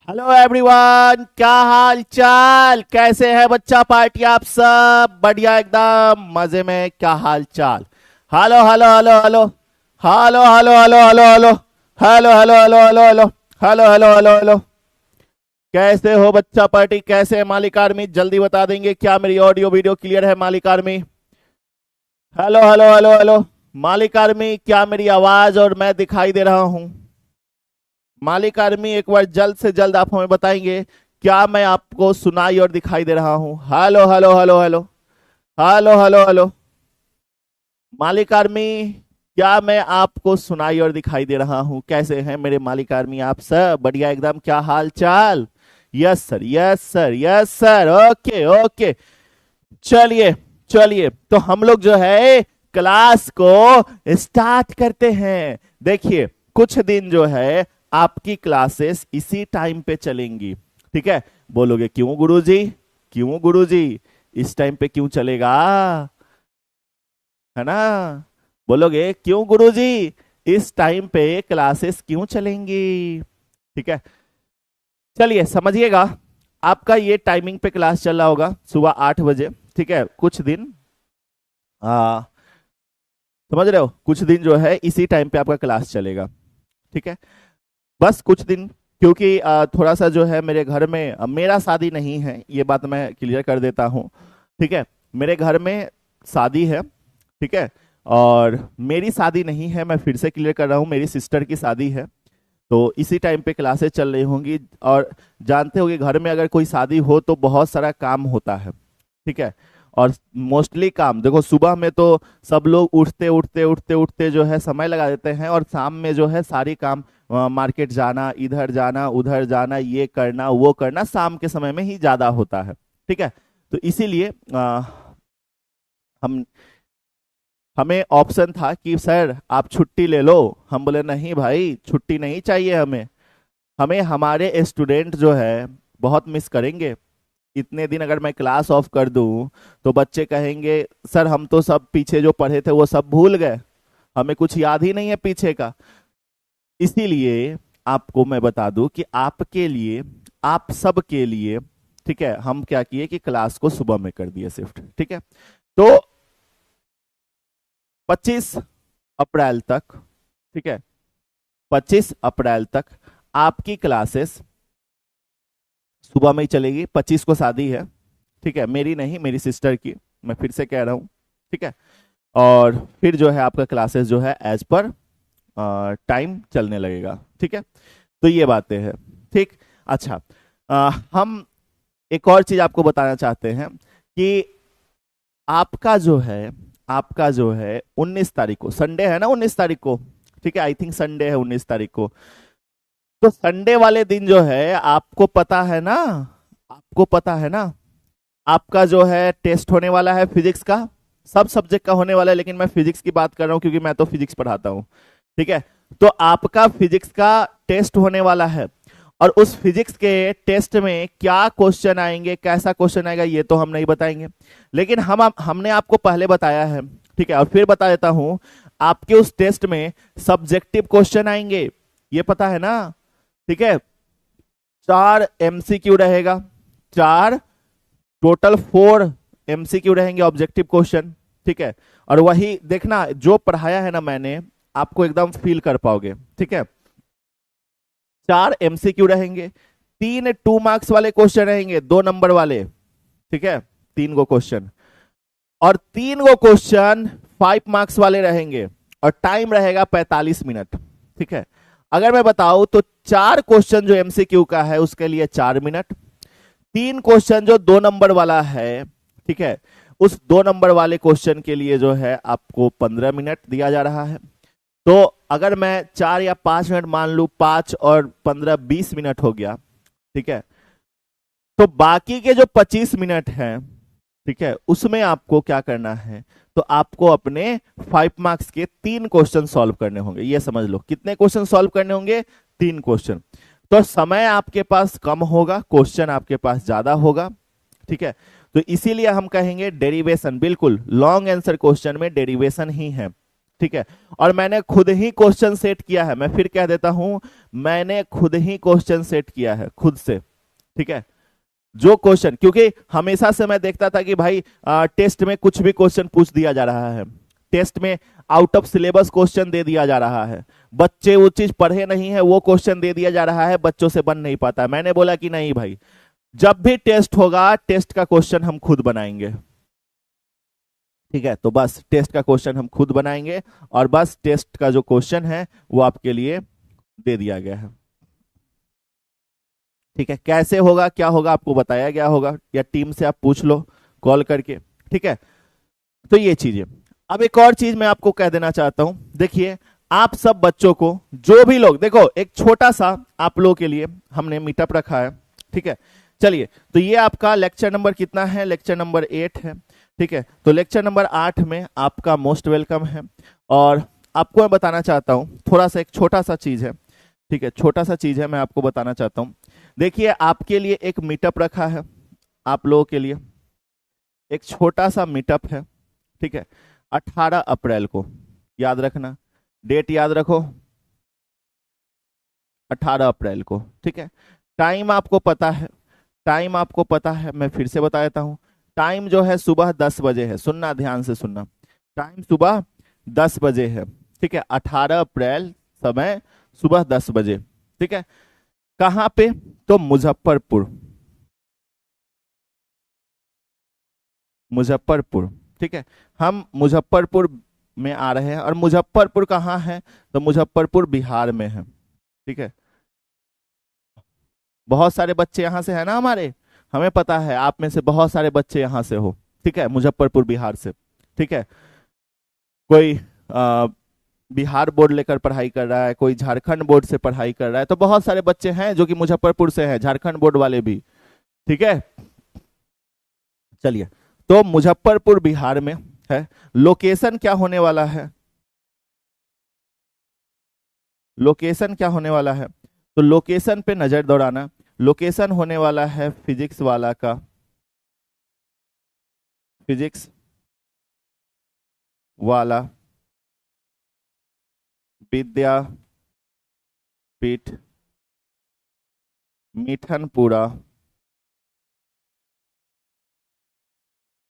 Hello everyone, क्या हाल चाल, कैसे है बच्चा पार्टी? आप सब बढ़िया, एकदम मजे में। क्या हाल चाल? Hello hello hello hello hello hello hello hello hello hello hello hello hello hello hello hello hello hello. कैसे हो बच्चा पार्टी? कैसे है मालिक आर्मी? जल्दी बता देंगे क्या मेरी ऑडियो वीडियो क्लियर है मालिक army? Hello hello hello hello मालिक आर्मी, क्या मेरी आवाज और मैं दिखाई दे रहा हूं? मालिक आर्मी, एक बार जल्द से जल्द आप हमें बताएंगे क्या मैं आपको सुनाई और दिखाई दे रहा हूं? Hello hello hello hello hello hello hello मालिक आर्मी, क्या मैं आपको सुनाई और दिखाई दे रहा हूं? कैसे हैं मेरे मालिक आर्मी? आप सब बढ़िया एकदम? क्या हाल चाल? Yes sir, yes sir, yes sir. Okay okay, चलिए चलिए, तो हम लोग जो है क्लास को स्टार्ट करते हैं। देखिए, कुछ दिन जो है आपकी क्लासेस इसी टाइम पे चलेंगी। ठीक है? बोलोगे क्यों गुरुजी? क्यों गुरुजी? इस टाइम पे क्यों चलेगा? है ना? बोलोगे क्यों गुरुजी? इस टाइम पे क्लासेस क्यों चलेंगी? ठीक है, चलिए समझिएगा। आपका ये टाइमिंग पे क्लास चल रहा होगा सुबह 8 बजे। ठीक है, कुछ दिन आ, समझ रहे हो, कुछ दिन जो है इसी टाइम पे आपका क्लास चलेगा। ठीक है, बस कुछ दिन, क्योंकि थोड़ा सा जो है मेरे घर में मेरा शादी नहीं है, ये बात मैं क्लियर कर देता हूँ। ठीक है, मेरे घर में शादी है। ठीक है, और मेरी शादी नहीं है, मैं फिर से क्लियर कर रहा हूँ, मेरी सिस्टर की शादी है। तो इसी टाइम पे क्लासेस चल रही होंगी। और जानते होगे, घर में अगर कोई शादी हो तो बहुत सारा काम होता है। ठीक है, और मोस्टली काम देखो, सुबह में तो सब लोग उठते उठते उठते उठते जो है समय लगा देते हैं, और शाम में जो है सारी काम, मार्केट जाना, इधर जाना, उधर जाना, ये करना वो करना, शाम के समय में ही ज्यादा होता है। ठीक है, तो इसीलिए हम हमें ऑप्शन था कि सर आप छुट्टी ले लो। हम बोले नहीं भाई, छुट्टी नहीं चाहिए हमें। हमें हमारे स्टूडेंट जो है बहुत मिस करेंगे। इतने दिन अगर मैं क्लास ऑफ कर दूं तो बच्चे कहेंगे सर हम तो सब पीछे जो पढ़े थे वो सब भूल गए, हमें कुछ याद ही नहीं है पीछे का। इसीलिए आपको मैं बता दूं कि आपके लिए, आप सब के लिए, ठीक है, हम क्या किए कि क्लास को सुबह में कर दिए शिफ्ट। ठीक है, तो 25 अप्रैल तक, ठीक है, 25 अप्रैल तक आपकी क्लासेस सुबह में ही चलेगी। 25 को शादी है। ठीक है, मेरी नहीं, मेरी सिस्टर की, मैं फिर से कह रहा हूँ। ठीक है, और फिर जो है आपका क्लासेस जो है एज पर टाइम चलने लगेगा। ठीक है, तो ये बातें हैं। ठीक, अच्छा, हम एक और चीज आपको बताना चाहते हैं कि आपका जो है, आपका जो है 19 तारीख को संडे है ना, 19 तारीख को, ठीक है, आई थिंक संडे है 19 तारीख को। तो संडे वाले दिन जो है आपको पता है ना, आपको पता है ना, आपका जो है टेस्ट होने वाला है फिजिक्स का। सब सब्जेक्ट का होने वाला है, लेकिन मैं फिजिक्स की बात कर रहा हूं क्योंकि मैं तो फिजिक्स पढ़ाता हूं। ठीक है, तो आपका फिजिक्स का टेस्ट होने वाला है, और उस फिजिक्स के टेस्ट में क्या क्वेश्चन आएंगे, कैसा क्वेश्चन आएगा, ये तो हम नहीं बताएंगे। लेकिन हमने आपको पहले बताया है। ठीक है, और फिर बता देता हूं, आपके उस टेस्ट में सब्जेक्टिव क्वेश्चन आएंगे, ये पता है ना। ठीक है, 4 MCQ रहेगा, चार, टोटल 4 MCQ रहेंगे ऑब्जेक्टिव क्वेश्चन। ठीक है, और वही देखना, जो पढ़ाया है ना मैंने, आपको एकदम फील कर पाओगे। ठीक है, 4 MCQ रहेंगे, 3 2 मार्क्स वाले क्वेश्चन रहेंगे, 2 नंबर वाले। ठीक है, 3 गो क्वेश्चन, और 3 गो क्वेश्चन 5 मार्क्स वाले रहेंगे, और टाइम रहेगा 45 मिनट। ठीक है, अगर मैं बताऊं तो 4 क्वेश्चन जो MCQ का है उसके लिए 4 मिनट, 3 क्वेश्चन जो 2 नंबर वाला है, ठीक है, उस 2 नंबर वाले क्वेश्चन के लिए जो है आपको 15 मिनट दिया जा रहा है। तो अगर मैं 4 या 5 मिनट मान लू, 5 और 15 20 मिनट हो गया। ठीक है, तो बाकी के जो 25 मिनट हैं, ठीक है, उसमें आपको क्या करना है, तो आपको अपने 5 मार्क्स के 3 क्वेश्चन सॉल्व करने होंगे। ये समझ लो, कितने क्वेश्चन सॉल्व करने होंगे? 3 क्वेश्चन। तो समय आपके पास कम होगा, क्वेश्चन आपके पास ज्यादा होगा। ठीक है, तो इसीलिए हम कहेंगे डेरिवेशन, बिल्कुल लॉन्ग आंसर क्वेश्चन में डेरिवेशन ही है। ठीक है। और मैंने खुद ही क्वेश्चन सेट किया है, मैं फिर कह देता हूं, मैंने खुद ही क्वेश्चन सेट किया है खुद से, ठीक है। जो क्वेश्चन, क्योंकि हमेशा से मैं देखता था कि भाई टेस्ट में कुछ भी क्वेश्चन पूछ दिया जा रहा है, टेस्ट में आउट ऑफ सिलेबस क्वेश्चन दे दिया जा रहा है, बच्चे वो चीज पढ़े नहीं है वो क्वेश्चन दे दिया जा रहा है, बच्चों से बन नहीं पाता। मैंने बोला कि नहीं भाई, जब भी टेस्ट होगा टेस्ट का क्वेश्चन हम खुद बनाएंगे, ठीक है। तो बस टेस्ट का क्वेश्चन हम खुद बनाएंगे और बस टेस्ट का जो क्वेश्चन है वो आपके लिए दे दिया गया है, ठीक है। कैसे होगा क्या होगा आपको बताया गया होगा, या टीम से आप पूछ लो कॉल करके, ठीक है। तो ये चीजें। अब एक और चीज मैं आपको कह देना चाहता हूं, देखिए आप सब बच्चों को, जो भी लोग, देखो एक छोटा सा आप लोगों के लिए हमने मीटअप रखा है, ठीक है। चलिए, तो ये आपका लेक्चर नंबर कितना है, लेक्चर नंबर 8 है, ठीक है। तो लेक्चर नंबर 8 में आपका मोस्ट वेलकम है। और आपको मैं बताना चाहता हूं थोड़ा सा, एक छोटा सा चीज है, ठीक है, छोटा सा चीज है, मैं आपको बताना चाहता हूं। देखिए आपके लिए एक मीटअप रखा है, आप लोगों के लिए एक छोटा सा मीटअप है, ठीक है। 18 अप्रैल को, याद रखना, डेट याद रखो, 18 अप्रैल को, ठीक है। टाइम आपको पता है, टाइम आपको पता है, मैं फिर से बता देता हूं। टाइम जो है सुबह 10 बजे है, सुनना ध्यान से सुनना, टाइम सुबह 10 बजे है, ठीक है। 18 अप्रैल, समय सुबह 10 बजे, ठीक है। कहां पे, तो मुजफ्फरपुर, मुजफ्फरपुर, ठीक है। हम मुजफ्फरपुर में आ रहे हैं, और मुजफ्फरपुर कहाँ है, तो मुजफ्फरपुर बिहार में है, ठीक है। बहुत सारे बच्चे यहां से है ना हमारे, हमें पता है आप में से बहुत सारे बच्चे यहां से हो, ठीक है, मुजफ्फरपुर बिहार से, ठीक है। कोई बिहार बोर्ड लेकर पढ़ाई कर रहा है, कोई झारखंड बोर्ड से पढ़ाई कर रहा है, तो बहुत सारे बच्चे हैं जो कि मुजफ्फरपुर से हैं, झारखंड बोर्ड वाले भी, ठीक है। चलिए, तो मुजफ्फरपुर बिहार में है। लोकेशन क्या होने वाला है, लोकेशन क्या होने वाला है, तो लोकेशन पे नजर दौड़ाना। लोकेशन होने वाला है फिजिक्स वाला का, फिजिक्स वाला विद्यापीठ, मिठनपुरा,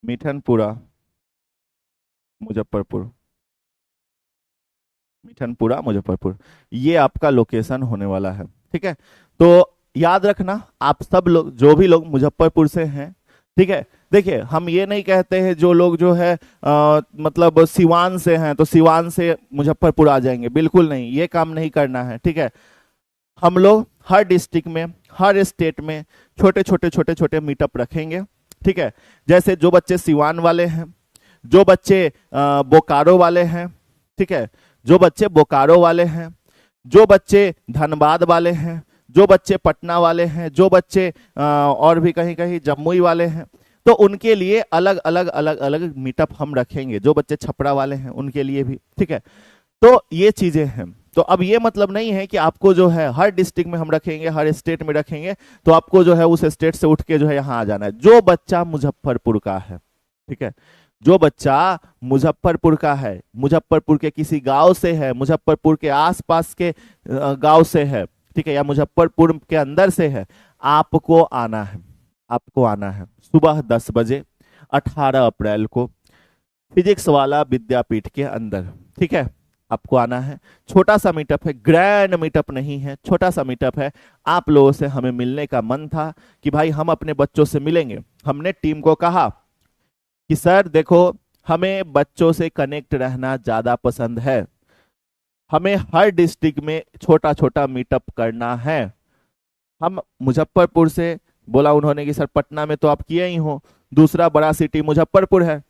मिठनपुरा मुजफ्फरपुर, मिठनपुरा मुजफ्फरपुर, ये आपका लोकेशन होने वाला है, ठीक है। तो याद रखना, आप सब लोग, जो भी लोग मुजफ्फरपुर से हैं, ठीक है। देखिए हम ये नहीं कहते हैं जो लोग जो है मतलब सिवान से हैं तो सिवान से मुजफ्फरपुर आ जाएंगे, बिल्कुल नहीं, ये काम नहीं करना है, ठीक है। हम लोग हर डिस्ट्रिक्ट में, हर स्टेट में छोटे छोटे छोटे छोटे मीटअप रखेंगे, ठीक है। जैसे जो बच्चे सिवान वाले हैं, जो बच्चे बोकारो वाले हैं, ठीक है, जो बच्चे बोकारो वाले हैं, जो बच्चे धनबाद वाले हैं, जो बच्चे पटना वाले हैं, जो बच्चे और भी कहीं कहीं जमुई वाले हैं, तो उनके लिए अलग अलग अलग अलग मीटअप हम रखेंगे। जो बच्चे छपरा वाले हैं उनके लिए भी, ठीक है। तो ये चीजें हैं। तो अब ये मतलब नहीं है कि आपको जो है हर डिस्ट्रिक्ट में हम रखेंगे, हर स्टेट में रखेंगे, तो आपको जो है उस स्टेट से उठ के जो है यहाँ आ जाना है। जो बच्चा मुजफ्फरपुर का है, ठीक है, जो बच्चा मुजफ्फरपुर का है, मुजफ्फरपुर के किसी गांव से है, मुजफ्फरपुर के आसपास के गांव से है, ठीक है, या मुजफ्फरपुर के अंदर से है, आपको आना है, आपको आना है सुबह 10 बजे 18 अप्रैल को फिजिक्स वाला विद्यापीठ के अंदर, ठीक है, आपको आना है। छोटा सा मीटअप है, ग्रैंड मीटअप नहीं है, छोटा सा मीटअप है। आप लोगों से हमें मिलने का मन था कि भाई हम अपने बच्चों से मिलेंगे। हमने टीम को कहा कि सर देखो, हमें बच्चों से कनेक्ट रहना ज्यादा पसंद है, हमें हर डिस्ट्रिक्ट में छोटा छोटा मीटअप करना है। हम मुजफ्फरपुर से, बोला उन्होंने कि सर पटना में तो आप किए ही हो, दूसरा बड़ा सिटी मुजफ्फरपुर है,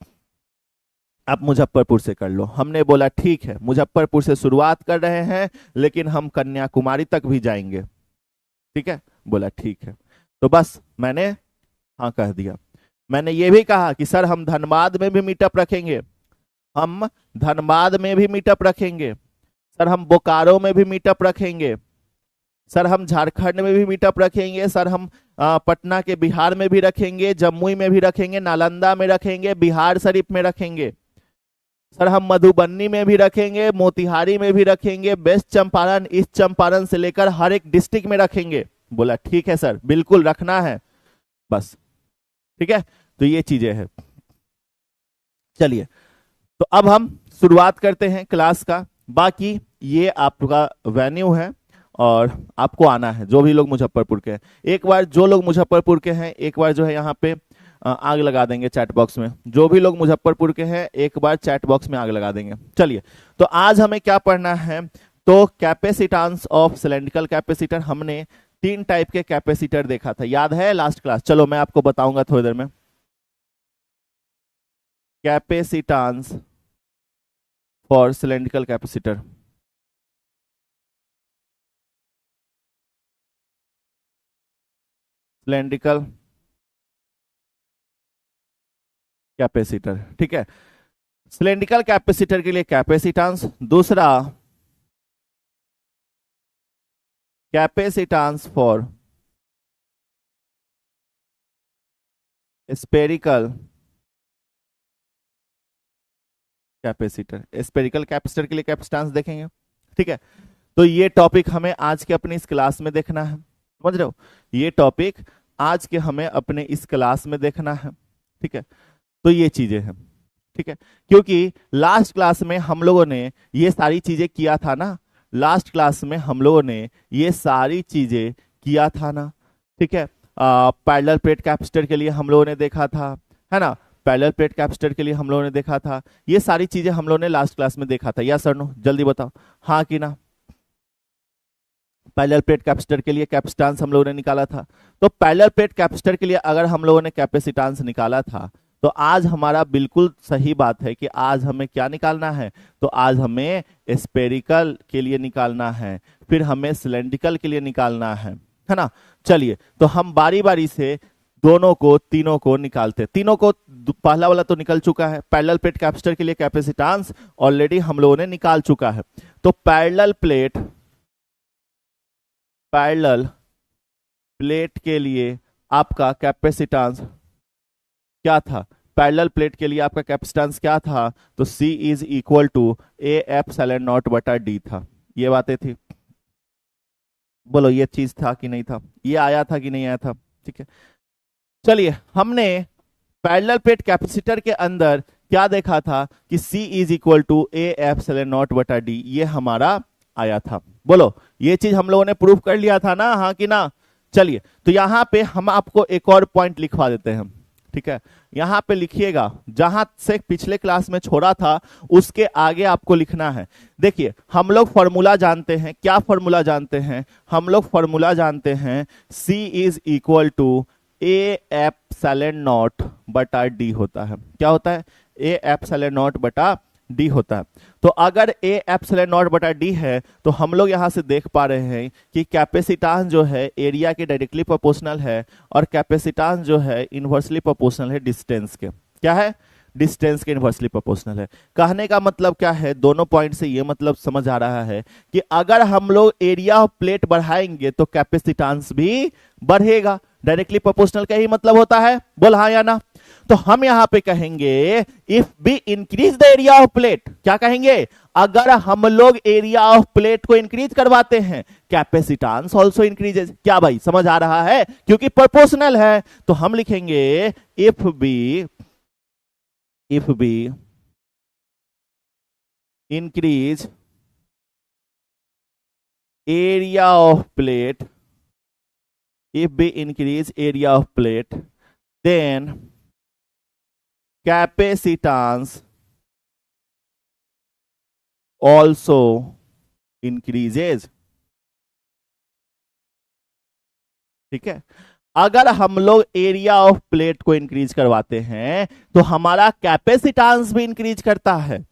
आप मुजफ्फरपुर से कर लो। हमने बोला ठीक है, मुजफ्फरपुर से शुरुआत कर रहे हैं लेकिन हम कन्याकुमारी तक भी जाएंगे, ठीक है। बोला ठीक है, तो बस मैंने हाँ कह दिया। मैंने ये भी कहा कि सर हम धनबाद में भी मीटअप रखेंगे, हम धनबाद में भी मीटअप रखेंगे, सर हम बोकारो में भी मीटअप रखेंगे, सर हम झारखंड में भी मीटअप रखेंगे, सर हम पटना के बिहार में भी रखेंगे, जमुई में भी रखेंगे, नालंदा में रखेंगे, बिहार शरीफ में रखेंगे। सर हम मधुबनी में भी रखेंगे, मोतिहारी में भी रखेंगे, वेस्ट चंपारण, ईस्ट चंपारण से लेकर हर एक डिस्ट्रिक्ट में रखेंगे। बोला ठीक है सर, बिल्कुल रखना है बस। ठीक है, तो ये चीजें हैं। चलिए, तो अब हम शुरुआत करते हैं क्लास का। बाकी ये आपका वेन्यू है और आपको आना है, जो भी लोग मुजफ्फरपुर के हैं। एक बार जो लोग मुजफ्फरपुर के हैं एक बार जो है यहाँ पे आग लगा देंगे चैट बॉक्स में। जो भी लोग मुजफ्फरपुर के हैं एक बार चैट बॉक्स में आग लगा देंगे। चलिए, तो आज हमें क्या पढ़ना है, तो कैपेसिटेंस ऑफ सिलेंड्रिकल कैपेसिटर। हमने 3 टाइप के कैपेसिटर देखा था, याद है लास्ट क्लास? चलो मैं आपको बताऊंगा थोड़ी देर में। Capacitance for cylindrical capacitor, cylindrical capacitor. ठीक है, सिलेंड्रिकल कैपेसिटर के लिए कैपेसिटेंस, दूसरा capacitance for spherical capacitor. Spherical capacitor के लिए कैपेसिटेंस देखेंगे। ठीक है, तो ये टॉपिक हमें आज के अपनी इस क्लास में देखना है, समझ रहे हो? ये टॉपिक आज के हमें अपने इस क्लास में देखना है। ठीक है, तो ये चीजें हैं। ठीक है, क्योंकि लास्ट क्लास में हम लोगों ने ये सारी चीजें किया था ना, लास्ट क्लास में हम लोगों ने ये सारी चीजें किया था ना। ठीक है, पैरेलल प्लेट कैपेसिटर के लिए हम लोगों ने देखा था, है ना? पैरेलल प्लेट कैपेसिटर के लिए हम लोगों ने देखा था, ये सारी चीजें हम लोगों ने लास्ट क्लास में देखा था। या सर नो? जल्दी बताओ, हाँ कि ना? पैरेलल प्लेट कैपेसिटर के लिए कैपेसिटेंस हम लोगों ने निकाला था। तो पैरेलल प्लेट कैपेसिटर के लिए अगर हम लोगों ने कैपेसिटेंस निकाला था, तो आज हमारा बिल्कुल सही बात है कि आज हमें क्या निकालना है, तो आज हमें स्पेरिकल के लिए निकालना है, फिर हमें सिलेंड्रिकल के लिए निकालना है ना? चलिए, तो हम बारी बारी से दोनों को, तीनों को निकालते। तीनों को, पहला वाला तो निकल चुका है, पैरेलल प्लेट कैपेसिटर के लिए कैपेसिटेंस ऑलरेडी हम लोगों ने निकाल चुका है। तो पैरेलल प्लेट के लिए आपका कैपेसिटेंस क्या था? पैरेलल प्लेट के लिए आपका कैपेसिटेंस क्या था? तो C is equal to A epsilon naught बटा डी था। ये बातें थी, बोलो ये चीज था कि नहीं था? ये आया था कि नहीं आया था? ठीक है, चलिए, हमने पैरेलल प्लेट कैपेसिटर के अंदर क्या देखा था कि C is equal to A epsilon naught बटा डी, ये हमारा आया था। बोलो ये चीज हम लोगों ने प्रूव कर लिया था ना, हाँ कि ना? चलिए, तो यहां पे हम आपको एक और पॉइंट लिखवा देते हैं। ठीक है, यहां पे लिखिएगा, जहां से पिछले क्लास में छोड़ा था उसके आगे आपको लिखना है। देखिए, हम लोग फॉर्मूला जानते हैं, क्या फॉर्मूला जानते हैं? हम लोग फॉर्मूला जानते हैं C is equal to A epsilon naught बटा डी होता है। क्या होता है? ए एप्सिलॉन नॉट बटा डी होता है। तो अगर ए एप्सिलॉन नॉट बटा डी है, तो हम लोग यहां से देख पा रहे हैं कि कैपेसिटेंस जो है एरिया के डायरेक्टली प्रोपोर्शनल है, और कैपेसिटेंस जो है इनवर्सली प्रोपोर्शनल है डिस्टेंस के। क्या है? डिस्टेंस के इनवर्सली प्रोपोर्शनल है। कहने का मतलब क्या है? दोनों पॉइंट से ये मतलब समझ आ रहा है कि अगर हम लोग एरिया ऑफ प्लेट बढ़ाएंगे तो कैपेसिटेंस भी बढ़ेगा। डायरेक्टली प्रोपोर्शनल का ही मतलब होता है, बोल हाँ या ना? तो हम यहां पे कहेंगे if we increase the area of plate, क्या कहेंगे? अगर हम लोग एरिया ऑफ प्लेट को इंक्रीज करवाते हैं, कैपेसिटेंस आल्सो इंक्रीजेज। क्या भाई समझ आ रहा है? क्योंकि प्रोपोर्शनल है, तो हम लिखेंगे if we increase area of plate, if we increase area of plate, then capacitance also increases। ठीक है, अगर हम लोग एरिया ऑफ प्लेट को इंक्रीज करवाते हैं तो हमारा कैपेसिटेंस भी इंक्रीज करता है।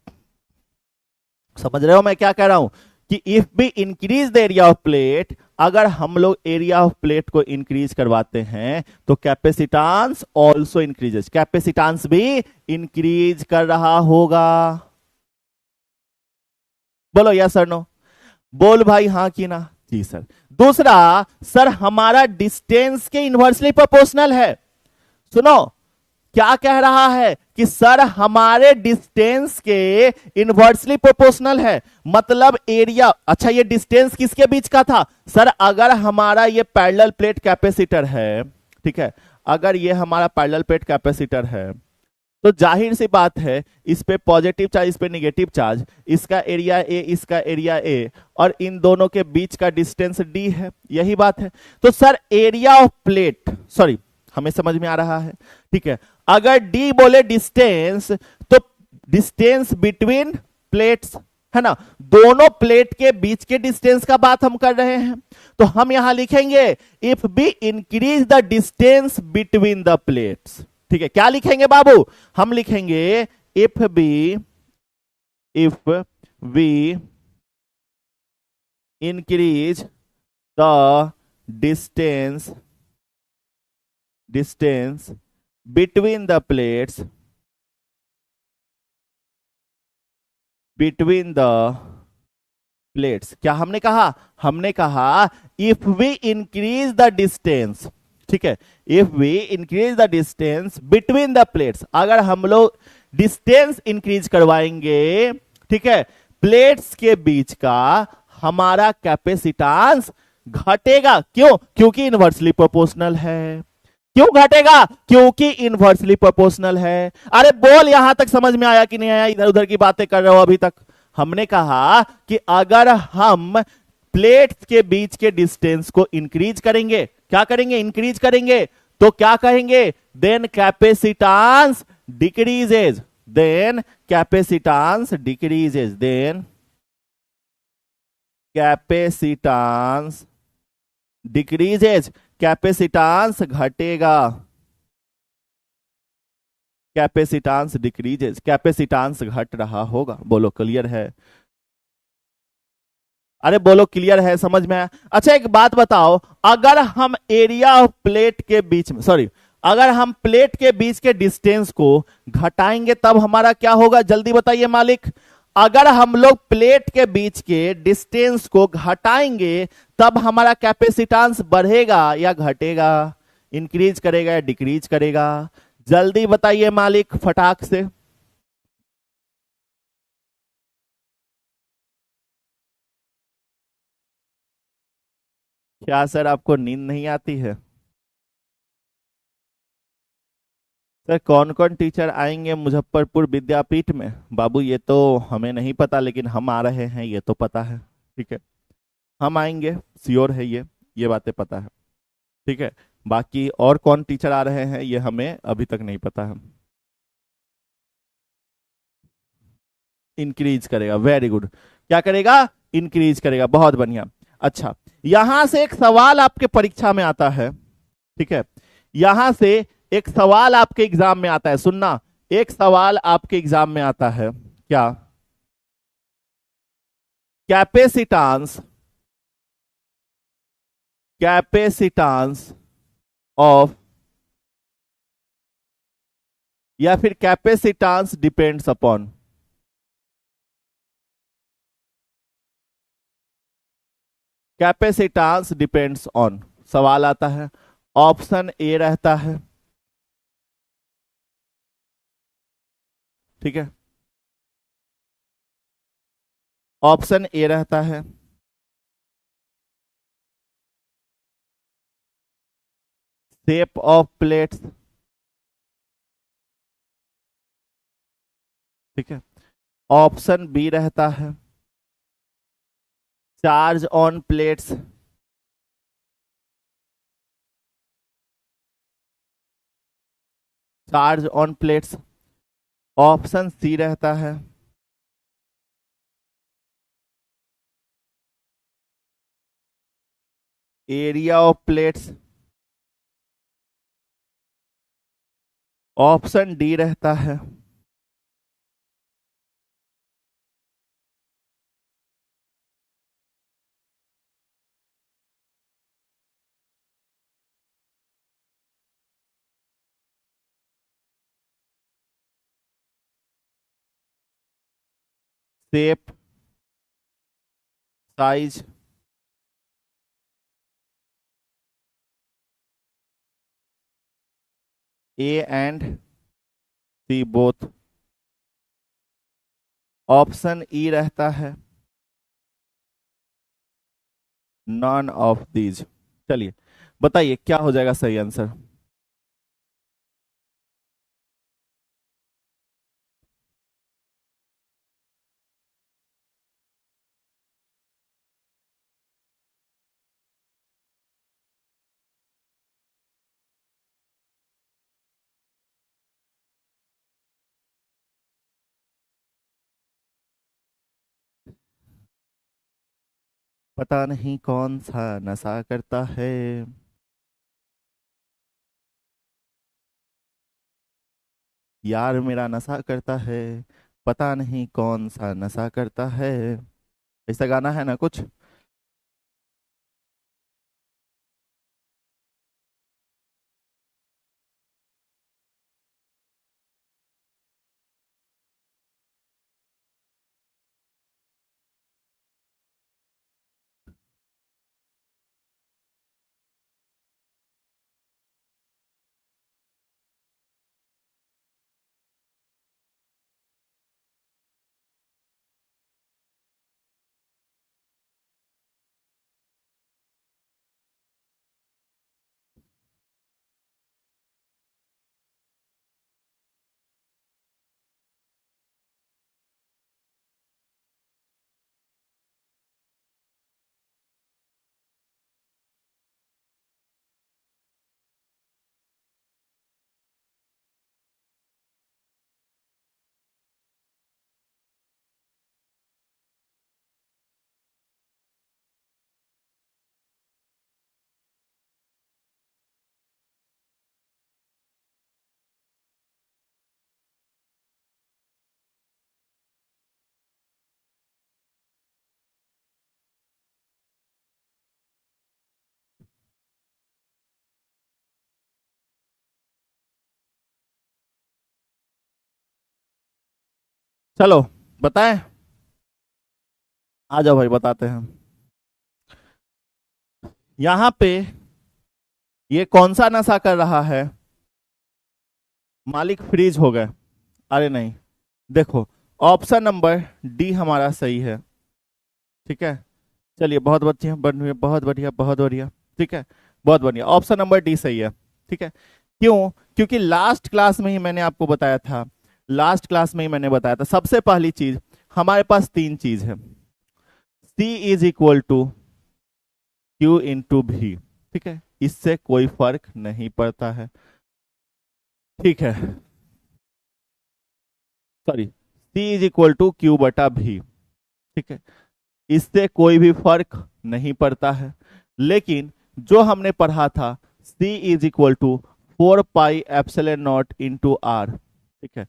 समझ रहे हो मैं क्या कह रहा हूं? कि इफ भी increase the area of plate, अगर हम लोग एरिया ऑफ प्लेट को इंक्रीज करवाते हैं तो कैपेसिटेंस आल्सो इंक्रीजेस, कैपेसिटेंस भी इंक्रीज कर रहा होगा। बोलो यस सर नो? बोल भाई हाँ कि ना? जी सर। दूसरा, सर हमारा डिस्टेंस के इनवर्सली प्रोपोर्शनल है। सुनो, क्या कह रहा है कि सर हमारे डिस्टेंस के इनवर्सली प्रोपोर्शनल है, मतलब एरिया। अच्छा ये डिस्टेंस किसके बीच का था सर? अगर हमारा ये पैरेलल प्लेट कैपेसिटर है, ठीक है, अगर ये हमारा पैरेलल प्लेट कैपेसिटर है तो जाहिर सी बात है इस पे पॉजिटिव चार्ज, इस पे नेगेटिव चार्ज, इसका एरिया ए, इसका एरिया ए, और इन दोनों के बीच का डिस्टेंस डी है, यही बात है। तो sir area of plate, sorry हमें समझ में आ रहा है, ठीक है। अगर डी बोले डिस्टेंस, तो डिस्टेंस बिटवीन प्लेट्स है ना, दोनों प्लेट के बीच के डिस्टेंस का बात हम कर रहे हैं। तो हम यहां लिखेंगे if we increase the distance between the plates, ठीक है। क्या लिखेंगे बाबू? हम लिखेंगे if we increase the distance between the plates, क्या हमने कहा? हमने कहा if we increase the distance, ठीक है, if we increase the distance between the plates, अगर हम लोग डिस्टेंस इंक्रीज करवाएंगे, ठीक है, प्लेट्स के बीच का, हमारा कैपेसिटेंस घटेगा। क्यों? क्योंकि इनवर्सली प्रोपोर्शनल है। क्यों घटेगा? क्योंकि इनवर्सली प्रोपोर्शनल है। अरे बोल, यहां तक समझ में आया कि नहीं आया? इधर उधर की बातें कर रहे हो अभी तक। हमने कहा कि अगर हम प्लेट्स के बीच के डिस्टेंस को इंक्रीज करेंगे, क्या करेंगे? इंक्रीज करेंगे, तो क्या कहेंगे? Then capacitance decreases, then capacitance decreases, then capacitance decreases, capacitance घटेगा, कैपेसिटेंस डिक्रीजेज, कैपेसिटेंस घट रहा होगा। बोलो क्लियर है? अरे बोलो क्लियर है, समझ में आया? अच्छा एक बात बताओ, अगर हम एरिया ऑफ प्लेट के बीच में, सॉरी, अगर हम प्लेट के बीच के डिस्टेंस को घटाएंगे तब हमारा क्या होगा? जल्दी बताइए मालिक। अगर हम लोग प्लेट के बीच के डिस्टेंस को घटाएंगे तब हमारा कैपेसिटेंस बढ़ेगा या घटेगा? इंक्रीज करेगा या डिक्रीज करेगा? जल्दी बताइए मालिक फटाक से। क्या सर आपको नींद नहीं आती है? सर कौन कौन टीचर आएंगे मुजफ्फरपुर विद्यापीठ में? बाबू ये तो हमें नहीं पता, लेकिन हम आ रहे हैं ये तो पता है, ठीक है। हम आएंगे, श्योर है, ये बातें पता है, ठीक है। बाकी और कौन टीचर आ रहे हैं ये हमें अभी तक नहीं पता है। इंक्रीज करेगा, वेरी गुड। क्या करेगा? इंक्रीज करेगा, बहुत बढ़िया। अच्छा यहां से एक सवाल आपके परीक्षा में आता है, ठीक है, यहां से एक सवाल आपके एग्जाम में आता है, सुनना, एक सवाल आपके एग्जाम में आता है। क्या? कैपेसिटेंस, कैपेसिटेंस ऑफ, या फिर capacitance depends upon, capacitance depends on, सवाल आता है। ऑप्शन ए रहता है, ठीक है, ऑप्शन ए रहता है शेप ऑफ प्लेट्स, ठीक है, ऑप्शन बी रहता है charge on plates, charge on plates, option C रहता है area of plates, option D रहता है shape, size, A and C both. Option E रहता है नॉन ऑफ दीज। चलिए बताइए क्या हो जाएगा सही आंसर। पता नहीं कौन सा नशा करता है। यार मेरा नशा करता है, पता नहीं कौन सा नशा करता है। ऐसा गाना है ना कुछ। चलो बताएं। आ जाओ भाई बताते हैं। यहाँ पे ये कौन सा नशा कर रहा है। मालिक फ्रीज हो गए। अरे नहीं, देखो ऑप्शन नंबर डी हमारा सही है। ठीक है, चलिए बहुत बढ़िया बहुत बढ़िया बहुत बढ़िया। ठीक है, बहुत बढ़िया, ऑप्शन नंबर डी सही है। ठीक है, क्यों? क्योंकि लास्ट क्लास में ही मैंने आपको बताया था, लास्ट क्लास में ही मैंने बताया था सबसे पहली चीज हमारे पास तीन चीज है। C is equal to Q into V. ठीक है, इससे कोई फर्क नहीं पड़ता है। ठीक है, sorry, C is equal to Q बटा भी। ठीक है, इससे कोई भी फर्क नहीं पड़ता है। लेकिन जो हमने पढ़ा था C is equal to 4 pi epsilon naught into R. ठीक है,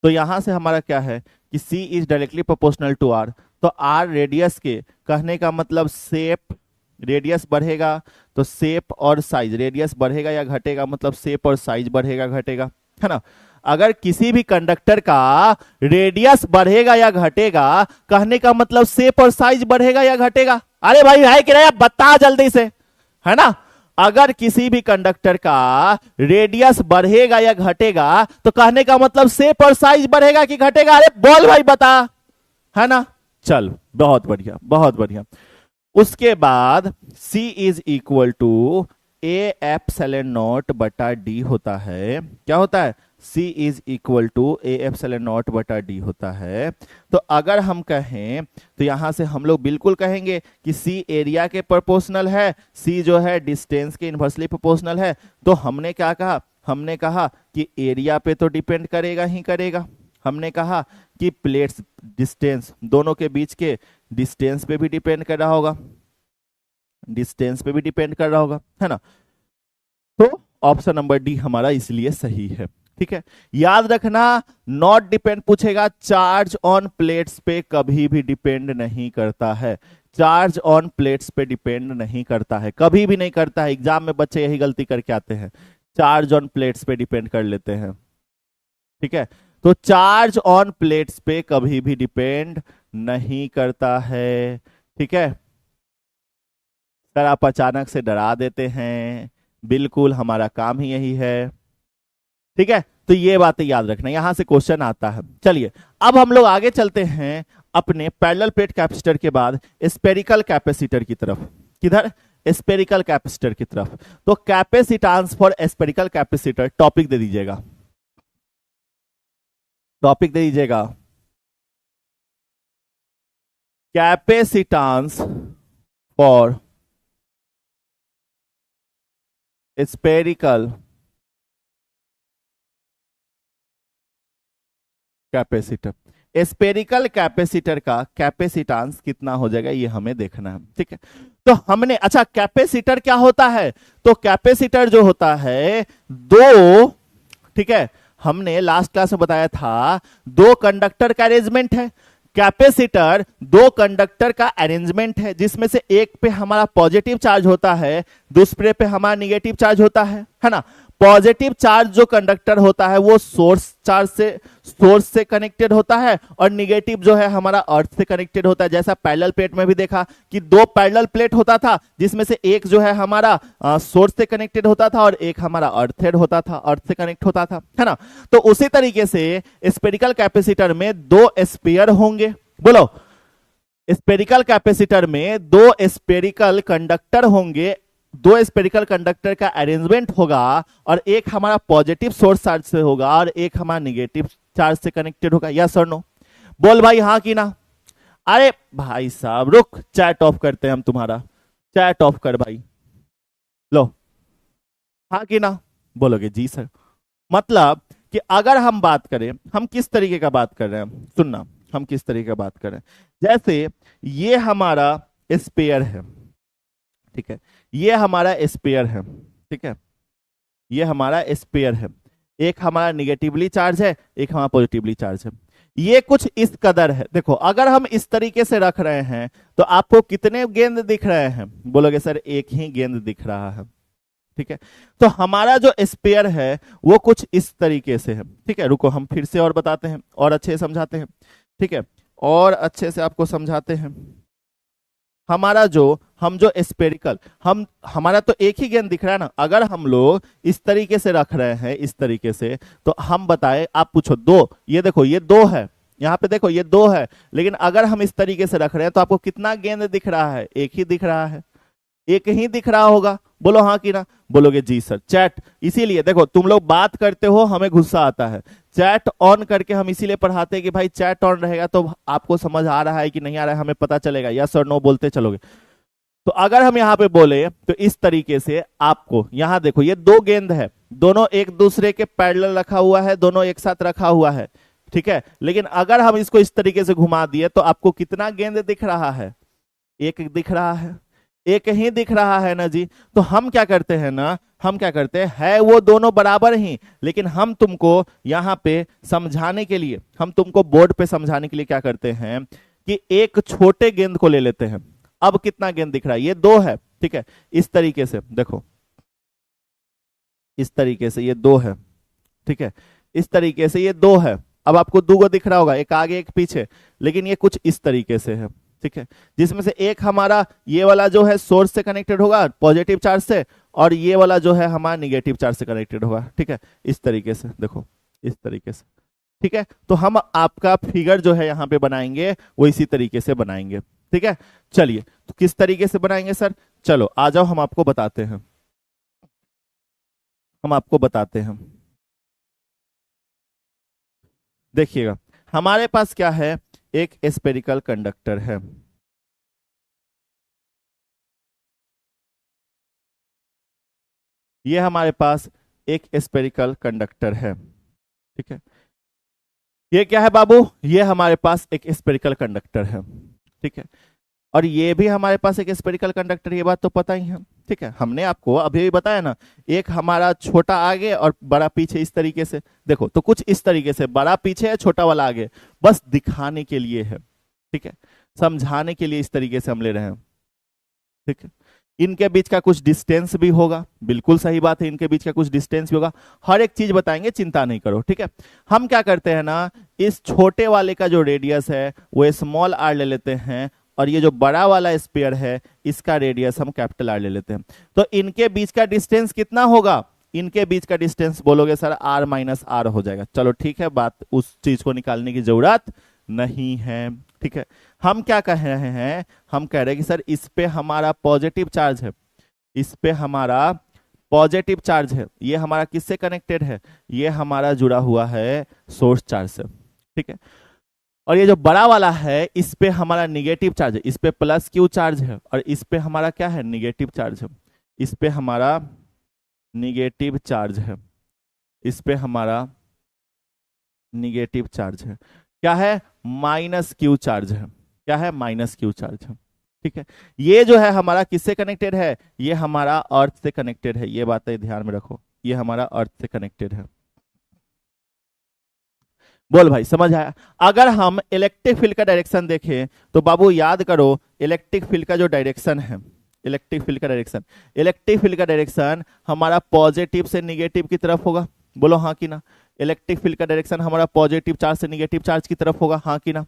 तो यहां से हमारा क्या है कि C is directly proportional to R। तो R रेडियस के, कहने का मतलब शेप, रेडियस बढ़ेगा तो शेप और साइज, रेडियस बढ़ेगा या घटेगा मतलब शेप और साइज बढ़ेगा घटेगा, है ना। अगर किसी भी कंडक्टर का रेडियस बढ़ेगा या घटेगा, कहने का मतलब शेप और साइज बढ़ेगा या घटेगा। अरे भाई है कि नहीं, बता जल्दी से, है ना। अगर किसी भी कंडक्टर का रेडियस बढ़ेगा या घटेगा तो कहने का मतलब शेप और साइज बढ़ेगा कि घटेगा। अरे बोल भाई बता, है ना। चल बहुत बढ़िया बहुत बढ़िया। उसके बाद C is equal to A epsilon naught बटा डी होता है। क्या होता है? C is equal to A epsilon naught बटा डी होता है। तो अगर हम कहें तो यहां से हम लोग बिल्कुल कहेंगे कि C एरिया के प्रोपोर्शनल है, C जो है डिस्टेंस के इनवर्सली प्रोपोर्शनल है। तो हमने क्या कहा? हमने कहा कि एरिया पे तो डिपेंड करेगा ही करेगा। हमने कहा कि प्लेट्स डिस्टेंस, दोनों के बीच के डिस्टेंस पे भी डिपेंड कर रहा होगा, डिस्टेंस पे भी डिपेंड कर रहा होगा, है ना। तो ऑप्शन नंबर डी हमारा इसलिए सही है। ठीक है, याद रखना, नॉट डिपेंड पूछेगा, चार्ज ऑन प्लेट्स पे कभी भी डिपेंड नहीं करता है। चार्ज ऑन प्लेट्स पे डिपेंड नहीं करता है, कभी भी नहीं करता है। एग्जाम में बच्चे यही गलती करके आते हैं, चार्ज ऑन प्लेट्स पे डिपेंड कर लेते हैं। ठीक है, तो चार्ज ऑन प्लेट्स पे कभी भी डिपेंड नहीं करता है। ठीक है, सर आप अचानक से डरा देते हैं, बिल्कुल हमारा काम ही यही है। ठीक है, तो ये बातें याद रखना, यहां से क्वेश्चन आता है। चलिए अब हम लोग आगे चलते हैं अपने पैरेलल प्लेट कैपेसिटर के बाद स्पेरिकल कैपेसिटर की तरफ। किधर? स्पेरिकल कैपेसिटर की तरफ। तो capacitance for spherical capacitor topic दे दीजिएगा, टॉपिक दे दीजिएगा capacitance for spherical capacitor. Spherical capacitor का कैपेसिटेंस कितना हो जाएगा ये हमें देखना है, ठीक है। तो हमने, अच्छा कैपेसिटर क्या होता है? तो कैपेसिटर जो होता है दो, ठीक है, हमने लास्ट क्लास में बताया था दो कंडक्टर का अरेंजमेंट है। कैपेसिटर दो कंडक्टर का अरेंजमेंट है जिसमें से एक पे हमारा पॉजिटिव चार्ज होता है, दूसरे पे हमारा निगेटिव चार्ज होता है ना। पॉजिटिव चार्ज जो कंडक्टर होता है वो सोर्स से कनेक्टेड होता है और निगेटिव जो है हमारा अर्थ से कनेक्टेड होता है। जैसा पैरेलल प्लेट में भी देखा कि दो पैरेलल प्लेट होता था जिसमें से एक जो है हमारा सोर्स से कनेक्टेड होता था और एक हमारा अर्थ होता था, अर्थ से कनेक्ट होता था, है ना। तो उसी तरीके से स्पेरिकल कैपेसिटर में दो स्फीयर होंगे। बोलो, स्पेरिकल कैपेसिटर में दो स्पेरिकल कंडक्टर होंगे, दो स्पेरिकल कंडक्टर का अरेंजमेंट होगा और एक हमारा पॉजिटिव सोर्स चार्ज से होगा और एक हमारा निगेटिव चार्ज से कनेक्टेड होगा। यस और नो? बोल भाई हाँ कि ना? अरे भाई साहब रुक, चैट ऑफ करते हैं हम तुम्हारा, चैट ऑफ कर भाई। लो, हाँ कि ना? बोलोगे जी सर। मतलब कि अगर हम बात करें, हम किस तरीके का बात कर रहे हैं, सुनना, हम किस तरीके का बात कर रहे हैं। जैसे ये हमारा स्पेयर है, ठीक है, ये हमारा स्पेयर है, ठीक है, ये हमारा स्पेयर है। एक हमारा निगेटिवली चार्ज है, एक हमारा पॉजिटिवली चार्ज है। ये कुछ इस कदर है। देखो अगर हम इस तरीके से रख रहे हैं तो आपको कितने गेंद दिख रहे हैं? बोलोगे सर एक ही गेंद दिख रहा है, ठीक है। तो हमारा जो स्पेयर है वो कुछ इस तरीके से है, ठीक है। रुको हम फिर से और बताते हैं और अच्छे से समझाते हैं, ठीक है, और अच्छे से आपको समझाते हैं। हमारा जो स्पेरिकल, हमारा तो एक ही गेंद दिख रहा है ना। अगर हम लोग इस तरीके से रख रहे हैं, इस तरीके से, तो हम बताए, आप पूछो दो, ये देखो ये दो है, यहाँ पे देखो ये दो है, लेकिन अगर हम इस तरीके से रख रहे हैं तो आपको कितना गेंद दिख रहा है? एक ही दिख रहा है, एक ही दिख रहा होगा। बोलो हाँ कि ना? बोलोगे जी सर। चैट, इसीलिए देखो तुम लोग बात करते हो हमें गुस्सा आता है, चैट ऑन करके हम इसीलिए पढ़ाते हैं कि भाई चैट ऑन रहेगा तो आपको समझ आ रहा है कि नहीं आ रहा है हमें पता चलेगा। यस और नो बोलते चलोगे। तो अगर हम यहाँ पे बोले तो इस तरीके से आपको, यहाँ देखो ये दो गेंद है, दोनों एक दूसरे के पैरेलल रखा हुआ है, दोनों एक साथ रखा हुआ है, ठीक है। लेकिन अगर हम इसको इस तरीके से घुमा दिए तो आपको कितना गेंद दिख रहा है? एक दिख रहा है, एक ही दिख रहा है ना जी। तो हम क्या करते हैं ना, हम क्या करते हैं, है वो दोनों बराबर ही, लेकिन हम तुमको यहाँ पे समझाने के लिए, हम तुमको बोर्ड पे समझाने के लिए क्या करते हैं कि एक छोटे गेंद को ले लेते हैं। अब कितना गेंद दिख रहा है? ये दो है, ठीक है। इस तरीके से देखो, इस तरीके से ये दो है, ठीक है, इस तरीके से ये दो है। अब आपको दो गो दिख रहा होगा, एक आगे एक पीछे, लेकिन ये कुछ इस तरीके से है, ठीक है, जिसमें से एक हमारा ये वाला जो है सोर्स से कनेक्टेड होगा पॉजिटिव चार्ज से, और ये वाला जो है हमारा निगेटिव चार्ज से कनेक्टेड होगा, ठीक है। इस तरीके से देखो, इस तरीके से, ठीक है। तो हम आपका फिगर जो है यहाँ पे बनाएंगे वो इसी तरीके से बनाएंगे, ठीक है। चलिए तो किस तरीके से बनाएंगे सर? चलो आ जाओ, हम आपको बताते हैं, हम आपको बताते हैं। देखिएगा हमारे पास क्या है, एक स्पेरिकल कंडक्टर है, ये हमारे पास एक स्पेरिकल कंडक्टर है, ठीक है। ये क्या है बाबू? ये हमारे पास एक स्पेरिकल कंडक्टर है, ठीक है। और ये भी हमारे पास एक स्पेरिकल कंडक्टर, ये बात तो पता ही है, ठीक है। हमने आपको अभी भी बताया ना, एक हमारा छोटा आगे और बड़ा पीछे, इस तरीके से देखो। तो कुछ इस तरीके से, बड़ा पीछे है, छोटा वाला आगे, बस दिखाने के लिए है, ठीक है, समझाने के लिए इस तरीके से हम ले रहे हैं, ठीक है। इनके बीच का कुछ डिस्टेंस भी होगा, बिल्कुल सही बात है, इनके बीच का कुछ डिस्टेंस भी होगा, हर एक चीज बताएंगे, चिंता नहीं करो, ठीक है। हम क्या करते हैं ना, इस छोटे वाले का जो रेडियस है वो स्मॉल आर ले लेते हैं, और ये जो बड़ा वाला स्पेयर है इसका रेडियस हम कैपिटल आर ले लेते हैं। तो इनके बीच का डिस्टेंस कितना होगा? इनके बीच का डिस्टेंस बोलोगे सर r माइनस आर हो जाएगा। चलो ठीक है, बात उस चीज को निकालने की जरूरत नहीं है। ठीक है, हम क्या कह रहे हैं, हम कह रहे हैं कि सर इस पे हमारा पॉजिटिव चार्ज है, इस पे हमारा पॉजिटिव चार्ज है, ये हमारा किससे कनेक्टेड है, ये हमारा जुड़ा हुआ है सोर्स चार्ज से। ठीक है, और ये जो बड़ा वाला है इस पे हमारा निगेटिव चार्ज है, इस पे प्लस क्यू चार्ज है, और इस पे हमारा क्या है, निगेटिव चार्ज है, इस पे हमारा निगेटिव चार्ज है, इस पे हमारा निगेटिव चार्ज है, क्या है, माइनस क्यू चार्ज है, क्या है, माइनस क्यू चार्ज है। ठीक है, ये जो है हमारा किससे कनेक्टेड है, ये हमारा अर्थ से कनेक्टेड है, ये बातें ध्यान में रखो, ये हमारा अर्थ से कनेक्टेड है। बोल भाई समझ आया। अगर हम इलेक्ट्रिक फील्ड का डायरेक्शन देखें तो बाबू याद करो, इलेक्ट्रिक फील्ड का जो डायरेक्शन है, इलेक्ट्रिक फील्ड का डायरेक्शन, इलेक्ट्रिक फील्ड का डायरेक्शन हमारा पॉजिटिव से निगेटिव की तरफ होगा, बोलो हाँ कि ना। इलेक्ट्रिक फील्ड का डायरेक्शन हमारा पॉजिटिव चार्ज से निगेटिव चार्ज की तरफ होगा, हाँ कि ना।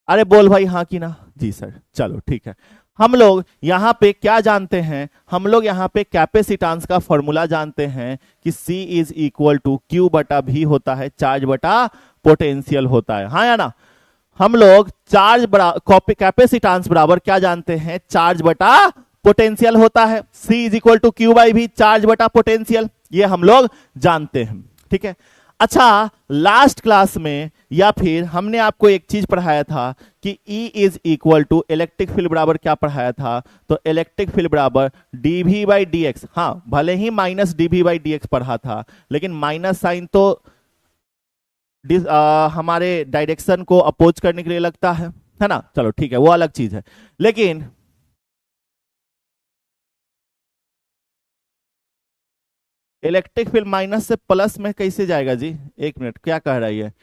अरे बोल भाई हाँ कि ना। जी सर, चलो ठीक है। हम लोग यहाँ पे क्या जानते हैं, हम लोग यहाँ पे कैपेसिटेंस का फॉर्मूला जानते हैं कि C is equal to Q बटा V होता है, चार्ज बटा पोटेंशियल होता है, हाँ या ना। हम लोग चार्ज कैपेसिटेंस बराबर क्या जानते हैं, चार्ज बटा पोटेंशियल होता है। C is equal to Q by V, charge बटा पोटेंशियल, ये हम लोग जानते हैं। ठीक है, अच्छा लास्ट क्लास में या फिर हमने आपको एक चीज पढ़ाया था कि E is equal to electric field बराबर क्या पढ़ाया था, तो इलेक्ट्रिक फील्ड बराबर dV बाई डी एक्स। हाँ भले ही minus dV by D x पढ़ा था, लेकिन माइनस साइन तो हमारे डायरेक्शन को अपोज करने के लिए लगता है ना। चलो ठीक है, वो अलग चीज है। लेकिन इलेक्ट्रिक फील्ड माइनस से प्लस में कैसे जाएगा जी, एक मिनट, क्या कह रहा है,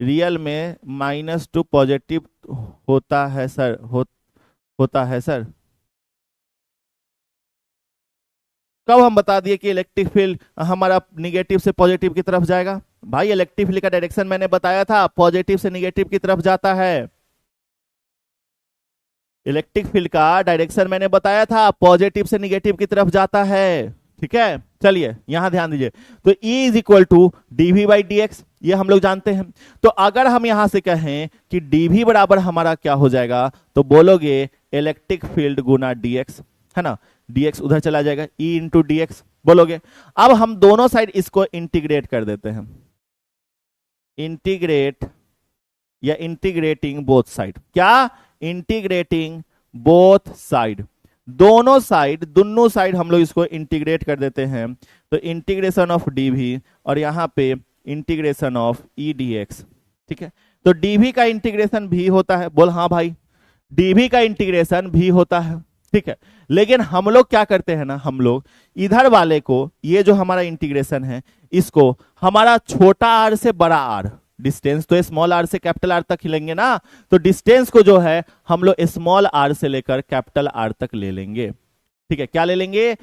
रियल में माइनस टू पॉजिटिव होता है सर, होता है सर। कब हम बता दिए कि इलेक्ट्रिक फील्ड हमारा निगेटिव से पॉजिटिव की तरफ जाएगा, भाई इलेक्ट्रिक फील्ड का डायरेक्शन मैंने बताया था पॉजिटिव से निगेटिव की तरफ जाता है। इलेक्ट्रिक फील्ड का डायरेक्शन मैंने बताया था पॉजिटिव से निगेटिव की तरफ जाता है। ठीक है, चलिए यहां ध्यान दीजिए, तो E is equal to dV by D X, ये हम लोग जानते हैं। तो अगर हम यहां से कहें कि dV बराबर हमारा क्या हो जाएगा, तो बोलोगे इलेक्ट्रिक फील्ड गुना dx, है ना, dx उधर चला जाएगा, E इंटू डी एक्स बोलोगे। अब हम दोनों साइड इसको इंटीग्रेट कर देते हैं, इंटीग्रेट या इंटीग्रेटिंग बोथ साइड, क्या, इंटीग्रेटिंग बोथ साइड, दोनों साइड हम लोग इसको इंटीग्रेट कर देते हैं। तो इंटीग्रेशन ऑफ dV और यहां पे इंटीग्रेशन ऑफ E dx। ठीक है, तो dV का इंटीग्रेशन भी होता है, बोल हाँ भाई, dV का इंटीग्रेशन भी होता है। ठीक है, लेकिन हम लोग क्या करते हैं ना, हम लोग इधर वाले को, ये जो हमारा इंटीग्रेशन है, इसको हमारा छोटा r से बड़ा r, डिस्टेंस तो स्मॉल r से कैपिटल R तक ही लेंगे ना, तो डिस्टेंस को जो है हम लोग स्मॉल r से लेकर कैपिटल R तक ले लेंगे। ठीक है, क्या ले लेंगे,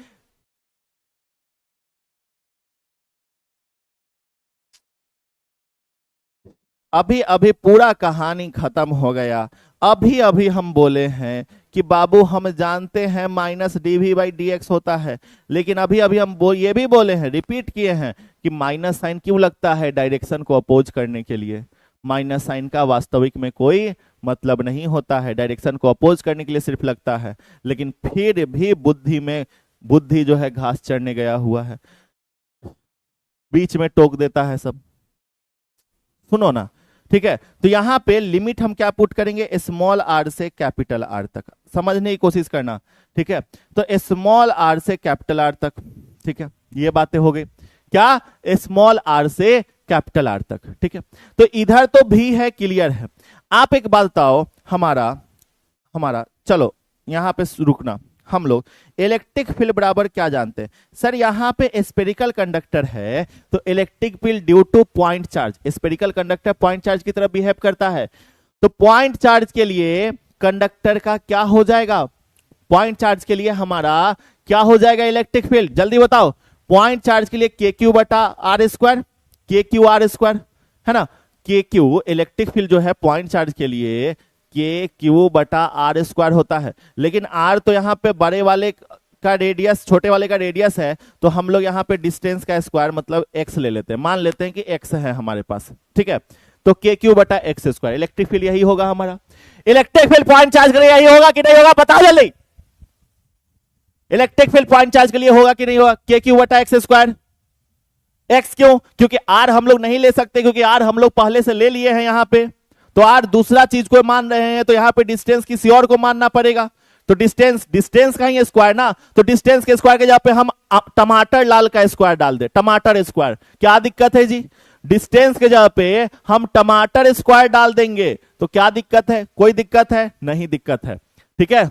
अभी अभी पूरा कहानी खत्म हो गया। अभी अभी हम बोले हैं कि बाबू हम जानते हैं minus dV by D x होता है, लेकिन अभी अभी हम ये भी बोले हैं, रिपीट किए हैं कि माइनस साइन क्यों लगता है, डायरेक्शन को अपोज करने के लिए। माइनस साइन का वास्तविक में कोई मतलब नहीं होता है, डायरेक्शन को अपोज करने के लिए सिर्फ लगता है। लेकिन फिर भी बुद्धि जो है घास चढ़ने गया हुआ है, बीच में टोक देता है सब। सुनो ना, ठीक है, तो यहां पे लिमिट हम क्या पुट करेंगे, स्मॉल r से कैपिटल R तक, समझने की कोशिश करना। ठीक है, तो स्मॉल r से कैपिटल R तक। ठीक है, ये बातें हो गई, क्या, स्मॉल r से कैपिटल R तक। ठीक है, तो इधर तो भी है, क्लियर है। आप एक बात बताओ, हमारा चलो यहां पे रुकना, हम लोग इलेक्ट्रिक फील्ड बराबर क्या जानते हैं सर, यहां पे स्पेरिकल कंडक्टर है, तो electric field due two point charge, spherical conductor point charge की तरह बिहेव करता है, तो पॉइंट चार्ज के लिए कंडक्टर का क्या हो जाएगा, पॉइंट चार्ज के लिए हमारा क्या हो जाएगा इलेक्ट्रिक फील्ड, जल्दी बताओ। पॉइंट चार्ज के लिए के क्यू बटा आर स्क्वायर, के क्यू आर स्क्वायर, है ना, के क्यू इलेक्ट्रिक फील्ड जो है पॉइंट चार्ज के लिए के क्यू बटा आर स्क्वायर होता है। लेकिन आर तो यहां पे बड़े वाले का रेडियस, छोटे वाले का रेडियस है, तो हम लोग यहाँ पे डिस्टेंस का स्क्वायर मतलब x ले लेते हैं, मान लेते हैं कि x है हमारे पास, ठीक है। तो के क्यू बटा एक्स स्क्वायर, इलेक्ट्रिक फील्ड यही होगा हमारा। इलेक्ट्रिक फील्ड पॉइंट चार्ज के लिए यही होगा कि नहीं होगा, बताओ जल्दी। इलेक्ट्रिक फील्ड पॉइंट चार्ज के लिए होगा कि नहीं होगा, के क्यू बटा एक्स स्क्वायर। एक्स क्यों? क्योंकि आर हम लोग नहीं ले सकते, क्योंकि आर हम लोग पहले से ले लिए हैं यहां पे, तो आर दूसरा चीज को मान रहे हैं, तो यहां पे डिस्टेंस किसी और को मानना पड़ेगा। तो डिस्टेंस का ही स्क्वायर ना, तो डिस्टेंस के स्क्वायर के जगह पे हम टमाटर लाल का स्क्वायर डाल दे, टमाटर स्क्वायर। क्या दिक्कत है जी? डिस्टेंस के जगह पे हम टमाटर स्क्वायर डाल देंगे, तो क्या दिक्कत है? कोई दिक्कत है? नहीं दिक्कत है, ठीक है।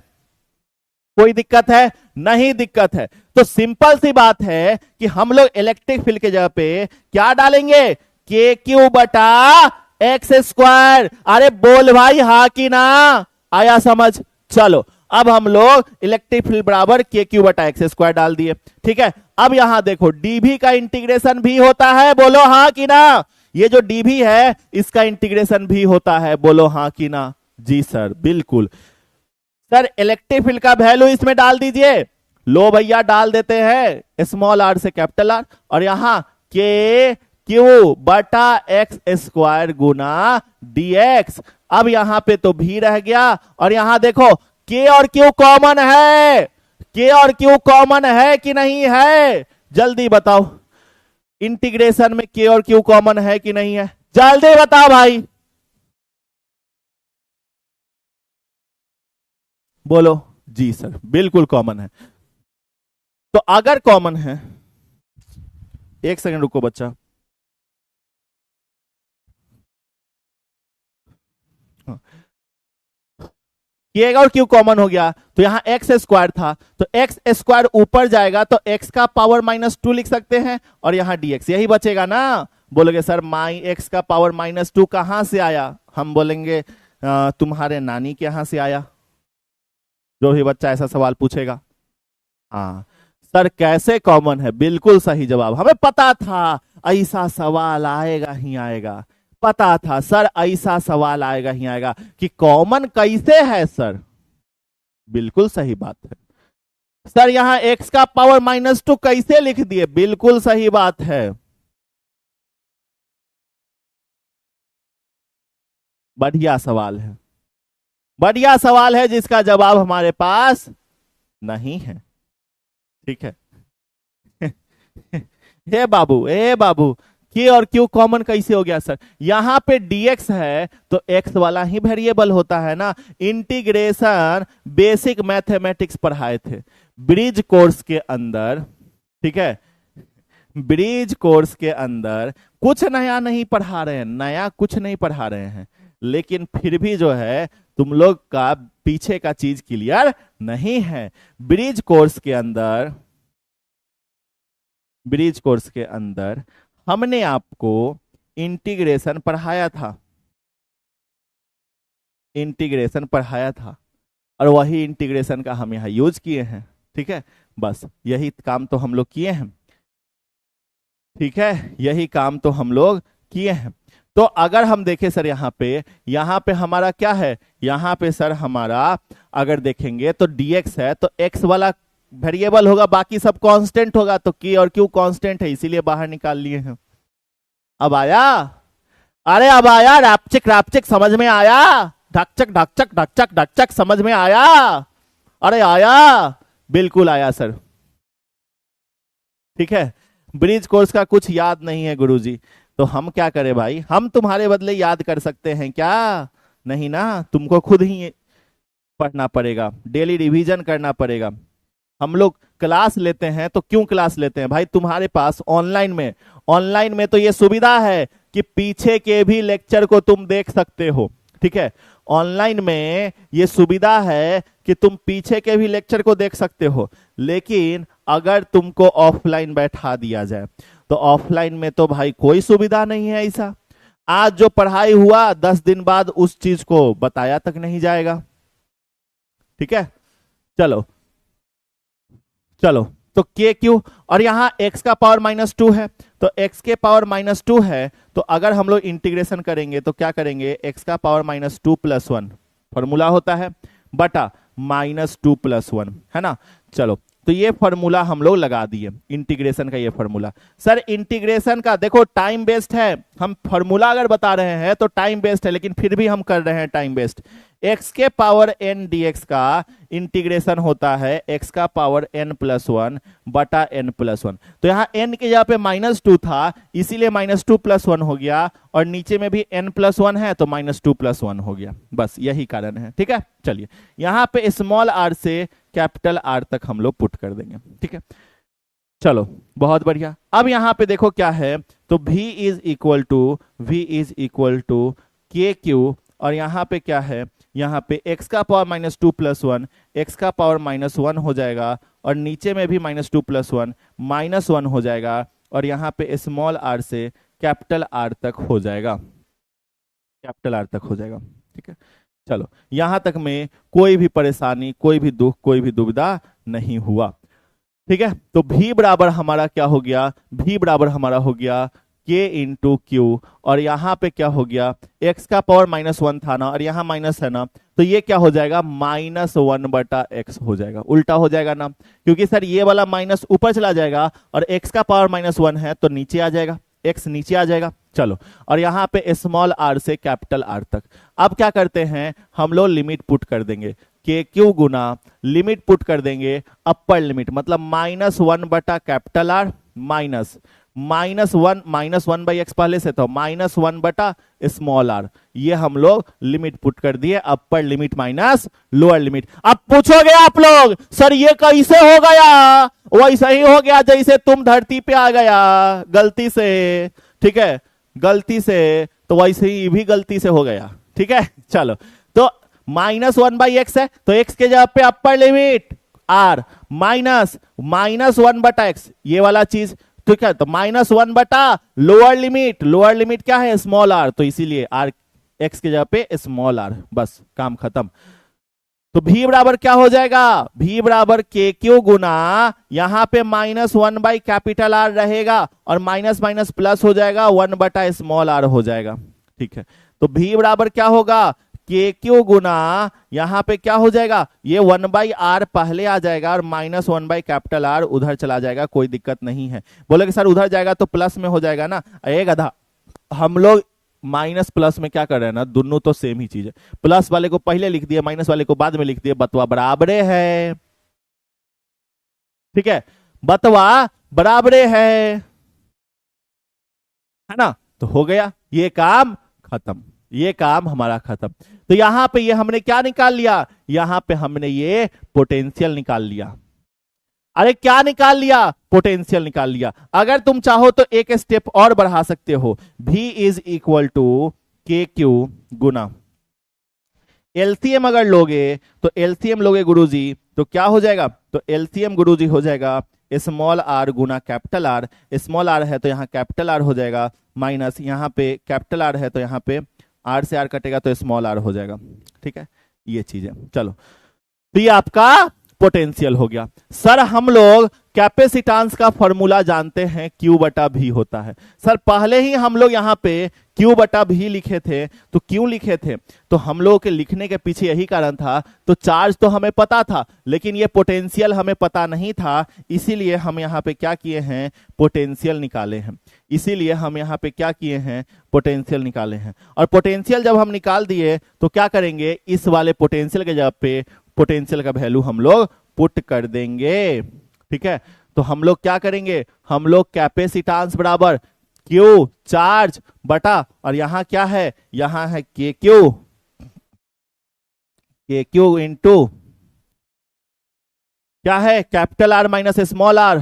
कोई दिक्कत है? नहीं दिक्कत है। तो सिंपल सी बात है कि हम लोग इलेक्ट्रिक फील्ड के जगह पे क्या डालेंगे, के क्यू बटा एक्स स्क्वायर। अरे बोल भाई हाँ कि ना, आया समझ? चलो अब हम लोग इलेक्ट्रिक फील्ड बराबर के क्यू बटा एक्स स्क्वायर डाल दिए, ठीक है। अब यहां देखो डीवी का इंटीग्रेशन भी होता है, बोलो हाँ कि ना। ये जो डीवी है इसका इंटीग्रेशन भी होता है, बोलो हाँ कि ना। जी सर बिल्कुल। सर इलेक्ट्रिक फील्ड का वैल्यू इसमें डाल दीजिए। लो भैया डाल देते हैं, स्मॉल आर से कैपिटल आर, और यहां के क्यू बटा एक्स स्क्वायर गुना डीएक्स। अब यहां पे तो भी रह गया, और यहां देखो के और क्यू कॉमन है, के और क्यू कॉमन है कि नहीं है, जल्दी बताओ। इंटीग्रेशन में के और क्यू कॉमन है कि नहीं है, जल्दी बताओ भाई, बोलो। जी सर बिल्कुल कॉमन है। तो अगर कॉमन है, एक सेकंड रुको बच्चा, के और क्यू कॉमन हो गया, तो यहां एक्स स्क्वायर था, तो एक्स स्क्वायर ऊपर जाएगा तो एक्स का पावर -2 लिख सकते हैं, और यहां डीएक्स यही बचेगा ना। बोलोगे सर माई एक्स का पावर -2 कहां से आया, हम बोलेंगे तुम्हारे नानी के यहां से आया। जो भी बच्चा ऐसा सवाल पूछेगा, हाँ सर कैसे कॉमन है, बिल्कुल सही जवाब, हमें पता था ऐसा सवाल आएगा ही आएगा, पता था सर ऐसा सवाल आएगा ही आएगा कि कॉमन कैसे है सर। बिल्कुल सही बात है सर, यहां x का पावर -2 कैसे लिख दिए, बिल्कुल सही बात है। बढ़िया सवाल है, बढ़िया सवाल है जिसका जवाब हमारे पास नहीं है, ठीक है। हे बाबू, ए बाबू, के और क्यू कॉमन कैसे हो गया सर? यहां पे dx है तो x वाला ही वेरिएबल होता है ना। इंटीग्रेशन बेसिक मैथमेटिक्स पढ़ाए थे ब्रिज कोर्स के अंदर, ठीक है। ब्रिज कोर्स के अंदर कुछ नया नहीं पढ़ा रहे हैं, नया कुछ नहीं पढ़ा रहे हैं, लेकिन फिर भी जो है तुम लोग का पीछे का चीज क्लियर नहीं है। ब्रिज कोर्स के अंदर, ब्रिज कोर्स के अंदर हमने आपको इंटीग्रेशन पढ़ाया था, इंटीग्रेशन पढ़ाया था, और वही इंटीग्रेशन का हम यहां यूज किए हैं, ठीक है। बस यही काम तो हम लोग किए हैं, ठीक है, यही काम तो हम लोग किए हैं। तो अगर हम देखें सर यहाँ पे हमारा क्या है, यहाँ पे सर हमारा अगर देखेंगे तो dx है, तो x वाला वेरिएबल होगा, बाकी सब कांस्टेंट होगा, तो k और q कांस्टेंट है, इसीलिए बाहर निकाल लिए हैं। अब आया? अरे अब आया, रैपचिक रैपचिक समझ में आया, ढकचक ढकचक ढकचक ढकचक समझ में आया? अरे आया, बिल्कुल आया सर, ठीक है। ब्रिज कोर्स का कुछ याद नहीं है गुरुजी, तो हम क्या करें भाई, हम तुम्हारे बदले याद कर सकते हैं क्या? नहीं ना, तुमको खुद ही पढ़ना पड़ेगा, डेली रिवीजन करना पड़ेगा। हम लोग क्लास लेते हैं तो क्यों क्लास लेते हैं भाई, तुम्हारे पास ऑनलाइन में तो ये सुविधा है कि पीछे के भी लेक्चर को तुम देख सकते हो, ठीक है। ऑनलाइन में ये सुविधा है कि तुम पीछे के भी लेक्चर को देख सकते हो, लेकिन अगर तुमको ऑफलाइन बैठा दिया जाए तो ऑफलाइन में तो भाई कोई सुविधा नहीं है ऐसा। आज जो पढ़ाई हुआ 10 दिन बाद उस चीज को बताया तक नहीं जाएगा, ठीक है। चलो चलो, तो के क्यू, और यहां x का पावर -2 है, तो x के पावर -2 है, तो अगर हम लोग इंटीग्रेशन करेंगे तो क्या करेंगे, x का पावर -2 + 1 फॉर्मूला होता है, बटा -2 + 1, है ना। चलो, तो ये फॉर्मूला हम लोग लगा दिए, इंटीग्रेशन का ये फॉर्मूला। सर इंटीग्रेशन का देखो टाइम बेस्ड है, हम फॉर्मूला अगर बता रहे हैं तो टाइम बेस्ड है, लेकिन फिर भी हम कर रहे हैं टाइम बेस्ड। x के पावर n dx का इंटीग्रेशन होता है x का पावर n+1 बटा n+1। तो यहाँ n के जगह पे -2 था, इसीलिए -2+1 हो गया, और नीचे में भी n+1 है तो -2+1 हो गया, बस यही कारण है। ठीक है, चलिए यहाँ पे स्मॉल r से कैपिटल R तक हम लोग पुट कर देंगे। ठीक है, चलो बहुत बढ़िया। अब यहाँ पे देखो क्या है, तो v is equal to KQ, और यहाँ पे क्या है, यहाँ पे x का पावर -2+1 x का पावर -1 हो जाएगा, और नीचे में भी -2+1 -1 हो जाएगा, और यहाँ पे स्मॉल r से कैपिटल R तक हो जाएगा, कैपिटल R तक हो जाएगा। ठीक है, चलो यहाँ तक में कोई भी परेशानी, कोई भी दुख, कोई भी दुविधा नहीं हुआ। ठीक है, तो v बराबर हमारा क्या हो गया, v बराबर हमारा हो गया k इंटू क्यू, और यहाँ पे क्या हो गया, x का पावर -1 था ना, और यहाँ माइनस है ना, तो ये क्या हो जाएगा, -1 बटा x हो जाएगा, उल्टा हो जाएगा ना, क्योंकि सर ये वाला माइनस ऊपर चला जाएगा, और x का पावर -1 है तो नीचे आ जाएगा, x नीचे आ जाएगा। चलो, और यहाँ पे स्मॉल r से कैपिटल R तक। अब क्या करते हैं, हम लोग लिमिट पुट कर देंगे, KQ गुना लिमिट पुट कर देंगे अपर लिमिट, मतलब -1 बटा कैपिटल R -1 बाई एक्स पहले से, तो -1 बटा स्मॉल r, ये हम लोग लिमिट पुट कर दिए, upper limit minus lower limit. अब पूछोगे आप लोग, सर ये कैसे हो गया, वैसा ही हो गया जैसे तुम धरती पे आ गया गलती से। ठीक है, गलती से, तो वैसे ही भी गलती से हो गया। ठीक है, चलो, तो -1 बाई एक्स है, तो x के जगह पे अपर लिमिट r -1 बटा एक्स, ये वाला चीज। ठीक है, तो -1 बटा लोअर लिमिट क्या है, स्मॉल r, तो इसीलिए r x के जगह पे स्मॉल r, बस काम खत्म। तो v बराबर क्या हो जाएगा, v बराबर KQ गुना, यहां पे -1 बाई कैपिटल R रहेगा, और माइनस माइनस प्लस हो जाएगा, 1 बटा स्मॉल r हो जाएगा। ठीक है, तो v बराबर क्या होगा, KQ गुना, यहां पे क्या हो जाएगा, ये 1 बाई R पहले आ जाएगा, और -1 बाई कैपिटल R उधर चला जाएगा, कोई दिक्कत नहीं है। बोले कि सर उधर जाएगा तो प्लस में हो जाएगा ना, एक आधा, हम लोग माइनस प्लस में क्या कर रहे हैं ना, दोनों तो सेम ही चीज है, प्लस वाले को पहले लिख दिए, माइनस वाले को बाद में लिख दिए, बतवा बराबरे है। ठीक है, बतवा बराबरे है ना, तो हो गया, ये काम खत्म, ये काम हमारा खत्म। तो यहां पे ये हमने क्या निकाल लिया, यहां पे हमने ये पोटेंशियल निकाल लिया। अरे क्या निकाल लिया, पोटेंशियल निकाल लिया। अगर तुम चाहो तो एक स्टेप और बढ़ा सकते हो, v is equal to KQ गुना, एलसीएम अगर लोगे तो एलसीएम लोगे गुरुजी, तो क्या हो जाएगा, तो एलसीएम गुरुजी हो जाएगा स्मॉल r गुना कैपिटल R, स्मॉल r है तो यहाँ कैपिटल R हो जाएगा, माइनस यहाँ पे कैपिटल R है तो यहाँ पे R से R कटेगा तो स्मॉल r हो जाएगा। ठीक है, ये चीज है। चलो, तो ये आपका पोटेंशियल हो गया। सर हम लोग कैपेसिटेंस का फॉर्मूला जानते हैं, Q बटा V होता है। सर पहले ही हम लोग यहाँ पे Q बटा V लिखे थे, तो क्यों लिखे थे, तो हम लोगों के लिखने के पीछे यही कारण था, तो चार्ज तो हमें पता था, लेकिन ये पोटेंशियल हमें पता नहीं था, इसीलिए हम यहाँ पे क्या किए हैं, पोटेंशियल निकाले हैं। इसीलिए हम यहाँ पे क्या किए हैं, पोटेंशियल निकाले हैं। और पोटेंशियल जब हम निकाल दिए तो क्या करेंगे, इस वाले पोटेंशियल के जगह पे पोटेंशियल का वैल्यू हम लोग पुट कर देंगे। ठीक है, तो हम लोग क्या करेंगे, हम लोग कैपेसिटेंस बराबर Q चार्ज बटा, और यहां क्या है, यहां है KQ इंटू क्या है, capital R minus small r,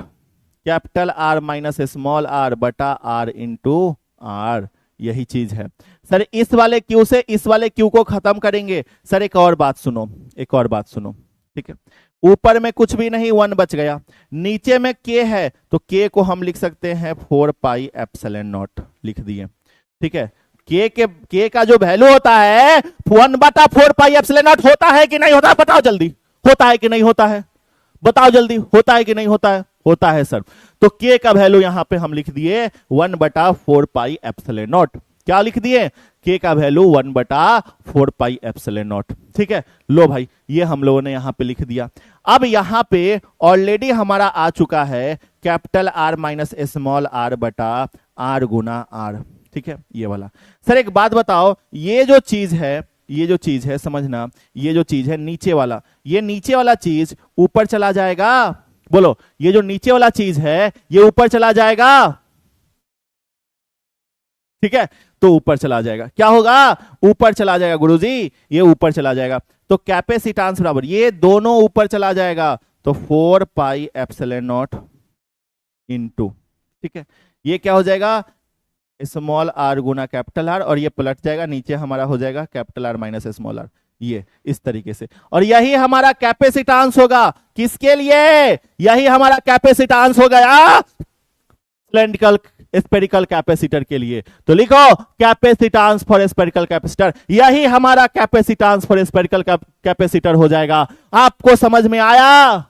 capital R minus small r बटा R इंटू R, यही चीज है। सर इस वाले Q से इस वाले Q को खत्म करेंगे। सर एक और बात सुनो, एक और बात सुनो। ठीक है, ऊपर में कुछ भी नहीं, 1 बच गया, नीचे में K है, तो K को हम लिख सकते हैं 4 पाई एप्सिलॉन नॉट, लिख दिए। ठीक है, K का जो वैल्यू होता है 1 बटा 4 पाई एप्सिलॉन नॉट होता है कि नहीं होता है, बताओ जल्दी, होता है कि नहीं होता है, बताओ जल्दी, होता है कि नहीं होता है, होता है सर। तो K का वैल्यू यहां पे हम लिख दिए 1 बटा 4 पाई एप्सिलॉन नॉट। क्या लिख दिए, के का वैल्यू 1/4 पाई एप्सिलॉन नॉट। ठीक है, लो भाई ये हम लोगों ने यहां पे लिख दिया। अब यहां पे ऑलरेडी हमारा आ चुका है capital R minus small R बटा आर गुना आर। ठीक है, ये वाला। सर एक बात बताओ, ये जो चीज है समझना, ये जो चीज है नीचे वाला, ये नीचे वाला चीज ऊपर चला जाएगा। बोलो, ये जो नीचे वाला चीज है ये ऊपर चला जाएगा। ठीक है, तो ऊपर चला जाएगा, क्या होगा, ऊपर चला जाएगा गुरुजी, ये ऊपर चला जाएगा। तो कैपेसिटेंस बराबर ये दोनों ऊपर चला जाएगा, तो 4 पाई एप्सिलॉन नॉट इनटू, ठीक है, ये क्या हो जाएगा, स्मॉल आर गुना कैपिटल आर, और ये पलट जाएगा, नीचे हमारा हो जाएगा capital R minus small R, ये इस तरीके से। और यही हमारा कैपेसिटेंस होगा, किसके लिए, यही हमारा कैपेसिटेंस हो गया सिलेंड्रिकल स्पेरिकल कैपेसिटर के लिए। तो लिखो कैपेसिटेंस फॉर स्पेरिकल कैपेसिटर, यही हमारा कैपेसिटेंस फॉर स्पेरिकल कैपेसिटर हो जाएगा। आपको समझ में आया,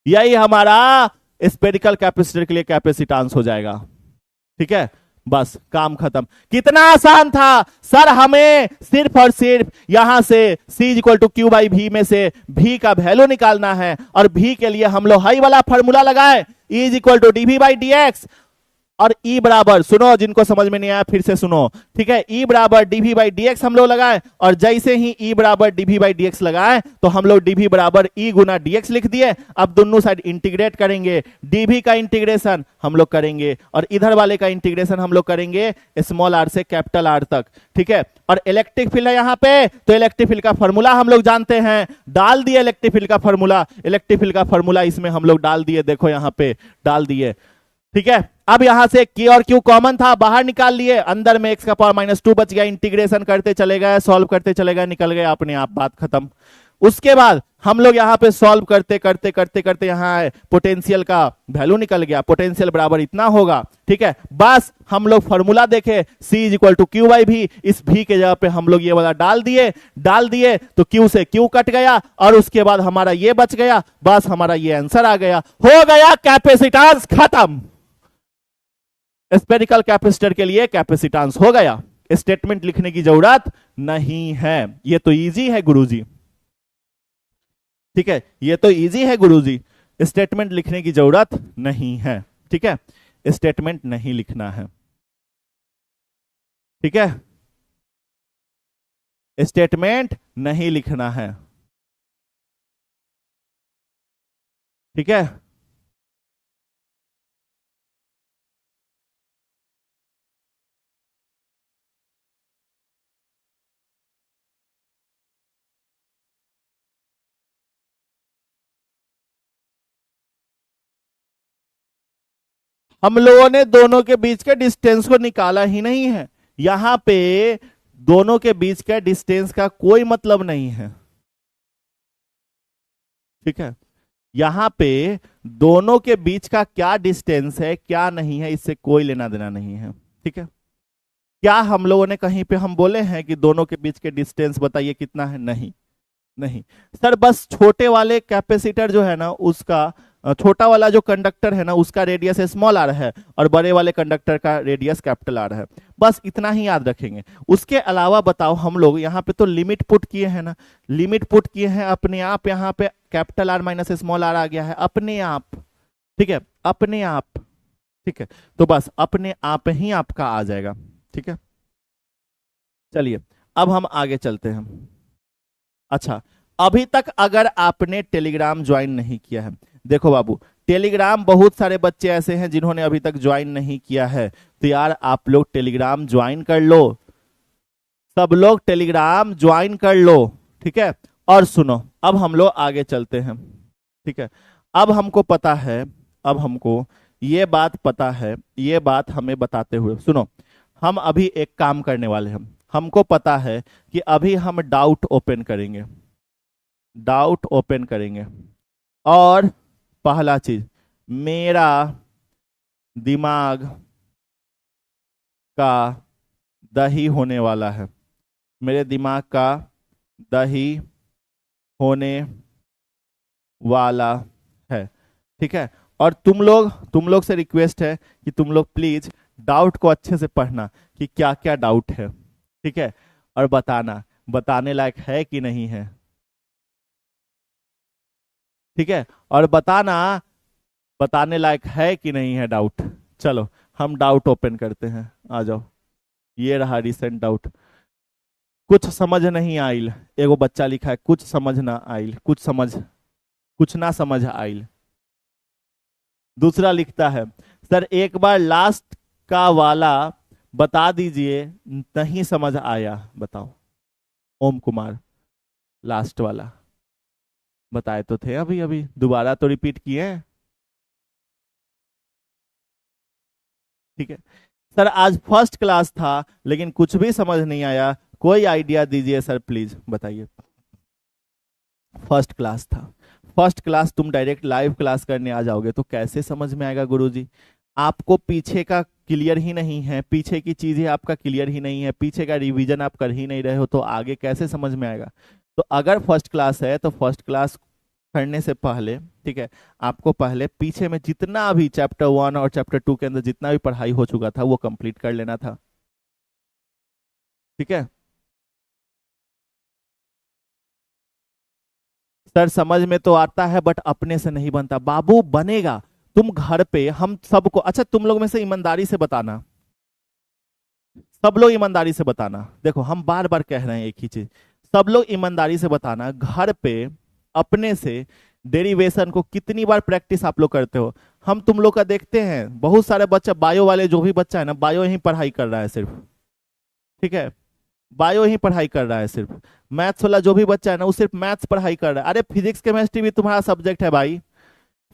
यही हमारा स्पेरिकल कैपेसिटर के लिए कैपेसिटेंस हो जाएगा। ठीक है, बस काम खत्म। कितना आसान था सर, हमें सिर्फ और सिर्फ यहां से C equal to Q by V में से V का वैल्यू निकालना है, और V के लिए हम लोग हाई वाला फॉर्मूला लगाए, E is equal to dV by dx, और E बराबर, सुनो जिनको समझ में नहीं आया फिर से सुनो, ठीक है, E बराबर dV बाई dx हम लोग लगाए, और जैसे ही E बराबर dV बाई dx लगाए तो हम लोग dV बराबर E गुना dx लिख दिए। अब दोनों साइड इंटीग्रेट करेंगे, dV का इंटीग्रेशन हम लोग करेंगे, और इधर वाले का इंटीग्रेशन हम लोग करेंगे स्मॉल आर से कैपिटल आर तक। ठीक है, और इलेक्ट्रिक फील्ड है यहाँ पे, तो इलेक्ट्रिक फील्ड का फॉर्मूला हम लोग जानते हैं, डाल दिए इलेक्ट्रिक फील्ड का फॉर्मूला, इलेक्ट्रिक फील्ड का फॉर्मूला इसमें हम लोग डाल दिए, देखो यहाँ पे डाल दिए। ठीक है, अब यहां से K और Q कॉमन था, बाहर निकाल लिए, अंदर में x का पावर -2 बच गया, इंटीग्रेशन करते चले गए, सॉल्व करते चले गए, निकल गए अपने आप, बात खत्म। उसके बाद हम लोग यहाँ पे सॉल्व करते करते करते करते यहाँ पोटेंशियल का वैल्यू निकल गया, पोटेंशियल बराबर इतना होगा। ठीक है, बस हम लोग फॉर्मूला देखे, C is equal to Q by V, इस V के जगह पे हम लोग ये वाला डाल दिए तो Q से Q कट गया, और उसके बाद हमारा ये बच गया, बस हमारा ये आंसर आ गया, हो गया कैपेसिटेंस खत्म। स्पेरिकल कैपेसिटर के लिए कैपेसिटेंस हो गया, स्टेटमेंट लिखने की जरूरत नहीं है। ये तो इजी है गुरुजी, ठीक है, ये तो इजी है गुरुजी, स्टेटमेंट लिखने की जरूरत नहीं है। ठीक है, स्टेटमेंट नहीं लिखना है। ठीक है, स्टेटमेंट नहीं लिखना है। ठीक है, हम लोगों ने दोनों के बीच के डिस्टेंस को निकाला ही नहीं है, यहां पे दोनों के बीच के डिस्टेंस का कोई मतलब नहीं है। ठीक है, यहां पे दोनों के बीच का क्या डिस्टेंस है क्या नहीं है इससे कोई लेना देना नहीं है। ठीक है, क्या हम लोगों ने कहीं पे हम बोले हैं कि दोनों के बीच के डिस्टेंस बताइए कितना है, नहीं नहीं सर, बस छोटे वाले कैपेसिटर जो है ना उसका, छोटा वाला जो कंडक्टर है ना उसका रेडियस स्मॉल आर है, और बड़े वाले कंडक्टर का रेडियस कैपिटल आर है, बस इतना ही याद रखेंगे। उसके अलावा बताओ, हम लोग यहाँ पे तो लिमिट पुट किए हैं ना, लिमिट पुट किए हैं, अपने आप यहाँ पे capital R minus small r आ गया है अपने आप। ठीक है, अपने आप। ठीक है, तो बस अपने आप ही आपका आ जाएगा। ठीक है, चलिए अब हम आगे चलते हैं। अच्छा, अभी तक अगर आपने टेलीग्राम ज्वाइन नहीं किया है, देखो बाबू, टेलीग्राम बहुत सारे बच्चे ऐसे हैं जिन्होंने अभी तक ज्वाइन नहीं किया है, तो यार आप लोग टेलीग्राम ज्वाइन कर लो, सब लोग टेलीग्राम ज्वाइन कर लो। ठीक है, और सुनो, अब हम लोग आगे चलते हैं। ठीक है, अब हमको पता है, अब हमको ये बात पता है, ये बात हमें बताते हुए सुनो, हम अभी एक काम करने वाले हैं। हमको पता है कि अभी हम डाउट ओपन करेंगे, डाउट ओपन करेंगे, और पहला चीज, मेरा दिमाग का दही होने वाला है, मेरे दिमाग का दही होने वाला है। ठीक है, और तुम लोग से रिक्वेस्ट है कि तुम लोग प्लीज डाउट को अच्छे से पढ़ना कि क्या क्या डाउट है, ठीक है, और बताना, बताने लायक है कि नहीं है, ठीक है, और बताना बताने लायक है कि नहीं है डाउट। चलो हम डाउट ओपन करते हैं, आ जाओ। ये रहा रिसेंट डाउट। कुछ समझ नहीं आइल, एगो बच्चा लिखा है कुछ समझ ना आइल, कुछ ना समझ आइल। दूसरा लिखता है सर एक बार लास्ट का वाला बता दीजिए, नहीं समझ आया, बताओ। ओम कुमार, लास्ट वाला बताए तो थे अभी अभी, दोबारा तो रिपीट किए हैं, ठीक है। सर आज फर्स्ट क्लास था लेकिन कुछ भी समझ नहीं आया, कोई आइडिया दीजिए सर प्लीज, बताइए। फर्स्ट क्लास था, फर्स्ट क्लास तुम डायरेक्ट लाइव क्लास करने आ जाओगे तो कैसे समझ में आएगा गुरुजी? आपको पीछे का क्लियर ही नहीं है, पीछे की चीजें आपका क्लियर ही नहीं है, पीछे का रिवीजन आप कर ही नहीं रहे हो, तो आगे कैसे समझ में आएगा? तो अगर फर्स्ट क्लास है तो फर्स्ट क्लास करने से पहले, ठीक है, आपको पहले पीछे में जितना भी चैप्टर 1 और चैप्टर 2 के अंदर जितना भी पढ़ाई हो चुका था वो कंप्लीट कर लेना था, ठीक है। सर समझ में तो आता है बट अपने से नहीं बनता। बाबू बनेगा, तुम घर पे हम सबको, अच्छा तुम लोग में से ईमानदारी से बताना, सब लोग ईमानदारी से बताना, देखो हम बार बार कह रहे हैं एक ही चीज, सब लोग ईमानदारी से बताना घर पे अपने से डेरिवेशन को कितनी बार प्रैक्टिस आप लोग करते हो? हम तुम लोग का देखते हैं बहुत सारे बच्चे, बायो वाले जो भी बच्चा है ना, बायो ही पढ़ाई कर रहा है सिर्फ, ठीक है, बायो ही पढ़ाई कर रहा है सिर्फ। मैथ्स वाला जो भी बच्चा है ना वो सिर्फ मैथ्स पढ़ाई कर रहा है। अरे फिजिक्स केमिस्ट्री भी तुम्हारा सब्जेक्ट है भाई,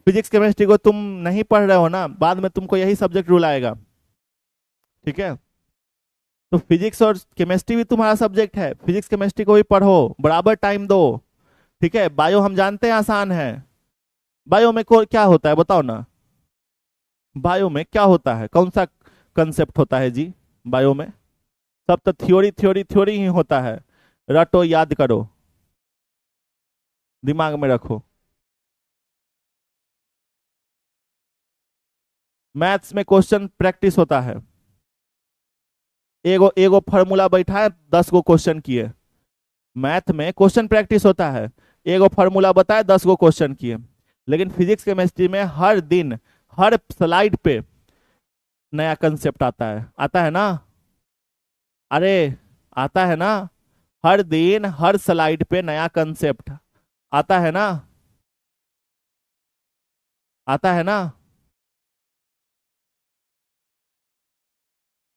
फिजिक्स केमिस्ट्री को तुम नहीं पढ़ रहे हो ना, बाद में तुमको यही सब्जेक्ट रूल आएगा, ठीक है। तो फिजिक्स और केमिस्ट्री भी तुम्हारा सब्जेक्ट है, फिजिक्स केमिस्ट्री को भी पढ़ो, बराबर टाइम दो, ठीक है। बायो हम जानते हैं आसान है, बायो में को क्या होता है बताओ ना, बायो में क्या होता है, कौन सा कंसेप्ट होता है जी बायो में? सब तो थ्योरी थ्योरी थ्योरी ही होता है, रटो याद करो, दिमाग में रखो। मैथ्स में क्वेश्चन प्रैक्टिस होता है, एगो एगो फॉर्मूला बैठा है 10 गो क्वेश्चन किए, मैथ में क्वेश्चन प्रैक्टिस होता है, एगो फॉर्मूला बताए 10 गो क्वेश्चन किए। लेकिन फिजिक्स केमिस्ट्री में हर दिन हर स्लाइड पे नया कंसेप्ट आता है ना, अरे आता है ना, हर दिन हर स्लाइड पे नया कंसेप्ट आता है ना, आता है ना,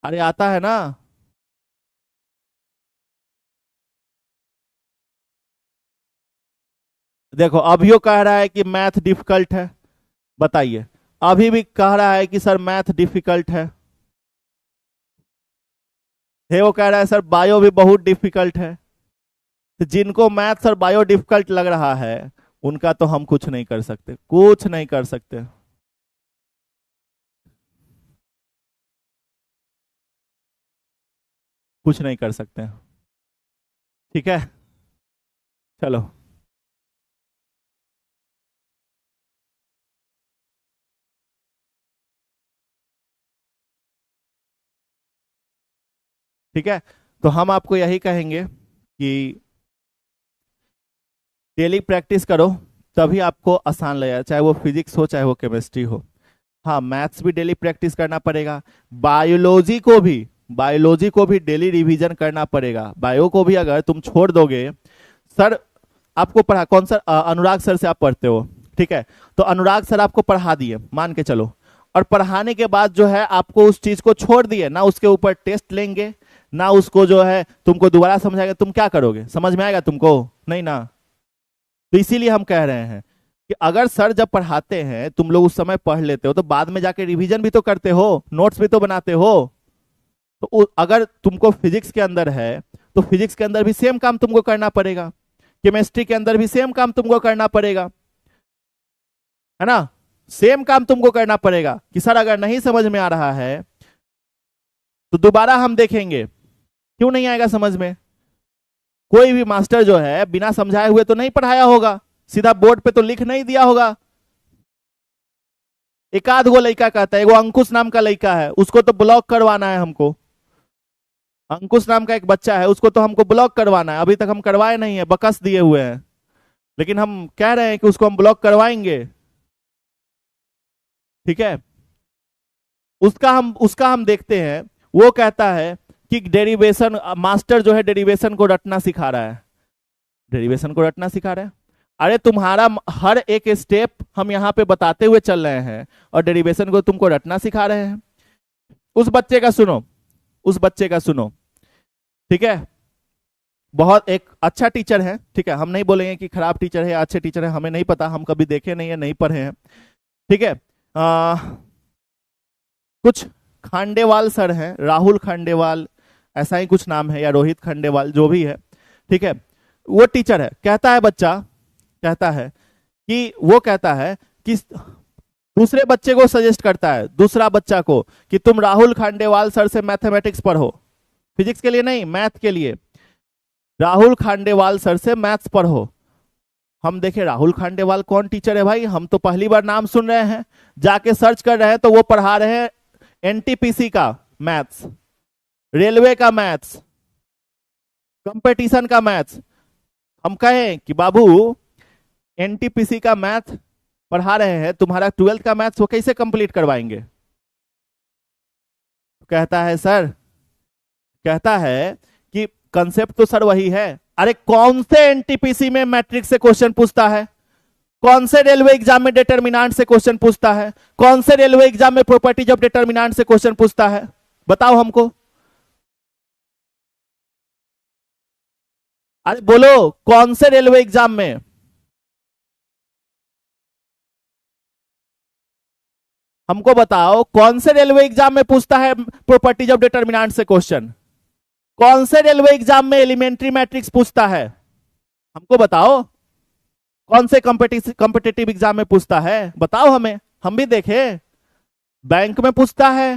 अरे आता है ना। देखो अभियो कह रहा है कि मैथ डिफिकल्ट है, बताइए, अभी भी कह रहा है कि सर मैथ डिफिकल्ट है वो कह रहा है सर बायो भी बहुत डिफिकल्ट है। तो जिनको मैथ्स और बायो डिफिकल्ट लग रहा है उनका तो हम कुछ नहीं कर सकते, कुछ नहीं कर सकते, कुछ नहीं कर सकते, ठीक है। चलो ठीक है, तो हम आपको यही कहेंगे कि डेली प्रैक्टिस करो, तभी आपको आसान लगेगा, चाहे वो फिजिक्स हो चाहे वो केमिस्ट्री हो। हाँ मैथ्स भी डेली प्रैक्टिस करना पड़ेगा, बायोलॉजी को भी, बायोलॉजी को भी डेली रिवीजन करना पड़ेगा। बायो को भी अगर तुम छोड़ दोगे, सर आपको पढ़ा कौन सर, अनुराग सर से आप पढ़ते हो, ठीक है, तो अनुराग सर आपको पढ़ा दिए मान के चलो, और पढ़ाने के बाद जो है आपको उस चीज को छोड़ दिए ना, उसके ऊपर टेस्ट लेंगे ना, उसको जो है तुमको दोबारा समझाएगा, तुम क्या करोगे, समझ में आएगा तुमको? नहीं ना। तो इसीलिए हम कह रहे हैं कि अगर सर जब पढ़ाते हैं तुम लोग उस समय पढ़ लेते हो तो बाद में जाके रिवीजन भी तो करते हो, नोट्स भी तो बनाते हो। तो अगर तुमको फिजिक्स के अंदर है तो फिजिक्स के अंदर भी सेम काम तुमको करना पड़ेगा, केमिस्ट्री के अंदर भी सेम काम तुमको करना पड़ेगा, है ना, सेम काम तुमको करना पड़ेगा कि सर अगर नहीं समझ में आ रहा है तो दोबारा हम देखेंगे, क्यों नहीं आएगा समझ में? कोई भी मास्टर जो है बिना समझाए हुए तो नहीं पढ़ाया होगा, सीधा बोर्ड पे तो लिख नहीं दिया होगा। एक आध गो लड़का कहता है, वो अंकुश नाम का लड़का है, उसको तो ब्लॉक करवाना है हमको। अंकुश नाम का एक बच्चा है, उसको तो हमको ब्लॉक करवाना है, अभी तक हम करवाए नहीं है, बकस दिए हुए हैं, लेकिन हम कह रहे हैं कि उसको हम ब्लॉक करवाएंगे। ठीक है, उसका हम देखते हैं। वो कहता है कि डेरिवेशन, मास्टर जो है डेरिवेशन को रटना सिखा रहा है, डेरिवेशन को रटना सिखा रहा है। अरे तुम्हारा हर एक स्टेप हम यहाँ पे बताते हुए चल रहे हैं और डेरिवेशन को तुमको रटना सिखा रहे हैं। उस बच्चे का सुनो, उस बच्चे का सुनो। ठीक है, बहुत एक अच्छा टीचर है। ठीक है, हम नहीं बोलेंगे कि खराब टीचर है या अच्छे टीचर है, हमें नहीं पता, हम कभी देखे नहीं है, नहीं पढ़े हैं। ठीक है, कुछ खांडेवाल सर हैं, राहुल खांडेवाल ऐसा ही कुछ नाम है, या रोहित खंडेवाल, जो भी है। ठीक है, वो टीचर है, कहता है बच्चा, कहता है कि वो कहता है कि दूसरे बच्चे को सजेस्ट करता है, दूसरा बच्चा को, कि तुम राहुल खांडेवाल सर से मैथमेटिक्स पढ़ो, फिजिक्स के लिए नहीं, मैथ के लिए। राहुल खांडेवाल सर से मैथ्स पढ़ो। हम देखे राहुल खांडेवाल कौन टीचर है भाई, हम तो पहली बार नाम सुन रहे हैं। जाके सर्च कर रहे हैं तो वो पढ़ा रहे हैं एनटीपीसी का मैथ्स, रेलवे का मैथ्स, कंपटीशन का मैथ्स। हम कहें कि बाबू एनटीपीसी का मैथ पढ़ा रहे हैं, तुम्हारा 12th का मैथ्स वो कैसे कंप्लीट करवाएंगे? कहता है सर, कहता है कि कंसेप्ट तो सर वही है। अरे कौन से एनटीपीसी में मैट्रिक्स से क्वेश्चन पूछता है? कौन से रेलवे एग्जाम में डिटरमिनेंट से क्वेश्चन पूछता है? कौन से रेलवे एग्जाम में प्रॉपर्टीज ऑफ डिटरमिनेंट से क्वेश्चन पूछता है? बताओ हमको। अरे बोलो, कौन से रेलवे एग्जाम में? हमको बताओ, कौन से रेलवे एग्जाम में पूछता है प्रॉपर्टीज ऑफ डिटरमिनेंट से क्वेश्चन? कौन से रेलवे एग्जाम में एलिमेंट्री मैट्रिक्स पूछता है? हमको बताओ। कौन से कॉम्पिटिटिव एग्जाम में पूछता है? बताओ हमें, हम भी देखे। बैंक में पूछता है,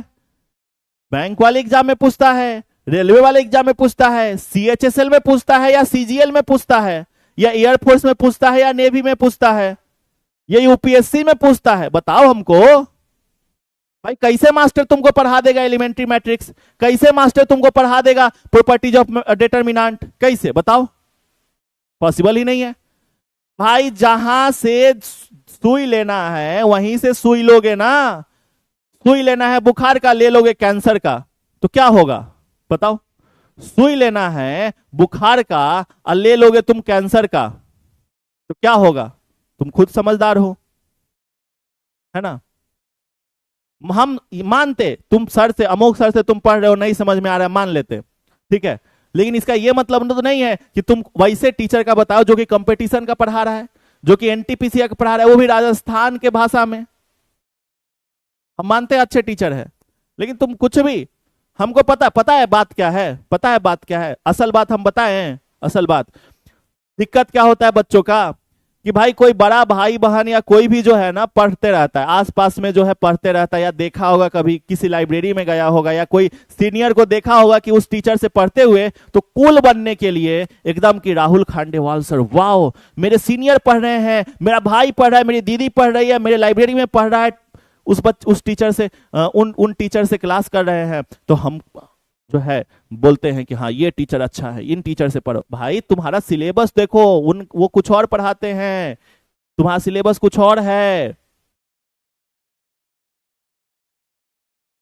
बैंक वाले एग्जाम में पूछता है, रेलवे वाले एग्जाम में पूछता है, सीएचएसएल में पूछता है या सीजीएल में पूछता है, या एयरफोर्स में पूछता है या नेवी में पूछता है, या यूपीएससी में पूछता है? बताओ हमको भाई। कैसे मास्टर तुमको पढ़ा देगा एलिमेंट्री मैट्रिक्स? कैसे मास्टर तुमको पढ़ा देगा प्रॉपर्टीज ऑफ डिटरमिनेंट? कैसे बताओ? पॉसिबल ही नहीं है भाई। जहां से सुई लेना है वहीं से सुई लोगे ना। सुई लेना है बुखार का, ले लोगे कैंसर का, तो क्या होगा बताओ? सुई लेना है बुखार का और ले लोगे तुम कैंसर का, तो क्या होगा? तुम खुद समझदार हो, है ना। हम मानते, तुम सर से, अमोक सर से तुम पढ़ रहे हो, नहीं समझ में आ रहा है, मान लेते, ठीक है। लेकिन इसका यह मतलब तो नहीं है कि तुम वैसे टीचर का बताओ जो कि कंपटीशन का पढ़ा रहा है, जो कि एनटीपीसी का पढ़ा रहा है, वो भी राजस्थान के भाषा में। हम मानते हैं अच्छे टीचर है, लेकिन तुम कुछ भी, हमको पता है बात क्या है, पता है बात क्या है, असल बात हम बताएं। असल बात, दिक्कत क्या होता है बच्चों का कि भाई कोई बड़ा भाई बहन या कोई भी जो है ना पढ़ते रहता है, आसपास में जो है पढ़ते रहता है, या देखा होगा कभी किसी लाइब्रेरी में गया होगा, या कोई सीनियर को देखा होगा कि उस टीचर से पढ़ते हुए, तो कूल बनने के लिए एकदम कि राहुल खांडेवाल सर, वाओ मेरे सीनियर पढ़ रहे हैं, मेरा भाई पढ़ रहा है, मेरी दीदी पढ़ रही है, मेरे लाइब्रेरी में पढ़ रहा है, उस टीचर से, उन टीचर से क्लास कर रहे हैं, तो हम जो है बोलते हैं कि हाँ ये टीचर अच्छा है, इन टीचर से पढ़ो। भाई तुम्हारा सिलेबस देखो, वो कुछ और पढ़ाते हैं, तुम्हारा सिलेबस कुछ और है।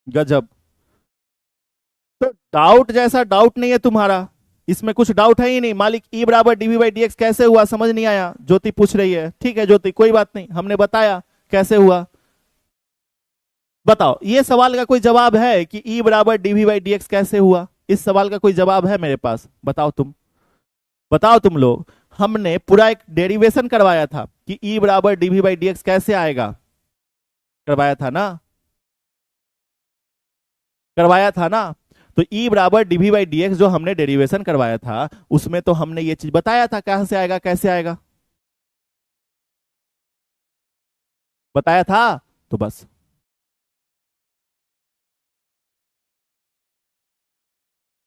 गजब। तो डाउट जैसा डाउट नहीं है तुम्हारा, इसमें कुछ डाउट है ही नहीं। मालिक ई बराबर डीवी बाई डी एक्स कैसे हुआ, समझ नहीं आया? ज्योति पूछ रही है, ठीक है ज्योति कोई बात नहीं, हमने बताया कैसे हुआ। बताओ, ये सवाल का कोई जवाब है कि ई बराबर डीवी बाई डी एक्स कैसे हुआ? इस सवाल का कोई जवाब है मेरे पास? बताओ तुम, बताओ तुम लोग। हमने पूरा एक डेरिवेशन करवाया था कि ई बराबर डीवी बाई डी एक्स कैसे आएगा, करवाया था ना, करवाया था ना। तो ई बराबर डीवी बाई डी एक्स जो हमने डेरिवेशन करवाया था, उसमें तो हमने ये चीज बताया था कैसे आएगा, कैसे आएगा, बताया था। तो बस,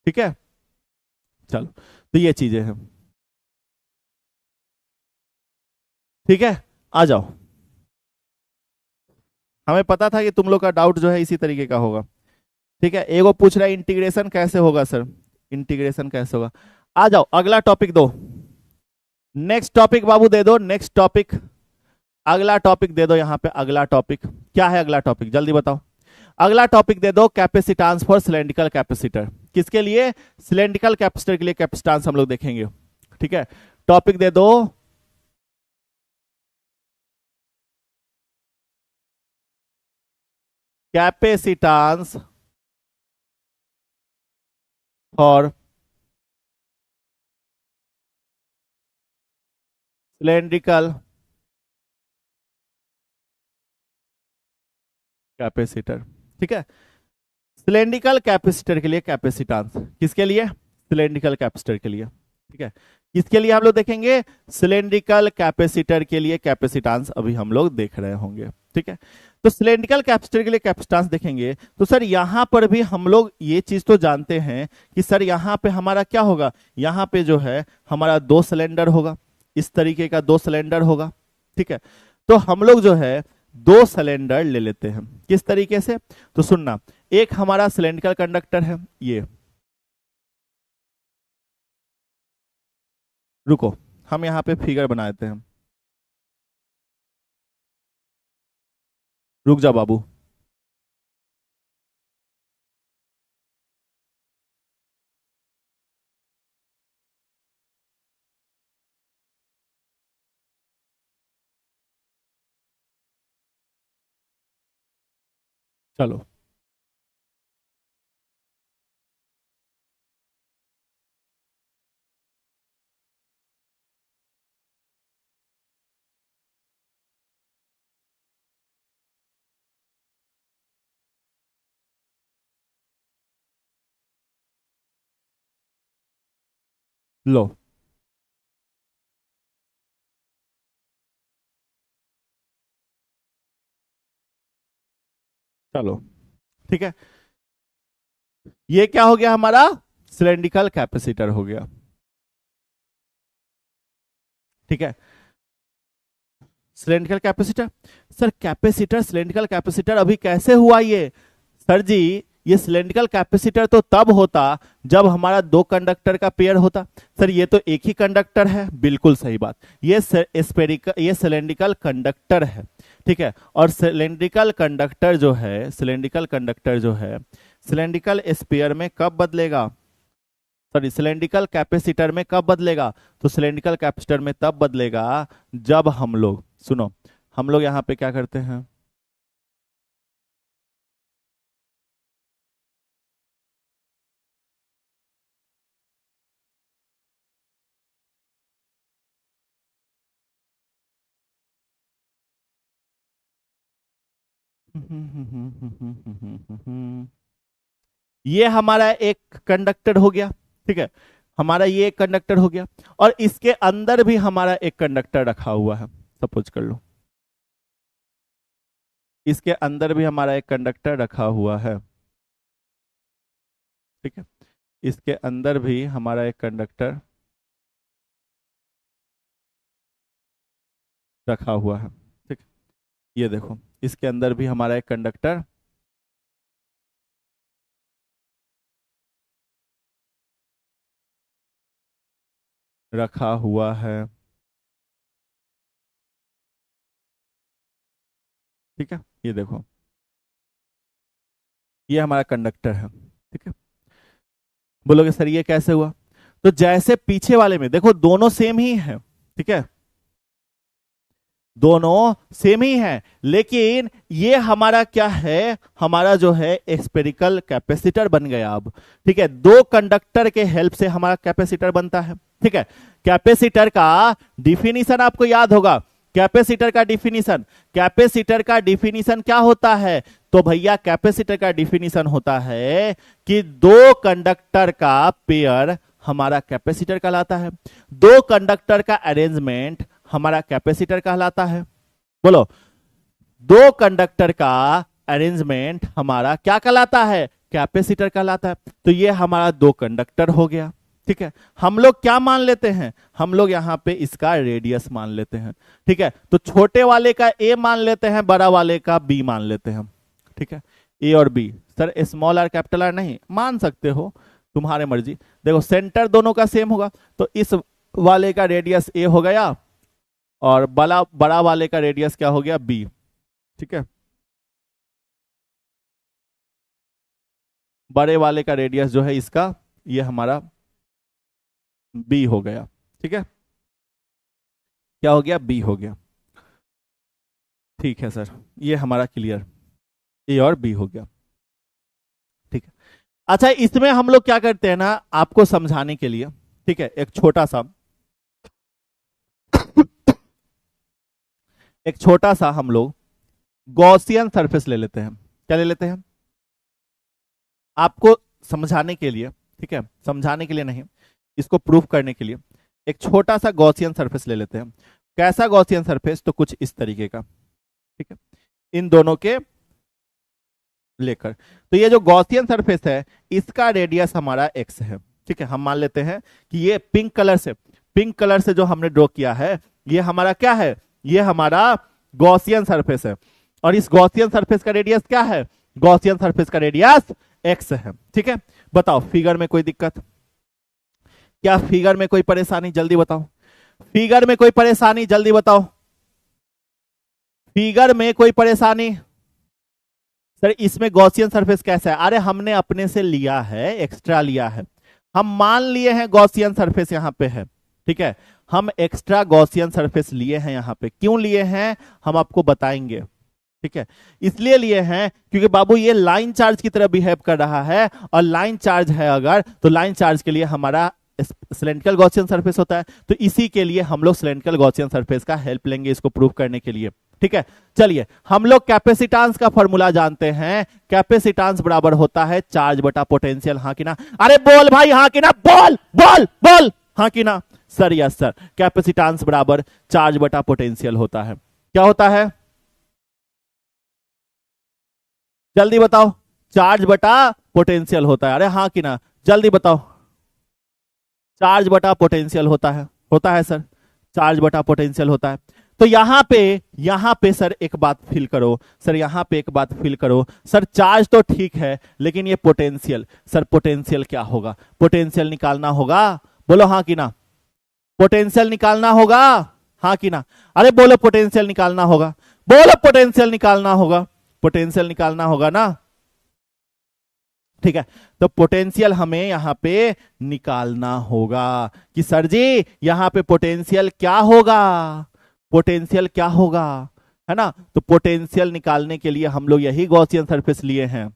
ठीक है, चलो, तो ये चीजें हैं, ठीक है, आ जाओ। हमें पता था कि तुम लोग का डाउट जो है इसी तरीके का होगा। ठीक है, एगो पूछ रहा है इंटीग्रेशन कैसे होगा सर, इंटीग्रेशन कैसे होगा। आ जाओ अगला टॉपिक दो, नेक्स्ट टॉपिक बाबू दे दो, नेक्स्ट टॉपिक, अगला टॉपिक दे दो यहाँ पे। अगला टॉपिक क्या है, अगला टॉपिक जल्दी बताओ। अगला टॉपिक दे दो कैपेसिटेंस फॉर सिलेंड्रिकल कैपेसिटर। किसके लिए, सिलेंड्रिकल कैपेसिटर के लिए कैपेसिटेंस हम लोग देखेंगे। ठीक है, टॉपिक दे दो कैपेसिटेंस फॉर सिलेंड्रिकल कैपेसिटर। ठीक है, सिलेंड्रिकल कैपेसिटर के लिए कैपेसिटेंस, किसके लिए, सिलेंड्रिकल कैपेसिटर के लिए। ठीक है, किसके लिए हम लोग देखेंगे, सिलेंड्रिकल कैपेसिटर के लिए कैपेसिटेंस अभी हम लोग देख रहे होंगे। ठीक है, तो सिलेंड्रिकल कैपेसिटर के लिए कैपेसिटेंस देखेंगे तो सर यहां पर भी हम लोग ये चीज तो जानते हैं कि सर यहां पे हमारा क्या होगा, यहां पे जो है हमारा दो सिलेंडर होगा, इस तरीके का दो सिलेंडर होगा। ठीक है, तो हम लोग जो है दो सिलेंडर ले लेते हैं, किस तरीके से, तो सुनना, एक हमारा सिलेंड्रिकल कंडक्टर है ये, रुको हम यहां पे फिगर बना देते हैं, रुक जा बाबू। चलो लो, चलो ठीक है, ये क्या हो गया हमारा, सिलेंड्रिकल कैपेसिटर हो गया। ठीक है, cylindrical capacitor, sir capacitor cylindrical capacitor अभी कैसे हुआ ये, सर जी ये सिलेंड्रिकल कैपेसिटर तो तब होता जब हमारा दो कंडक्टर का पेयर होता। सर ये तो एक ही कंडक्टर है, बिल्कुल सही बात, ये स्पेरिकल, ये सिलेंड्रिकल कंडक्टर है। ठीक है, और सिलेंड्रिकल कंडक्टर जो है, सिलेंड्रिकल कंडक्टर जो है सिलेंड्रिकल स्पेयर में कब बदलेगा, सॉरी सिलेंड्रिकल कैपेसिटर में कब बदलेगा, तो सिलेंड्रिकल कैपेसिटर में तब बदलेगा जब हम लोग, सुनो हम लोग यहां पे क्या करते हैं, ये हमारा एक कंडक्टर हो गया। ठीक है, हमारा ये एक कंडक्टर हो गया और इसके अंदर भी हमारा एक कंडक्टर रखा हुआ है, सपोज कर लो इसके अंदर भी हमारा एक कंडक्टर रखा हुआ है। ठीक है, इसके अंदर भी हमारा एक कंडक्टर रखा हुआ है। ठीक, ये देखो इसके अंदर भी हमारा एक कंडक्टर रखा हुआ है। ठीक है, ये देखो ये हमारा कंडक्टर है। ठीक है, बोलोगे सर ये कैसे हुआ, तो जैसे पीछे वाले में देखो दोनों सेम ही है। ठीक है, दोनों सेम ही है, लेकिन ये हमारा क्या है, हमारा जो है स्पेरिकल कैपेसिटर बन गया अब। ठीक है, दो कंडक्टर के हेल्प से हमारा कैपेसिटर बनता है। ठीक है, कैपेसिटर का डिफिनीशन आपको याद होगा, कैपेसिटर का डिफिनीशन, कैपेसिटर का डिफिनीशन क्या होता है, तो भैया कैपेसिटर का डिफिनीशन होता है कि दो कंडक्टर का पेयर हमारा कैपेसिटर कहलाता है, दो कंडक्टर का अरेंजमेंट हमारा कैपेसिटर कहलाता है। बोलो, दो कंडक्टर का अरेंजमेंट हमारा क्या कहलाता है, कैपेसिटर कहलाता है। तो ये हमारा दो कंडक्टर हो गया। ठीक है, हम लोग क्या मान लेते हैं, हम लोग यहाँ पे इसका रेडियस मान लेते हैं। ठीक है, तो छोटे वाले का ए मान लेते हैं, बड़ा वाले का बी मान लेते हैं। ठीक है, ए और B. Sir small R capital R नहीं मान सकते हो, तुम्हारे मर्जी। देखो सेंटर दोनों का सेम होगा, तो इस वाले का रेडियस ए हो गया और बड़ा वाले का रेडियस क्या हो गया, बी। ठीक है, बड़े वाले का रेडियस जो है इसका, ये हमारा बी हो गया। ठीक है, क्या हो गया, बी हो गया। ठीक है सर, ये हमारा क्लियर, ए और बी हो गया। ठीक है, अच्छा इसमें हम लोग क्या करते हैं ना, आपको समझाने के लिए, ठीक है, एक छोटा सा हम लोग गॉसियन सरफेस ले लेते हैं। क्या ले लेते हैं, आपको समझाने के लिए, ठीक है, समझाने के लिए नहीं, इसको प्रूफ करने के लिए एक छोटा सा गॉसियन सरफेस ले लेते हैं। कैसा गॉसियन सरफेस, तो कुछ इस तरीके का। ठीक है, इन दोनों के लेकर, तो ये जो गॉसियन सरफेस है इसका रेडियस हमारा एक्स है। ठीक है, हम मान लेते हैं कि ये पिंक कलर से जो हमने ड्रॉ किया है ये हमारा क्या है, ये हमारा गॉसियन सरफेस है। और इस गॉसियन सरफेस का रेडियस क्या है, गॉसियन सरफेस का रेडियस एक्स है। ठीक है, बताओ फिगर में कोई दिक्कत, क्या फिगर में कोई परेशानी, जल्दी बताओ, फिगर में कोई परेशानी जल्दी बताओ, फिगर में कोई परेशानी। सर इसमें गॉसियन सरफेस कैसा है, अरे हमने अपने से लिया है, एक्स्ट्रा लिया है, हम मान लिए हैं गॉसियन सरफेस यहां पे है। ठीक है, हम एक्स्ट्रा गॉसियन सरफेस लिए हैं यहां पे, क्यों लिए हैं हम आपको बताएंगे। ठीक है, इसलिए लिए हैं क्योंकि बाबू ये लाइन चार्ज की तरह बिहेव कर रहा है, और लाइन चार्ज है अगर, तो लाइन चार्ज के लिए हमारा सिलेंड्रिकल गॉसियन सरफेस होता है, तो इसी के लिए हम लोग सिलेंड्रिकल गॉसियन सरफेस का हेल्प लेंगे इसको प्रूव करने के लिए। ठीक है, चलिए हम लोग कैपेसिटेंस का फॉर्मूला जानते हैं, कैपेसिटेंस बराबर होता है चार्ज बटा पोटेंशियल। हाँ कि ना, अरे बोल भाई, हाँ कि ना, बोल बोल बोल, हाँ कि ना सर, यस सर, कैपेसिटेंस बराबर चार्ज बटा पोटेंशियल होता है। क्या होता है, जल्दी बताओ, चार्ज बटा पोटेंशियल होता है। अरे हाँ कि ना, जल्दी बताओ, चार्ज बटा पोटेंशियल होता है सर, चार्ज बटा पोटेंशियल होता है। तो यहां पे सर एक बात फील करो, सर यहां पे एक बात फील करो, सर चार्ज तो ठीक है लेकिन ये पोटेंशियल, सर पोटेंशियल क्या होगा, पोटेंशियल निकालना होगा, बोलो हाँ कि ना, पोटेंशियल निकालना होगा, हाँ कि ना, अरे बोलो पोटेंशियल निकालना होगा, बोलो पोटेंशियल निकालना होगा, पोटेंशियल निकालना होगा ना। ठीक है, तो पोटेंशियल हमें यहां पे निकालना होगा कि सर जी यहां पे पोटेंशियल क्या होगा, पोटेंशियल क्या होगा, है ना। तो पोटेंशियल निकालने के लिए हम लोग यही गॉसियन सरफेस लिए हैं।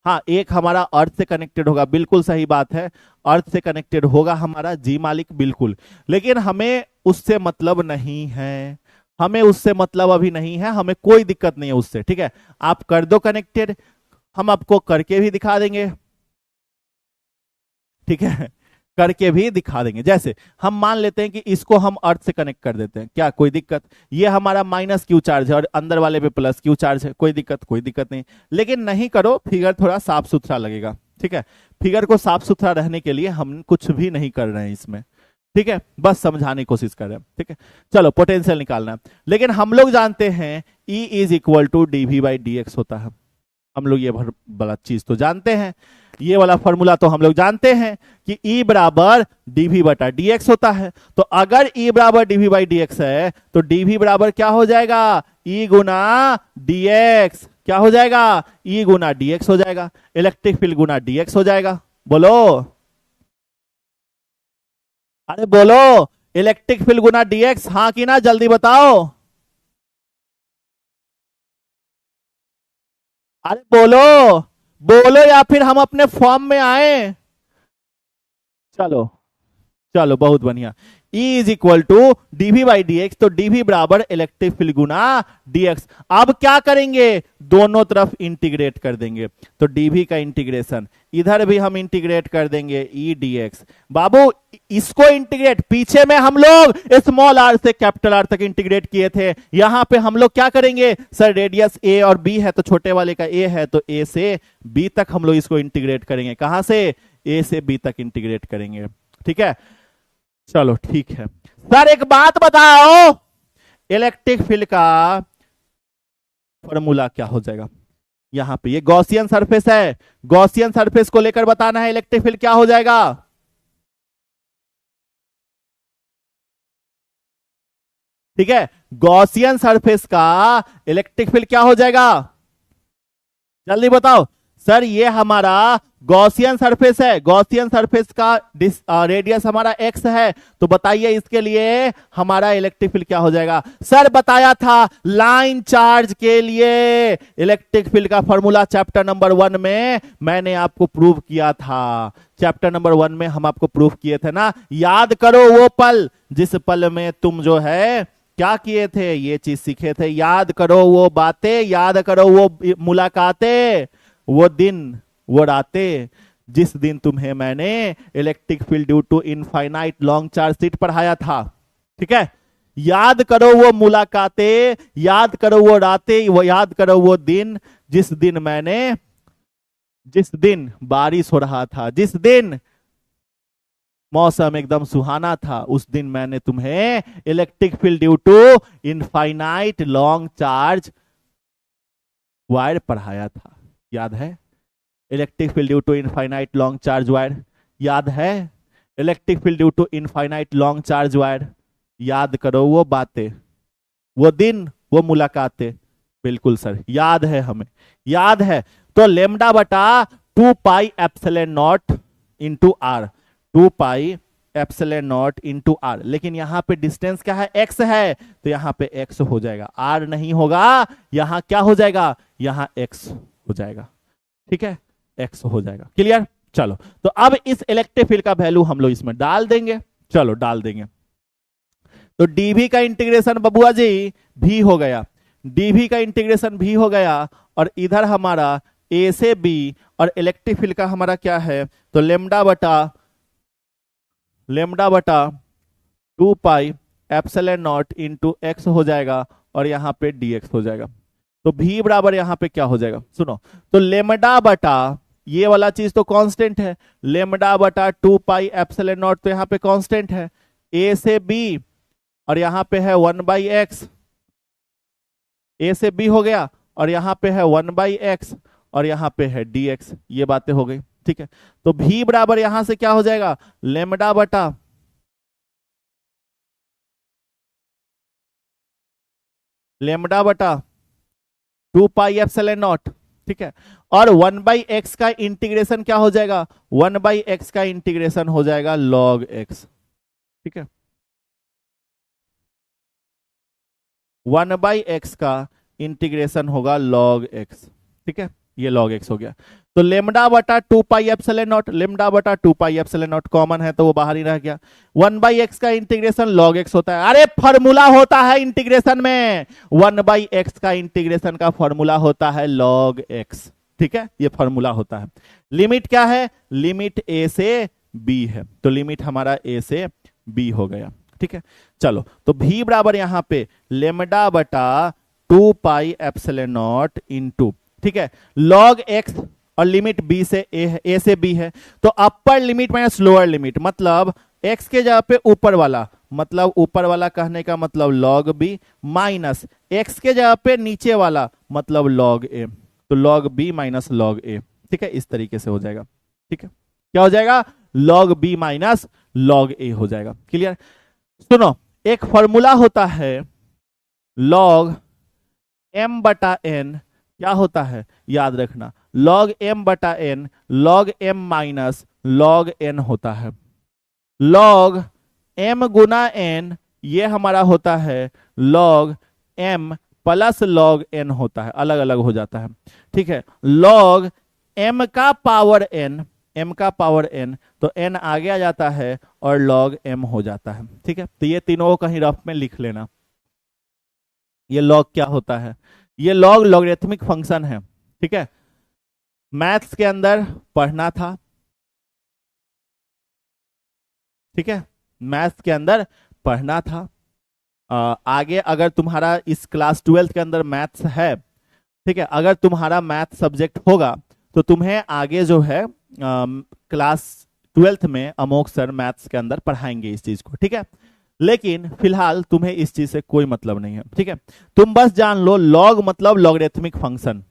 हाँ, एक हमारा अर्थ से कनेक्टेड होगा, बिल्कुल सही बात है, अर्थ से कनेक्टेड होगा हमारा, जी मालिक बिल्कुल, लेकिन हमें उससे मतलब नहीं है, हमें उससे मतलब अभी नहीं है, हमें कोई दिक्कत नहीं है उससे। ठीक है, आप कर दो कनेक्टेड, हम आपको करके भी दिखा देंगे। ठीक है, करके भी दिखा देंगे। जैसे हम मान लेते हैं कि इसको हम अर्थ से कनेक्ट कर देते हैं, क्या कोई दिक्कत, ये हमारा माइनस क्यू चार्ज है और अंदर वाले पे प्लस क्यू चार्ज है, कोई दिक्कत नहीं, लेकिन नहीं करो, फिगर थोड़ा साफ सुथरा लगेगा। ठीक है, फिगर को साफ सुथरा रहने के लिए हम कुछ भी नहीं कर रहे हैं इसमें। ठीक है, बस समझाने की कोशिश कर रहे हैं। ठीक है, चलो पोटेंशियल निकालना है, लेकिन हम लोग जानते हैं E is equal to dV/dx होता है, हम लोग ये बड़ा चीज तो जानते हैं, ये वाला फॉर्मूला तो हम लोग जानते हैं कि E बराबर dV/dx होता है। तो अगर E बराबर dV/dx है तो dV बराबर क्या हो जाएगा, E गुना dx, क्या हो जाएगा, E गुना dx हो जाएगा, इलेक्ट्रिक फील्ड गुना dx हो जाएगा। बोलो, अरे बोलो, इलेक्ट्रिक फील्ड गुना dx, हाँ कि ना, जल्दी बताओ, अरे बोलो बोलो, या फिर हम अपने फॉर्म में आए। चलो चलो, बहुत बढ़िया, E is equal to dV/dx, तो dV बराबर इलेक्ट्रिक फील्ड गुना dx। अब क्या करेंगे, दोनों तरफ इंटीग्रेट कर देंगे, तो dV का इंटीग्रेशन इधर भी हम इंटीग्रेट कर देंगे, E dx। बाबू इसको इंटीग्रेट, पीछे में हम लोग स्मॉल r से कैपिटल R तक इंटीग्रेट किए थे, यहां पे हम लोग क्या करेंगे, सर रेडियस A और B है, तो छोटे वाले का A है, तो A से B तक हम लोग इसको इंटीग्रेट करेंगे, कहां से, ए से बी तक इंटीग्रेट करेंगे। ठीक है, चलो ठीक है। सर एक बात बताओ, इलेक्ट्रिक फील्ड का फॉर्मूला क्या हो जाएगा? यहां पे ये गॉसियन सरफेस है, गॉसियन सरफेस को लेकर बताना है इलेक्ट्रिक फील्ड क्या हो जाएगा। ठीक है, गॉसियन सरफेस का इलेक्ट्रिक फील्ड क्या हो जाएगा? जल्दी बताओ। सर ये हमारा गॉसियन सरफेस है, गॉसियन सरफेस का रेडियस हमारा एक्स है, तो बताइए इसके लिए हमारा इलेक्ट्रिक फील्ड क्या हो जाएगा? सर बताया था लाइन चार्ज के लिए इलेक्ट्रिक फील्ड का फॉर्मूला चैप्टर नंबर 1 में मैंने आपको प्रूव किया था। चैप्टर नंबर 1 में हम आपको प्रूव किए थे ना, याद करो वो पल जिस पल में तुम जो है क्या किए थे, ये चीज सीखे थे। याद करो वो बातें, याद करो वो मुलाकातें, वो दिन, वो रातें जिस दिन तुम्हें मैंने electric field due to infinite long charge sheet पढ़ाया था। ठीक है, याद करो वो मुलाकातें, याद करो वो रातें, वो याद करो वो दिन जिस दिन बारिश हो रहा था, जिस दिन मौसम एकदम सुहाना था, उस दिन मैंने तुम्हें electric field due to infinite long charge wire पढ़ाया था। याद है? Electric field due to infinite long charge wire याद है? Electric field due to infinite long charge wire, याद करो वो बातें, वो दिन, वो मुलाकातें। बिल्कुल सर, याद है, हमें याद है। तो लेमडा बटा 2 pi epsilon naught into R, 2 pi epsilon naught into R, लेकिन यहां पे डिस्टेंस क्या है? एक्स है, तो यहां पे एक्स हो जाएगा, आर नहीं होगा। यहां क्या हो जाएगा? यहां एक्स हो जाएगा। ठीक है, एक्स हो जाएगा। क्लियर? चलो, तो अब इस इलेक्ट्रिक फील्ड का वैल्यू हम लोग इसमें डाल देंगे। चलो डाल देंगे। तो डीवी का इंटीग्रेशन बबुआ जी भी हो गया, डीवी का इंटीग्रेशन भी हो गया, और इधर हमारा ए से बी, और इलेक्ट्रिक फील्ड का हमारा क्या है? तो लेमडा बटा 2 pi epsilon naught into x हो जाएगा, और यहां पे dx हो जाएगा। तो v बराबर यहां पे क्या हो जाएगा? सुनो, तो लेमडा बटा ये वाला चीज तो कांस्टेंट है, लेमडा बटा 2 पाई एप्सिलॉन नॉट तो यहां पे कांस्टेंट है, a से b, और यहां पे है 1/x, a से b हो गया, और यहां पे है 1/x, और यहां पे है dx। ये बातें हो गई। ठीक है, तो v बराबर यहां से क्या हो जाएगा? लेमडा बटा 2 पाई एप्सिलॉन नॉट। ठीक है, और 1/x का इंटीग्रेशन क्या हो जाएगा? 1/x का इंटीग्रेशन हो जाएगा log x। ठीक है, 1/x का इंटीग्रेशन होगा log x। ठीक है, ये log x हो गया। तो लेमडा बटा 2 पाई एप्सिलॉन नॉट, लेमडा बटा 2 पाई एप्सिलॉन नॉट कॉमन है तो वो बाहर ही रह गया। 1/x का इंटीग्रेशन log x होता है। अरे फॉर्मूला होता है इंटीग्रेशन में, 1/x का इंटीग्रेशन का फॉर्मूला होता है log x। ठीक है, ये फॉर्मूला होता है। लिमिट क्या है? लिमिट a से b है, तो लिमिट हमारा a से b हो गया। ठीक है, चलो, तो v बराबर यहां पे लेमडा बटा 2 पाई एप्सिलॉन नॉट इंटू, ठीक है, log x, और लिमिट b से a है, a से b है, तो upper limit minus lower limit, मतलब x के जगह पे ऊपर वाला, मतलब ऊपर वाला कहने का मतलब log b, माइनस x के जगह पे नीचे वाला मतलब log a, तो log b minus log a। ठीक है, इस तरीके से हो जाएगा। ठीक है, क्या हो जाएगा? log b minus log a हो जाएगा। क्लियर? सुनो, एक फॉर्मूला होता है log m बटा n, क्या होता है याद रखना, log m बटा n log m minus log n होता है। log m गुना n ये हमारा होता है log m plus log n होता है, अलग अलग हो जाता है। ठीक है, log m का पावर n, m का पावर n, तो n आगे आ जाता है और log m हो जाता है। ठीक है, तो ये तीनों को कहीं रफ में लिख लेना। ये log क्या होता है? ये log लॉगरिथमिक फंक्शन है। ठीक है, मैथ्स के अंदर पढ़ना था। ठीक है, मैथ्स के अंदर पढ़ना था। आगे अगर तुम्हारा इस क्लास 12 के अंदर मैथ्स है, ठीक है, अगर तुम्हारा मैथ सब्जेक्ट होगा तो तुम्हें आगे जो है क्लास 12th में अमोक सर मैथ्स के अंदर पढ़ाएंगे इस चीज को, ठीक है। लेकिन फिलहाल तुम्हें इस चीज से कोई मतलब नहीं है, ठीक है। तुम बस जान लो लॉग मतलब लॉगरिथमिक फंक्शन,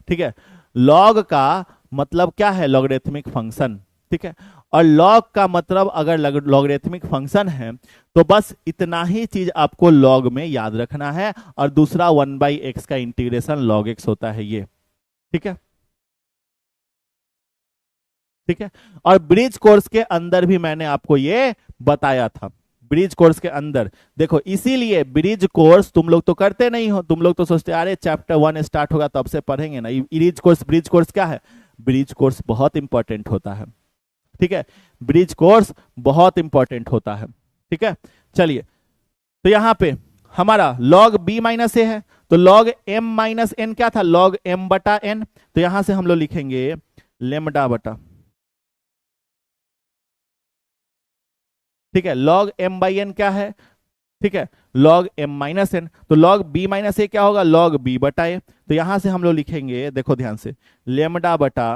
ठीक है। लॉग का मतलब क्या है, लॉगरिथमिक फंक्शन, ठीक है। और लॉग का मतलब अगर लॉगरिथमिक फंक्शन है तो बस इतना ही चीज आपको लॉग में याद रखना है, और दूसरा 1/x का इंटीग्रेशन लॉग x होता है ये, ठीक है, ठीक है। और ब्रिज कोर्स के अंदर भी मैंने आपको ये बताया था, ब्रिज कोर्स के अंदर देखो, इसीलिए ब्रिज कोर्स तुम लोग तो करते नहीं हो, तुम लोग तो सोचते अरे चैप्टर 1 स्टार्ट होगा तब से पढ़ेंगे ना। ब्रिज कोर्स क्या है, ब्रिज कोर्स बहुत इंपॉर्टेंट होता है, ठीक है। ब्रिज कोर्स बहुत इंपॉर्टेंट होता है, ठीक है। चलिए, तो यहां पे हमारा लॉग b माइनस ए है, तो लॉग m माइनस एन क्या था, लॉग m बटा n। तो यहां से हम लोग लिखेंगे लेमडा बटा, ठीक है, लॉग m बाई एन क्या है, ठीक है, लॉग m माइनस एन। तो लॉग b माइनस ए क्या होगा, लॉग b बटा ए। तो यहां से हम लोग लिखेंगे, देखो ध्यान से, लेमडा बटा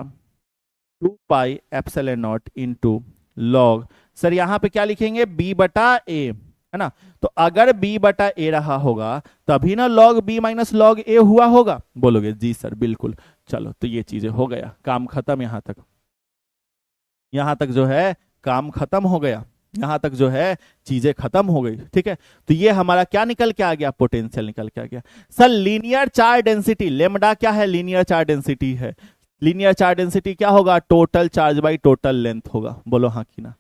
2 pi epsilon naught into log, sir यहां पे क्या लिखेंगे, b बटा ए, है ना। तो अगर b बटा ए रहा होगा तभी ना लॉग b माइनस लॉग ए हुआ होगा, बोलोगे जी सर बिल्कुल। चलो, तो ये चीजें हो गया, काम खत्म, यहां तक जो है काम खत्म हो गया, यहां तक जो है चीजें खत्म हो गई, ठीक है। तो ये हमारा क्या निकल के आ गया, पोटेंशियल निकल के आ गया। Sir linear charge density, lambda क्या है, लीनियर चार्ज डेंसिटी है। लीनियर चार्ज डेंसिटी क्या होगा, total charge by total length होगा, बोलो हाँ कि ना।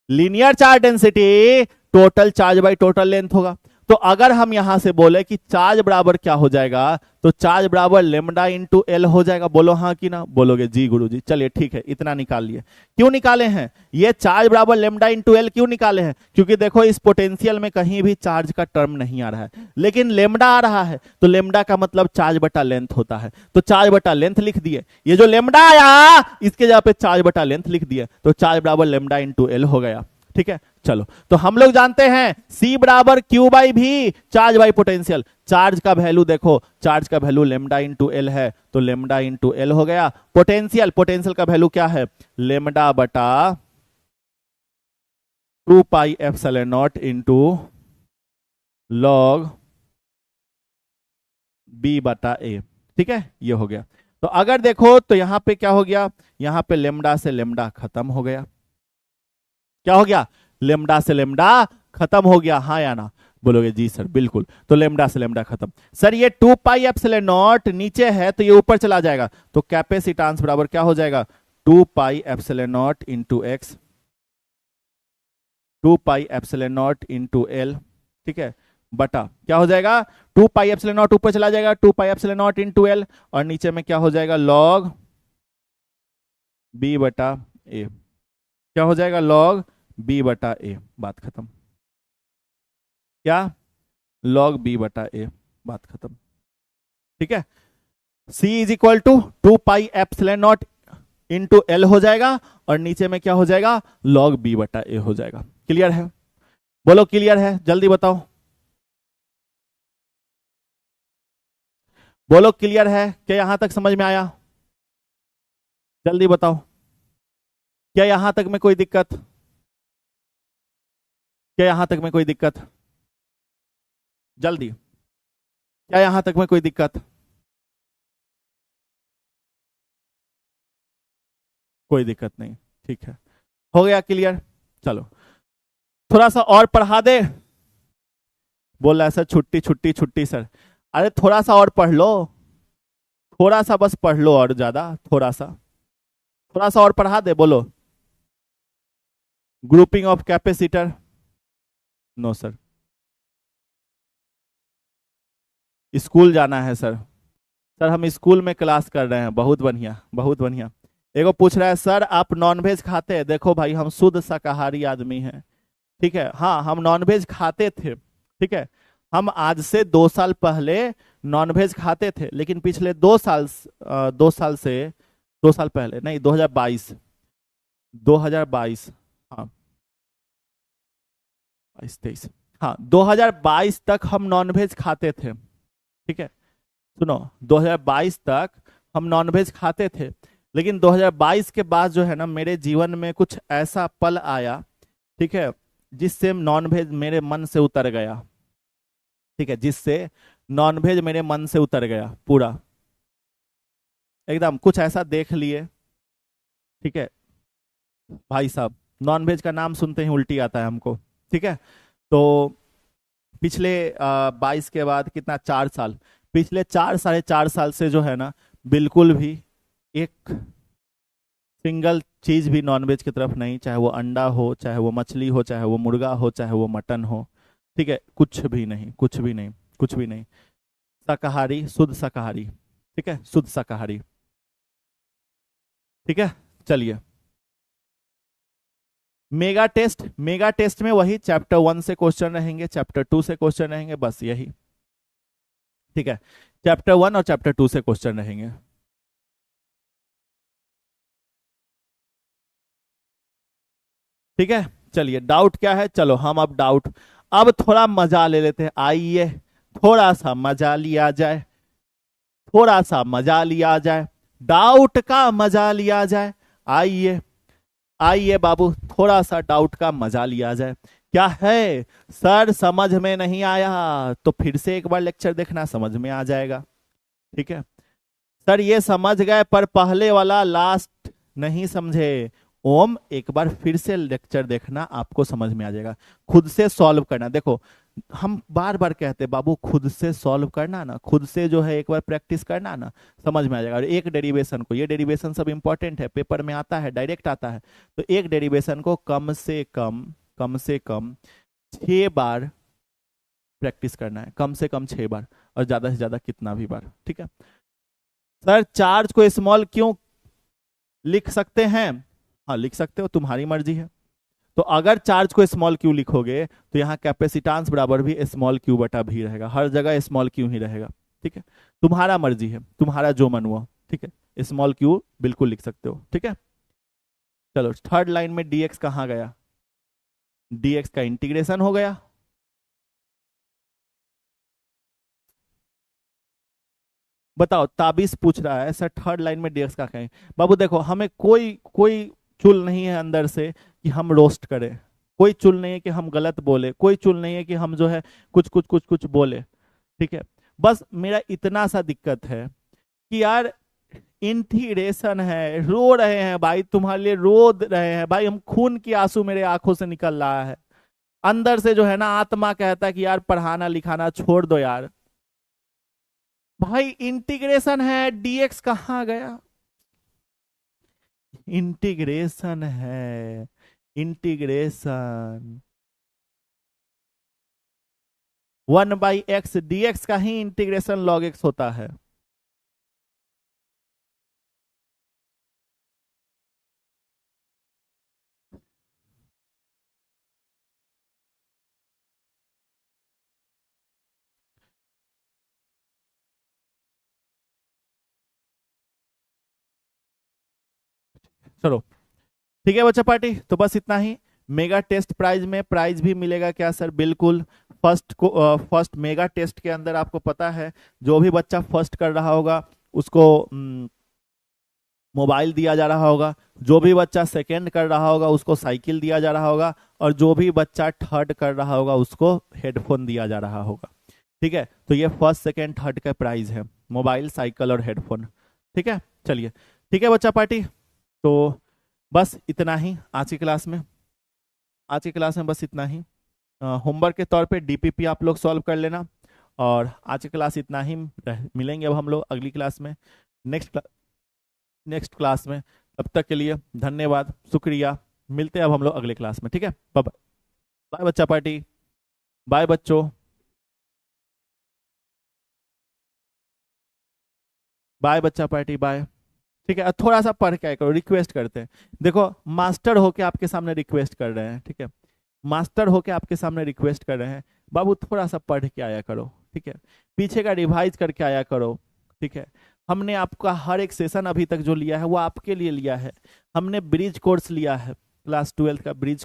Linear charge density total charge by total length होगा। तो अगर हम यहां से बोले कि चार्ज बराबर क्या हो जाएगा, तो चार्ज बराबर लेमडा इंटू एल हो जाएगा, बोलो हाँ कि ना, बोलोगे जी गुरुजी। चलिए ठीक है, इतना निकाल लिए। क्यों निकाले हैं ये चार्ज बराबर लेमडा इंटू एल, क्यों निकाले हैं, क्योंकि देखो इस पोटेंशियल में कहीं भी चार्ज का टर्म नहीं आ रहा है, लेकिन लेमडा आ रहा है, तो लेमडा का मतलब चार्ज बटा लेंथ होता है, तो चार्ज बटा लेंथ लिख दिए। ये जो लेमडा आया इसके जगह पे चार्ज बटा लेंथ लिख दिए, तो चार्ज बराबर लेमडा इंटू एल हो गया, ठीक है। चलो, तो हम लोग जानते हैं C बराबर क्यू बाई भी, चार्ज बाई पोटेंशियल। चार्ज का वैल्यू देखो, चार्ज का वैल्यू लेमडा इंटू एल है, तो लेमडा इंटू एल हो गया। पोटेंशियल का वैल्यू क्या है, लेमडा बटा 2 pi epsilon naught into log b बटा ए, ठीक है, ये हो गया। तो अगर देखो तो यहां पे क्या हो गया, यहां पे लेमडा से लेमडा खत्म हो गया, क्या हो गया, लेमडा से लेमडा खत्म हो गया, हाँ या ना, बोलोगे जी सर बिल्कुल। तो लेमडा से लेमडा खत्म। सर ये 2 पाई एप्सिलॉन नॉट नीचे है तो ये ऊपर चला जाएगा, तो कैपेसिटेंस बराबर क्या हो जाएगा, 2 pi epsilon naught into x, 2 pi epsilon naught into L, ठीक है, बटा क्या हो जाएगा, 2 पाई एप्सिलॉन नॉट ऊपर चला जाएगा, 2 pi epsilon naught into L, और नीचे में क्या हो जाएगा, लॉग बी बटा ए, क्या हो जाएगा, लॉग b बटा ए, बात खत्म। क्या, log b बटा ए, बात खत्म, ठीक है। c is equal to 2 pi epsilon naught into L हो जाएगा, और नीचे में क्या हो जाएगा, log b बटा ए हो जाएगा। क्लियर है, बोलो क्लियर है, जल्दी बताओ, बोलो क्लियर है, क्या यहां तक समझ में आया, जल्दी बताओ, क्या यहां तक में कोई दिक्कत, क्या यहां तक में कोई दिक्कत, जल्दी, क्या यहां तक में कोई दिक्कत, कोई दिक्कत नहीं, ठीक है, हो गया क्लियर। चलो, थोड़ा सा और पढ़ा दे, बोल रहा है सर छुट्टी छुट्टी छुट्टी सर, अरे थोड़ा सा और पढ़ लो, थोड़ा सा बस पढ़ लो, और ज्यादा थोड़ा सा और पढ़ा दे, बोलो। Grouping of capacitor, no sir, school जाना है सर, सर हम स्कूल में क्लास कर रहे हैं, बहुत बढ़िया बहुत बढ़िया। एगो पूछ रहा है सर आप नॉनवेज खाते हैं, देखो भाई हम शुद्ध शाकाहारी आदमी हैं, ठीक है, हाँ हम नॉनवेज खाते थे, ठीक है, हम आज से 2 साल पहले नॉनवेज खाते थे, लेकिन पिछले 2 साल 2 साल से 2 साल पहले नहीं, 2022 2022, हाँ 22 23, हाँ 2022 तक हम नॉनवेज खाते थे, ठीक है, सुनो 2022 तक हम नॉनवेज खाते थे, लेकिन 2022 के बाद जो है ना मेरे जीवन में कुछ ऐसा पल आया, ठीक है, जिससे नॉनवेज मेरे मन से उतर गया। ठीक है, जिससे नॉनवेज मेरे मन से उतर गया पूरा, एकदम कुछ ऐसा देख लिए। ठीक है भाई साहब, नॉनवेज का नाम सुनते ही उल्टी आता है हमको। ठीक है, तो पिछले 22 के बाद कितना, 4 साल, पिछले 4 साढ़े 4 साल से जो है ना बिल्कुल भी एक सिंगल चीज भी नॉनवेज की तरफ नहीं, चाहे वो अंडा हो, चाहे वो मछली हो, चाहे वो मुर्गा हो, चाहे वो मटन हो। ठीक है, कुछ भी नहीं, कुछ भी नहीं, कुछ भी नहीं। शाकाहारी, शुद्ध शाकाहारी। ठीक है, शुद्ध शाकाहारी। ठीक है, चलिए मेगा टेस्ट, मेगा टेस्ट में वही चैप्टर 1 से क्वेश्चन रहेंगे, चैप्टर 2 से क्वेश्चन रहेंगे, बस यही। ठीक है, चैप्टर 1 और चैप्टर 2 से क्वेश्चन रहेंगे। ठीक है, चलिए डाउट क्या है, चलो हम अब डाउट, अब थोड़ा मजा ले लेते हैं, आइए थोड़ा सा मजा लिया जाए, थोड़ा सा मजा लिया जाए, डाउट का मजा लिया जाए। आइए आइए बाबू, थोड़ा सा डाउट का मजा लिया जाए। क्या है सर, समझ में नहीं आया तो फिर से एक बार लेक्चर देखना, समझ में आ जाएगा। ठीक है सर, ये समझ गए पर पहले वाला लास्ट नहीं समझे, ओम एक बार फिर से लेक्चर देखना, आपको समझ में आ जाएगा। खुद से सॉल्व करना, देखो हम बार बार कहते हैं बाबू खुद से सॉल्व करना ना, खुद से जो है एक बार प्रैक्टिस करना ना, समझ में आ जाएगा। और एक डेरिवेशन को, ये डेरिवेशन सब इंपॉर्टेंट है, पेपर में आता है, डायरेक्ट आता है, तो एक डेरिवेशन को कम से कम 6 बार प्रैक्टिस करना है, कम से कम 6 बार, और ज्यादा से ज्यादा कितना भी बार। ठीक है सर, चार्ज को स्मॉल क्यों लिख सकते हैं, हाँ लिख सकते हो, तुम्हारी मर्जी है। तो अगर चार्ज को स्मॉल क्यू लिखोगे तो यहाँ कैपेसिटांस बराबर भी स्मॉल क्यू बटा भी रहेगा, हर जगह स्मॉल क्यू ही रहेगा। ठीक है, तुम्हारा मर्जी है, तुम्हारा जो मन हुआ। ठीक है, स्मॉल क्यू बिल्कुल लिख सकते हो। ठीक है, चलो थर्ड लाइन में dx कहाँ गया, dx का इंटीग्रेशन हो गया। बताओ, ताबिश पूछ रहा है सर थर्ड लाइन में dx का कहें। बाबू देखो, हमें कोई कोई चुल नहीं है अंदर से कि हम रोस्ट करें, कोई चुल नहीं है कि हम गलत बोले, कोई चुल नहीं है कि हम जो है कुछ कुछ कुछ कुछ बोले। ठीक है, बस मेरा इतना सा दिक्कत है कि यार इंटीग्रेशन है, रो रहे हैं भाई, तुम्हारे लिए रो रहे हैं भाई, हम खून की आंसू मेरे आंखों से निकल रहा है, अंदर से जो है ना आत्मा कहता है कि यार पढ़ाना लिखाना छोड़ दो यार। भाई इंटीग्रेशन है, dx कहाँ गया, इंटीग्रेशन है, इंटीग्रेशन 1/x dx का ही इंटीग्रेशन log x होता है। चलो ठीक है बच्चा पार्टी, तो बस इतना ही। मेगा टेस्ट प्राइज में प्राइज भी मिलेगा क्या सर, बिल्कुल। फर्स्ट को फर्स्ट मेगा टेस्ट के अंदर आपको पता है जो भी बच्चा फर्स्ट कर रहा होगा उसको मोबाइल दिया जा रहा होगा, जो भी बच्चा सेकंड कर रहा होगा उसको साइकिल दिया जा रहा होगा, और जो भी बच्चा थर्ड कर रहा होगा उसको हेडफोन दिया जा रहा होगा। ठीक है, तो ये फर्स्ट सेकंड थर्ड का प्राइज है, मोबाइल, साइकिल और हेडफोन। ठीक है, चलिए ठीक है बच्चा पार्टी, तो बस इतना ही आज की क्लास में, आज की क्लास में बस इतना ही। होमवर्क के तौर पे डीपीपी आप लोग सॉल्व कर लेना, और आज की क्लास इतना ही। मिलेंगे अब हम लोग अगली क्लास में, नेक्स्ट क्लास में। तब तक के लिए धन्यवाद, शुक्रिया, मिलते हैं अब हम लोग अगले क्लास में। ठीक है, बाय बाय बच्चा पार्टी, बाय बच्चों, बाय बच्चा पार्टी, बाय। ठीक है, थोड़ा सा पढ़ के आया करो, रिक्वेस्ट करते हैं, देखो मास्टर होके आपके सामने रिक्वेस्ट कर रहे हैं। ठीक है, मास्टर होके आपके सामने रिक्वेस्ट कर रहे हैं, बाबू थोड़ा सा पढ़ के आया करो। ठीक है, पीछे का रिवाइज करके आया करो। ठीक है, हमने आपका हर एक सेशन अभी तक जो लिया है वो आपके लिए लिया है। हमने ब्रिज कोर्स लिया है, क्लास 12 का ब्रिज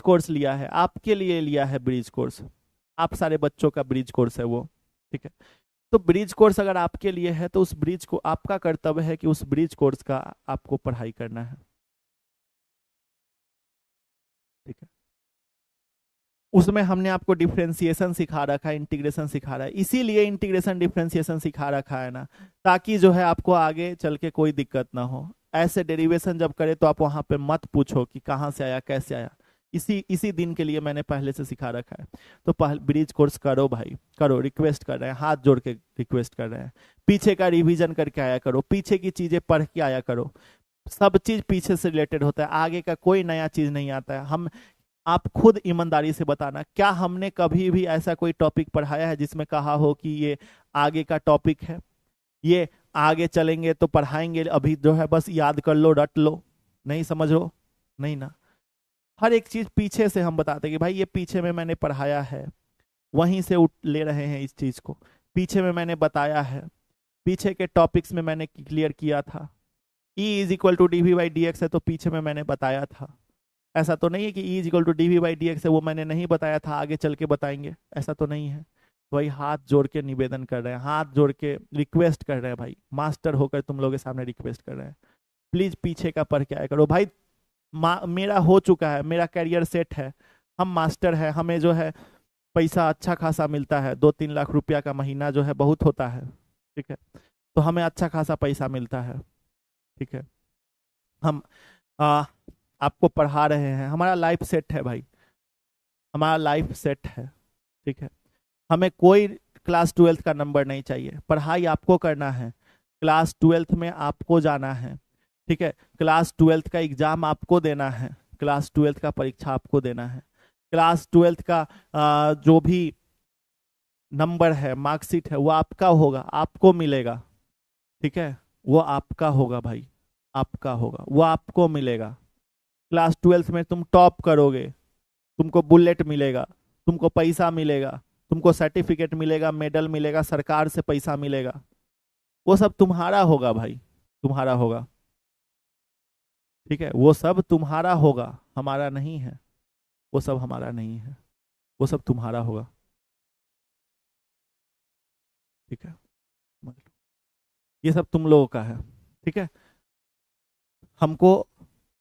कोर्स लिया है, आपके लिए लिया है ब्रिज कोर्स, आप सारे बच्चों का ब्रिज कोर्स है वो। ठीक है, तो ब्रिज कोर्स अगर आपके लिए है तो उस ब्रिज को, आपका कर्तव्य है कि उस ब्रिज कोर्स का आपको पढ़ाई करना है, ठीक है। उसमें हमने आपको डिफरेंशिएशन सिखा रखा है, इंटीग्रेशन सिखा रहा है, इसीलिए इंटीग्रेशन डिफरेंशिएशन सिखा रखा है ना, ताकि जो है आपको आगे चल के कोई दिक्कत ना हो। ऐसे डेरिवेशन जब करे तो आप वहां पे मत पूछो कि कहाँ से आया कैसे आया, इसी दिन के लिए मैंने पहले से सिखा रखा है। तो ब्रिज कोर्स करो भाई, करो, रिक्वेस्ट कर रहे हैं, हाथ जोड़ के रिक्वेस्ट कर रहे हैं। पीछे का रिवीजन करके आया करो, पीछे की चीजें पढ़ के आया करो, सब चीज पीछे से रिलेटेड होता है, आगे का कोई नया चीज नहीं आता है। हम, आप खुद ईमानदारी से बताना, क्या हमने कभी भी ऐसा कोई टॉपिक पढ़ाया है जिसमें कहा हो कि ये आगे का टॉपिक है, ये आगे चलेंगे तो पढ़ाएंगे, अभी जो है बस याद कर लो, रट लो, नहीं समझ लो, नहीं ना। हर एक चीज पीछे से हम बताते कि भाई ये पीछे में मैंने पढ़ाया है, वहीं से उठ ले रहे हैं इस चीज को, पीछे में मैंने बताया है, पीछे के टॉपिक्स में मैंने क्लियर किया था। E is equal to D V by D X है तो पीछे में मैंने बताया था। ऐसा तो नहीं है कि E is equal to D V by D X है वो मैंने नहीं बताया था, आगे चल के बताएंगे, ऐसा तो नहीं है। वही हाथ जोड़ के निवेदन कर रहे हैं, हाथ जोड़ के रिक्वेस्ट कर रहे हैं भाई, मास्टर होकर तुम लोगों के सामने रिक्वेस्ट कर रहे हैं, प्लीज पीछे का पढ़ के आया करो भाई। मेरा हो चुका है, मेरा करियर सेट है, हम मास्टर है, हमें जो है पैसा अच्छा खासा मिलता है, 2-3 लाख रुपया का महीना जो है बहुत होता है, ठीक है, तो हमें अच्छा खासा पैसा मिलता है, ठीक है। हम आपको पढ़ा रहे हैं, हमारा लाइफ सेट है भाई, हमारा लाइफ सेट है, ठीक है। हमें कोई क्लास 12th का नंबर नहीं चाहिए, पढ़ाई आपको करना है, क्लास 12th में आपको जाना है, ठीक है। क्लास 12th का एग्जाम आपको देना है, क्लास 12th का परीक्षा आपको देना है, क्लास 12th का जो भी नंबर है, मार्कशीट है, वो आपका होगा, आपको मिलेगा, ठीक है, वो आपका होगा भाई, आपका होगा, वो आपको मिलेगा। क्लास 12th में तुम टॉप करोगे, तुमको बुलेट मिलेगा, तुमको पैसा मिलेगा, तुमको सर्टिफिकेट मिलेगा, मेडल मिलेगा, सरकार से पैसा मिलेगा, वो सब तुम्हारा होगा भाई, तुम्हारा होगा, ठीक है, वो सब तुम्हारा होगा, हमारा नहीं है, वो सब हमारा नहीं है, वो सब तुम्हारा होगा, ठीक है, ये सब तुम लोगों का है, ठीक है। हमको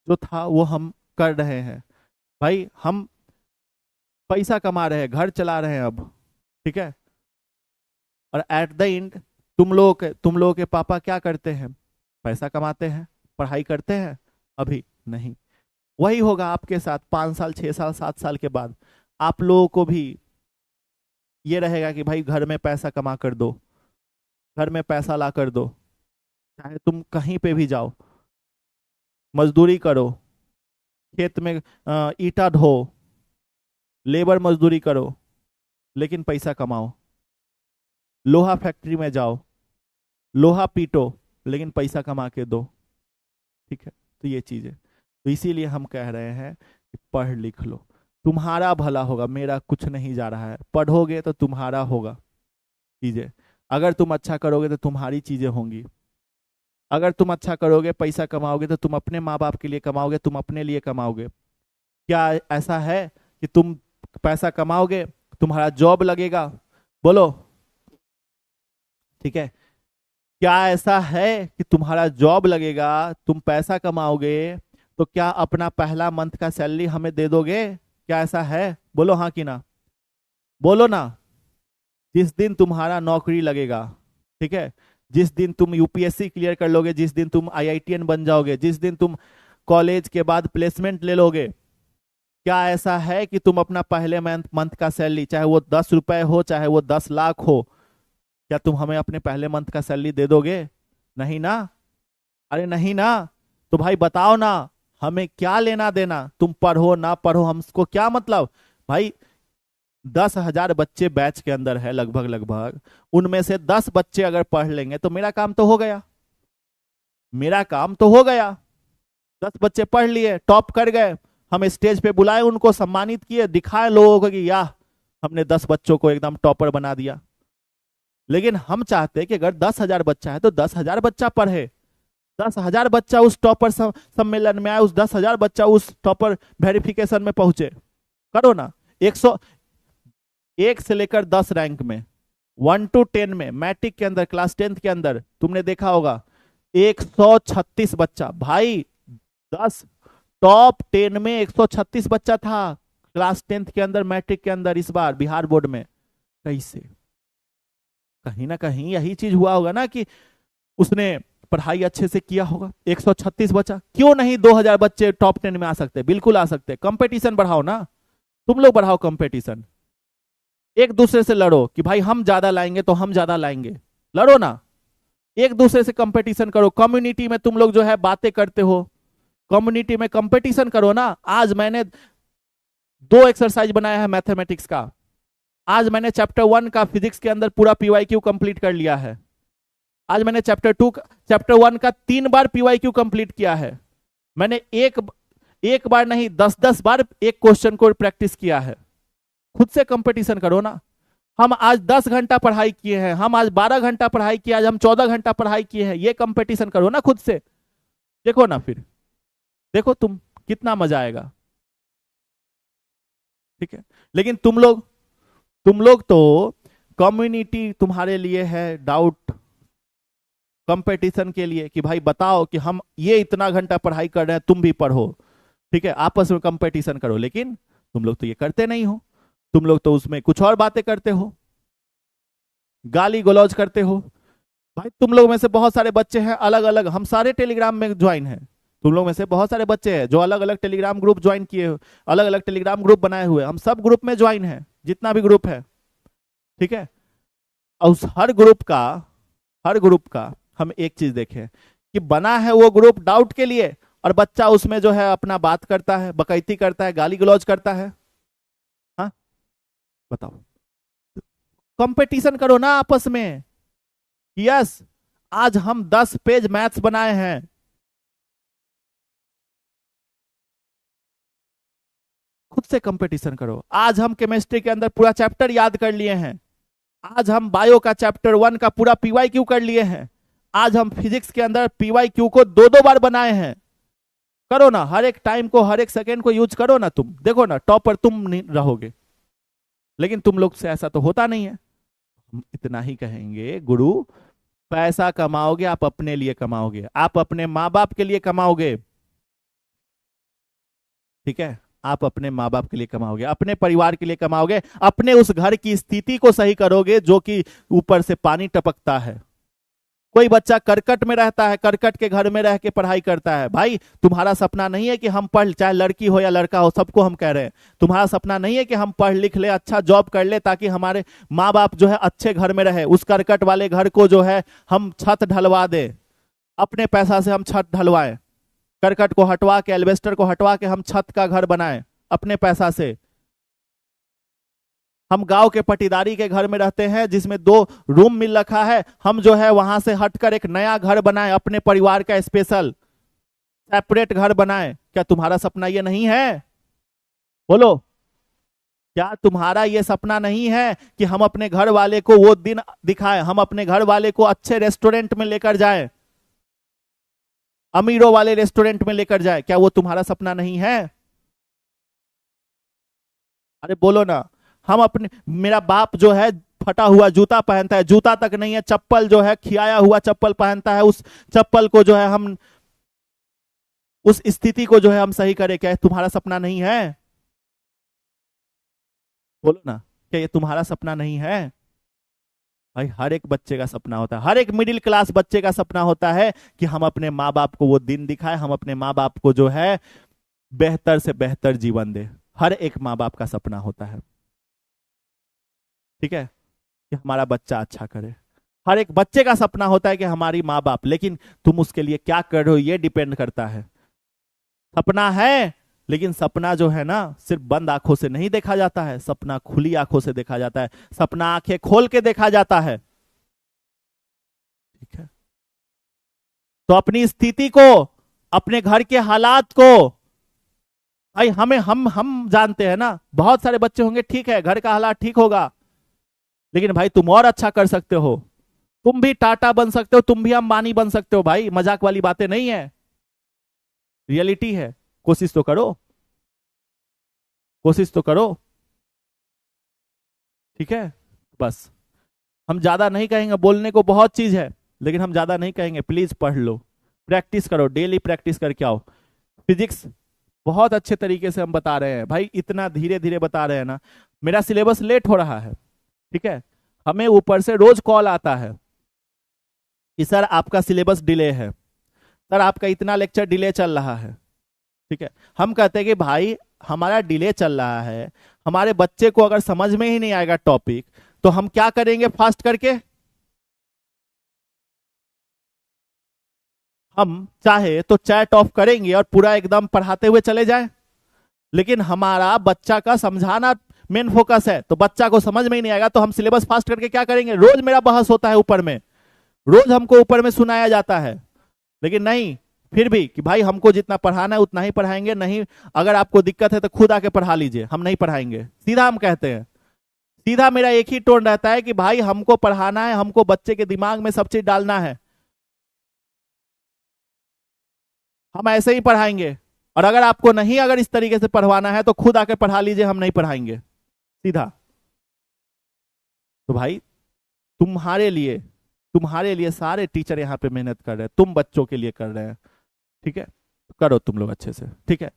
जो था वो हम कर रहे हैं भाई, हम पैसा कमा रहे हैं, घर चला रहे हैं अब, ठीक है। और एट द एंड तुम लोगों के पापा क्या करते हैं, पैसा कमाते हैं, पढ़ाई करते हैं, अभी नहीं। वही होगा आपके साथ 5 साल 6 साल 7 साल के बाद, आप लोगों को भी ये रहेगा कि भाई घर में पैसा कमा कर दो, घर में पैसा ला कर दो, चाहे तुम कहीं पे भी जाओ, मजदूरी करो, खेत में ईटा ढो, लेबर मजदूरी करो, लेकिन पैसा कमाओ, लोहा फैक्ट्री में जाओ, लोहा पीटो, लेकिन पैसा कमा के दो, ठीक है। तो ये चीजें, तो इसीलिए हम कह रहे हैं कि पढ़ लिख लो, तुम्हारा भला होगा, मेरा कुछ नहीं जा रहा है, पढ़ोगे तो तुम्हारा होगा चीजें, अगर तुम अच्छा करोगे तो तुम्हारी चीजें होंगी, अगर तुम अच्छा करोगे, पैसा कमाओगे तो तुम अपने माँ बाप के लिए कमाओगे, तुम अपने लिए कमाओगे। क्या ऐसा है कि तुम पैसा कमाओगे, तुम्हारा जॉब लगेगा, बोलो, ठीक है, क्या ऐसा है कि तुम्हारा जॉब लगेगा, तुम पैसा कमाओगे, तो क्या अपना पहला मंथ का सैलरी हमें दे दोगे, क्या ऐसा है, बोलो हाँ कि ना, बोलो ना। जिस दिन तुम्हारा नौकरी लगेगा, ठीक है, जिस दिन तुम यूपीएससी क्लियर कर लोगे, जिस दिन तुम आईआईटीएन बन जाओगे, जिस दिन तुम कॉलेज के बाद प्लेसमेंट ले लोगे, क्या ऐसा है कि तुम अपना पहले मंथ का सैलरी, चाहे वो 10 रुपए हो, चाहे वो 10 लाख हो, क्या तुम हमें अपने पहले मंथ का सैलरी दे दोगे, नहीं ना, अरे नहीं ना। तो भाई बताओ ना, हमें क्या लेना देना, तुम पढ़ो ना पढ़ो हमको क्या मतलब भाई। 10,000 बच्चे बैच के अंदर है लगभग लगभग, उनमें से 10 बच्चे अगर पढ़ लेंगे तो मेरा काम तो हो गया, मेरा काम तो हो गया। 10 बच्चे पढ़ लिए, टॉप कर गए, हम स्टेज पे बुलाए, उनको सम्मानित किए, दिखाए लोगों को कि याह हमने 10 बच्चों को एकदम टॉपर बना दिया। लेकिन हम चाहते कि अगर 10,000 बच्चा है तो 10,000 बच्चा पढ़े, 10,000 बच्चा उस टॉपर सम्मेलन में आए, उस 10,000 बच्चा उस टॉपर वेरिफिकेशन में पहुंचे, करो ना। 100 1 से लेकर 10 रैंक में 1 to 10 में, मैट्रिक के अंदर, क्लास 10th के अंदर तुमने देखा होगा 136 बच्चा। भाई 10 टॉप 10 में 136 बच्चा था क्लास 10th के अंदर, मैट्रिक के अंदर इस बार बिहार बोर्ड में। कैसे? कहीं ना कहीं यही चीज हुआ होगा ना कि उसने पढ़ाई अच्छे से किया होगा। 136 बच्चा, क्यों नहीं 2000 बच्चे टॉप 10 में आ सकते? बिल्कुल आ सकते। कंपटीशन बढ़ाओ ना, तुम लोग बढ़ाओ कंपटीशन, एक दूसरे से लड़ो कि भाई हम ज्यादा लाएंगे तो हम ज्यादा लाएंगे, लड़ो ना, एक दूसरे से कंपटीशन करो। कम्युनिटी में तुम लोग जो है बातें करते हो, कम्युनिटी में कंपटीशन करो ना। आज मैंने 2 एक्सरसाइज बनाया है मैथमेटिक्स का, आज मैंने चैप्टर 1 का फिजिक्स के अंदर पूरा पीवाईक्यू कंप्लीट कर लिया है, आज मैंने चैप्टर 1 का 3 बार पीवाईक्यू कंप्लीट किया है। मैंने एक बार नहीं 10-10 बार एक क्वेश्चन को प्रैक्टिस किया है। खुद से कंपटीशन करो ना। हम आज 10 घंटा पढ़ाई किए हैं, हम आज 12 घंटा पढ़ाई किए, आज हम 14 घंटा पढ़ाई किए हैं, ये कंपटीशन करो ना खुद से। देखो ना, फिर देखो तुम कितना मजा आएगा। ठीक है, लेकिन तुम लोग तो कम्युनिटी तुम्हारे लिए है, डाउट कंपटीशन के लिए कि भाई बताओ कि हम ये इतना घंटा पढ़ाई कर रहे हैं, तुम भी पढ़ो। ठीक है, आपस में कंपटीशन करो, लेकिन तुम लोग तो ये करते नहीं हो। तुम लोग तो उसमें कुछ और बातें करते हो, गाली गलौज करते हो। भाई तुम लोग में से बहुत सारे बच्चे हैं अलग अलग, हम सारे टेलीग्राम में ज्वाइन हैं, तुम लोग में से बहुत सारे बच्चे हैं जो अलग अलग टेलीग्राम ग्रुप ज्वाइन किए हो, अलग अलग टेलीग्राम ग्रुप बनाए हुए, हम सब ग्रुप में ज्वाइन हैं, जितना भी ग्रुप है। ठीक है, और उस हर ग्रुप का हम एक चीज देखें कि बना है वो ग्रुप डाउट के लिए, और बच्चा उसमें जो है अपना बात करता है, बकैती करता है, गाली गलौज करता है। हाँ बताओ, कंपटीशन करो ना आपस में। यस, आज हम 10 पेज मैथ्स बनाए हैं, खुद से कंपटीशन करो। आज हम केमिस्ट्री के अंदर पूरा चैप्टर याद कर लिए हैं, आज हम बायो का चैप्टर 1 का पूरा पीवाईक्यू कर लिए हैं, आज हम फिजिक्स के अंदर पीवाईक्यू को 2-2 बार बनाए हैं। करो ना, हर एक टाइम को, हर एक सेकेंड को यूज करो ना। तुम देखो ना, टॉपर तुम नहीं रहोगे, लेकिन तुम लोग से ऐसा तो होता नहीं है। हम इतना ही कहेंगे, गुरु पैसा कमाओगे आप अपने लिए कमाओगे, आप अपने माँ बाप के लिए कमाओगे। ठीक है, आप अपने माँ बाप के लिए कमाओगे, अपने परिवार के लिए कमाओगे, अपने उस घर की स्थिति को सही करोगे जो कि ऊपर से पानी टपकता है। कोई बच्चा करकट में रहता है, करकट के घर में रह के पढ़ाई करता है। भाई तुम्हारा सपना नहीं है कि हम पढ़, चाहे लड़की हो या लड़का हो, सबको हम कह रहे हैं, तुम्हारा सपना नहीं है कि हम पढ़ लिख ले, अच्छा जॉब कर ले, ताकि हमारे माँ बाप जो है अच्छे घर में रहे। उस करकट वाले घर को जो है हम छत ढलवा दे, अपने पैसा से हम छत ढलवाएं, करकट को हटवा के, एल्वेस्टर को हटवा के हम छत का घर बनाएं अपने पैसा से। हम गांव के पटीदारी के घर में रहते हैं जिसमें 2 रूम मिल रखा है, हम जो है वहां से हटकर एक नया घर बनाए, अपने परिवार का स्पेशल सेपरेट घर बनाए। क्या तुम्हारा सपना ये नहीं है? बोलो, क्या तुम्हारा ये सपना नहीं है कि हम अपने घर वाले को वो दिन दिखाएं, हम अपने घर वाले को अच्छे रेस्टोरेंट में लेकर जाएं, अमीरों वाले रेस्टोरेंट में लेकर जाएं? क्या वो तुम्हारा सपना नहीं है? अरे बोलो ना। हम अपने, मेरा बाप जो है फटा हुआ जूता पहनता है, जूता तक नहीं है, चप्पल जो है खियाया हुआ चप्पल पहनता है, उस चप्पल को जो है हम, उस स्थिति को जो है हम सही करें। क्या तुम्हारा सपना नहीं है? बोलो ना, क्या ये तुम्हारा सपना नहीं है? भाई हर एक बच्चे का सपना होता है, हर एक मिडिल क्लास बच्चे का सपना होता है कि हम अपने माँ बाप को वो दिन दिखाए, हम अपने माँ बाप को जो है बेहतर से बेहतर जीवन दे। हर एक माँ बाप का सपना होता है, ठीक है, कि हमारा बच्चा अच्छा करे। हर एक बच्चे का सपना होता है कि हमारी माँ बाप, लेकिन तुम उसके लिए क्या कर रहे हो ये डिपेंड करता है। सपना है, लेकिन सपना जो है ना सिर्फ बंद आंखों से नहीं देखा जाता है, सपना खुली आंखों से देखा जाता है, सपना आंखें खोल के देखा जाता है। ठीक है, तो अपनी स्थिति को, अपने घर के हालात को, भाई हमें हम जानते हैं ना। बहुत सारे बच्चे होंगे, ठीक है, घर का हालात ठीक होगा, लेकिन भाई तुम और अच्छा कर सकते हो, तुम भी टाटा बन सकते हो, तुम भी अंबानी बन सकते हो। भाई मजाक वाली बातें नहीं है, रियलिटी है। कोशिश तो करो, कोशिश तो करो। ठीक है, बस हम ज्यादा नहीं कहेंगे, बोलने को बहुत चीज है लेकिन हम ज्यादा नहीं कहेंगे। प्लीज पढ़ लो, प्रैक्टिस करो, डेली प्रैक्टिस करके आओ। फिजिक्स बहुत अच्छे तरीके से हम बता रहे हैं भाई, इतना धीरे धीरे बता रहे हैं ना। मेरा सिलेबस लेट हो रहा है, ठीक है, हमें ऊपर से रोज कॉल आता है कि सर आपका सिलेबस डिले है, सर आपका इतना लेक्चर डिले चल रहा है, ठीक है। हम कहते हैं कि भाई हमारा डिले चल रहा है, हमारे बच्चे को अगर समझ में ही नहीं आएगा टॉपिक तो हम क्या करेंगे फास्ट करके? हम चाहे तो चैट ऑफ करेंगे और पूरा एकदम पढ़ाते हुए चले जाएं, लेकिन हमारा बच्चा का समझाना मेन फोकस है, तो बच्चा को समझ में ही नहीं आएगा तो हम सिलेबस फास्ट करके क्या करेंगे? रोज मेरा बहस होता है ऊपर में, रोज हमको ऊपर में सुनाया जाता है, लेकिन नहीं, फिर भी कि भाई हमको जितना पढ़ाना है उतना ही पढ़ाएंगे, नहीं अगर आपको दिक्कत है तो खुद आके पढ़ा लीजिए, हम नहीं पढ़ाएंगे, सीधा हम कहते हैं। सीधा मेरा एक ही टोन रहता है कि भाई हमको पढ़ाना है, हमको बच्चे के दिमाग में सब चीज डालना है, हम ऐसे ही पढ़ाएंगे। और अगर आपको नहीं अगर इस तरीके से पढ़वाना है तो खुद आके पढ़ा लीजिए, हम नहीं पढ़ाएंगे, सीधा। तो भाई तुम्हारे लिए सारे टीचर यहाँ पे मेहनत कर रहे हैं, तुम बच्चों के लिए कर रहे हैं, ठीक है, करो तुम लोग अच्छे से, ठीक है।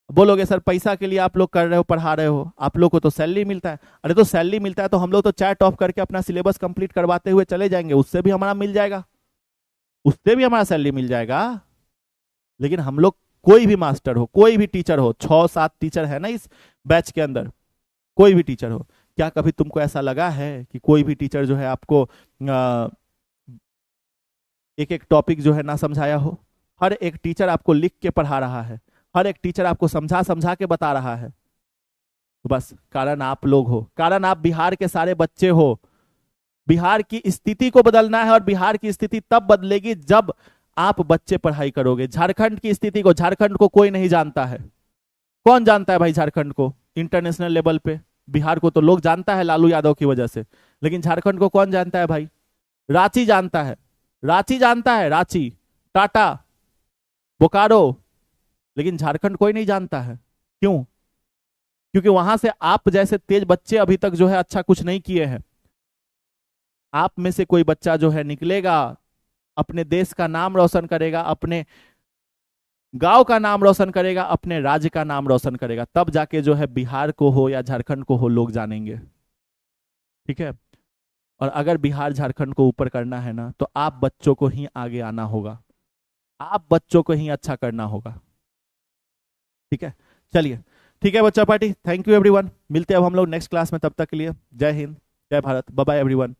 बोलोगे सर पैसा के लिए आप लोग कर रहे हो, पढ़ा रहे हो, आप लोग को तो सैलरी मिलता है। अरे तो सैलरी मिलता है तो हम लोग तो चैट ऑफ करके अपना सिलेबस कंप्लीट करवाते हुए चले जाएंगे, उससे भी हमारा मिल जाएगा, उससे भी हमारा सैलरी मिल जाएगा। लेकिन हम लोग, कोई भी मास्टर हो, कोई भी टीचर हो, 6-7 टीचर है ना इस बैच के अंदर, कोई भी टीचर हो, क्या कभी तुमको ऐसा लगा है कि कोई भी टीचर जो है आपको एक एक टॉपिक जो है ना समझाया हो? हर एक टीचर आपको लिख के पढ़ा रहा है, हर एक टीचर आपको समझा समझा के बता रहा है। तो बस कारण आप लोग हो, कारण आप बिहार के सारे बच्चे हो। बिहार की स्थिति को बदलना है और बिहार की स्थिति तब बदलेगी जब आप बच्चे पढ़ाई करोगे। झारखंड की स्थिति को, झारखंड को कोई नहीं जानता है, कौन जानता है भाई झारखंड को इंटरनेशनल लेवल पे? बिहार को तो लोग जानता है लालू यादव की वजह से, लेकिन झारखंड को कौन जानता है भाई? रांची जानता है, रांची जानता है, रांची, टाटा, बोकारो, लेकिन झारखंड कोई नहीं जानता है। क्यों? क्योंकि वहां से आप जैसे तेज बच्चे अभी तक जो है अच्छा कुछ नहीं किए हैं। आप में से कोई बच्चा जो है निकलेगा, अपने देश का नाम रोशन करेगा, अपने गांव का नाम रोशन करेगा, अपने राज्य का नाम रोशन करेगा, तब जाके जो है बिहार को हो या झारखंड को हो लोग जानेंगे, ठीक है। और अगर बिहार झारखंड को ऊपर करना है ना तो आप बच्चों को ही आगे आना होगा, आप बच्चों को ही अच्छा करना होगा, ठीक है। चलिए ठीक है बच्चा पार्टी, थैंक यू एवरीवन, मिलते हैं अब हम लोग नेक्स्ट क्लास में, तब तक के लिए जय हिंद, जय भारत, बाय बाय एवरीवन।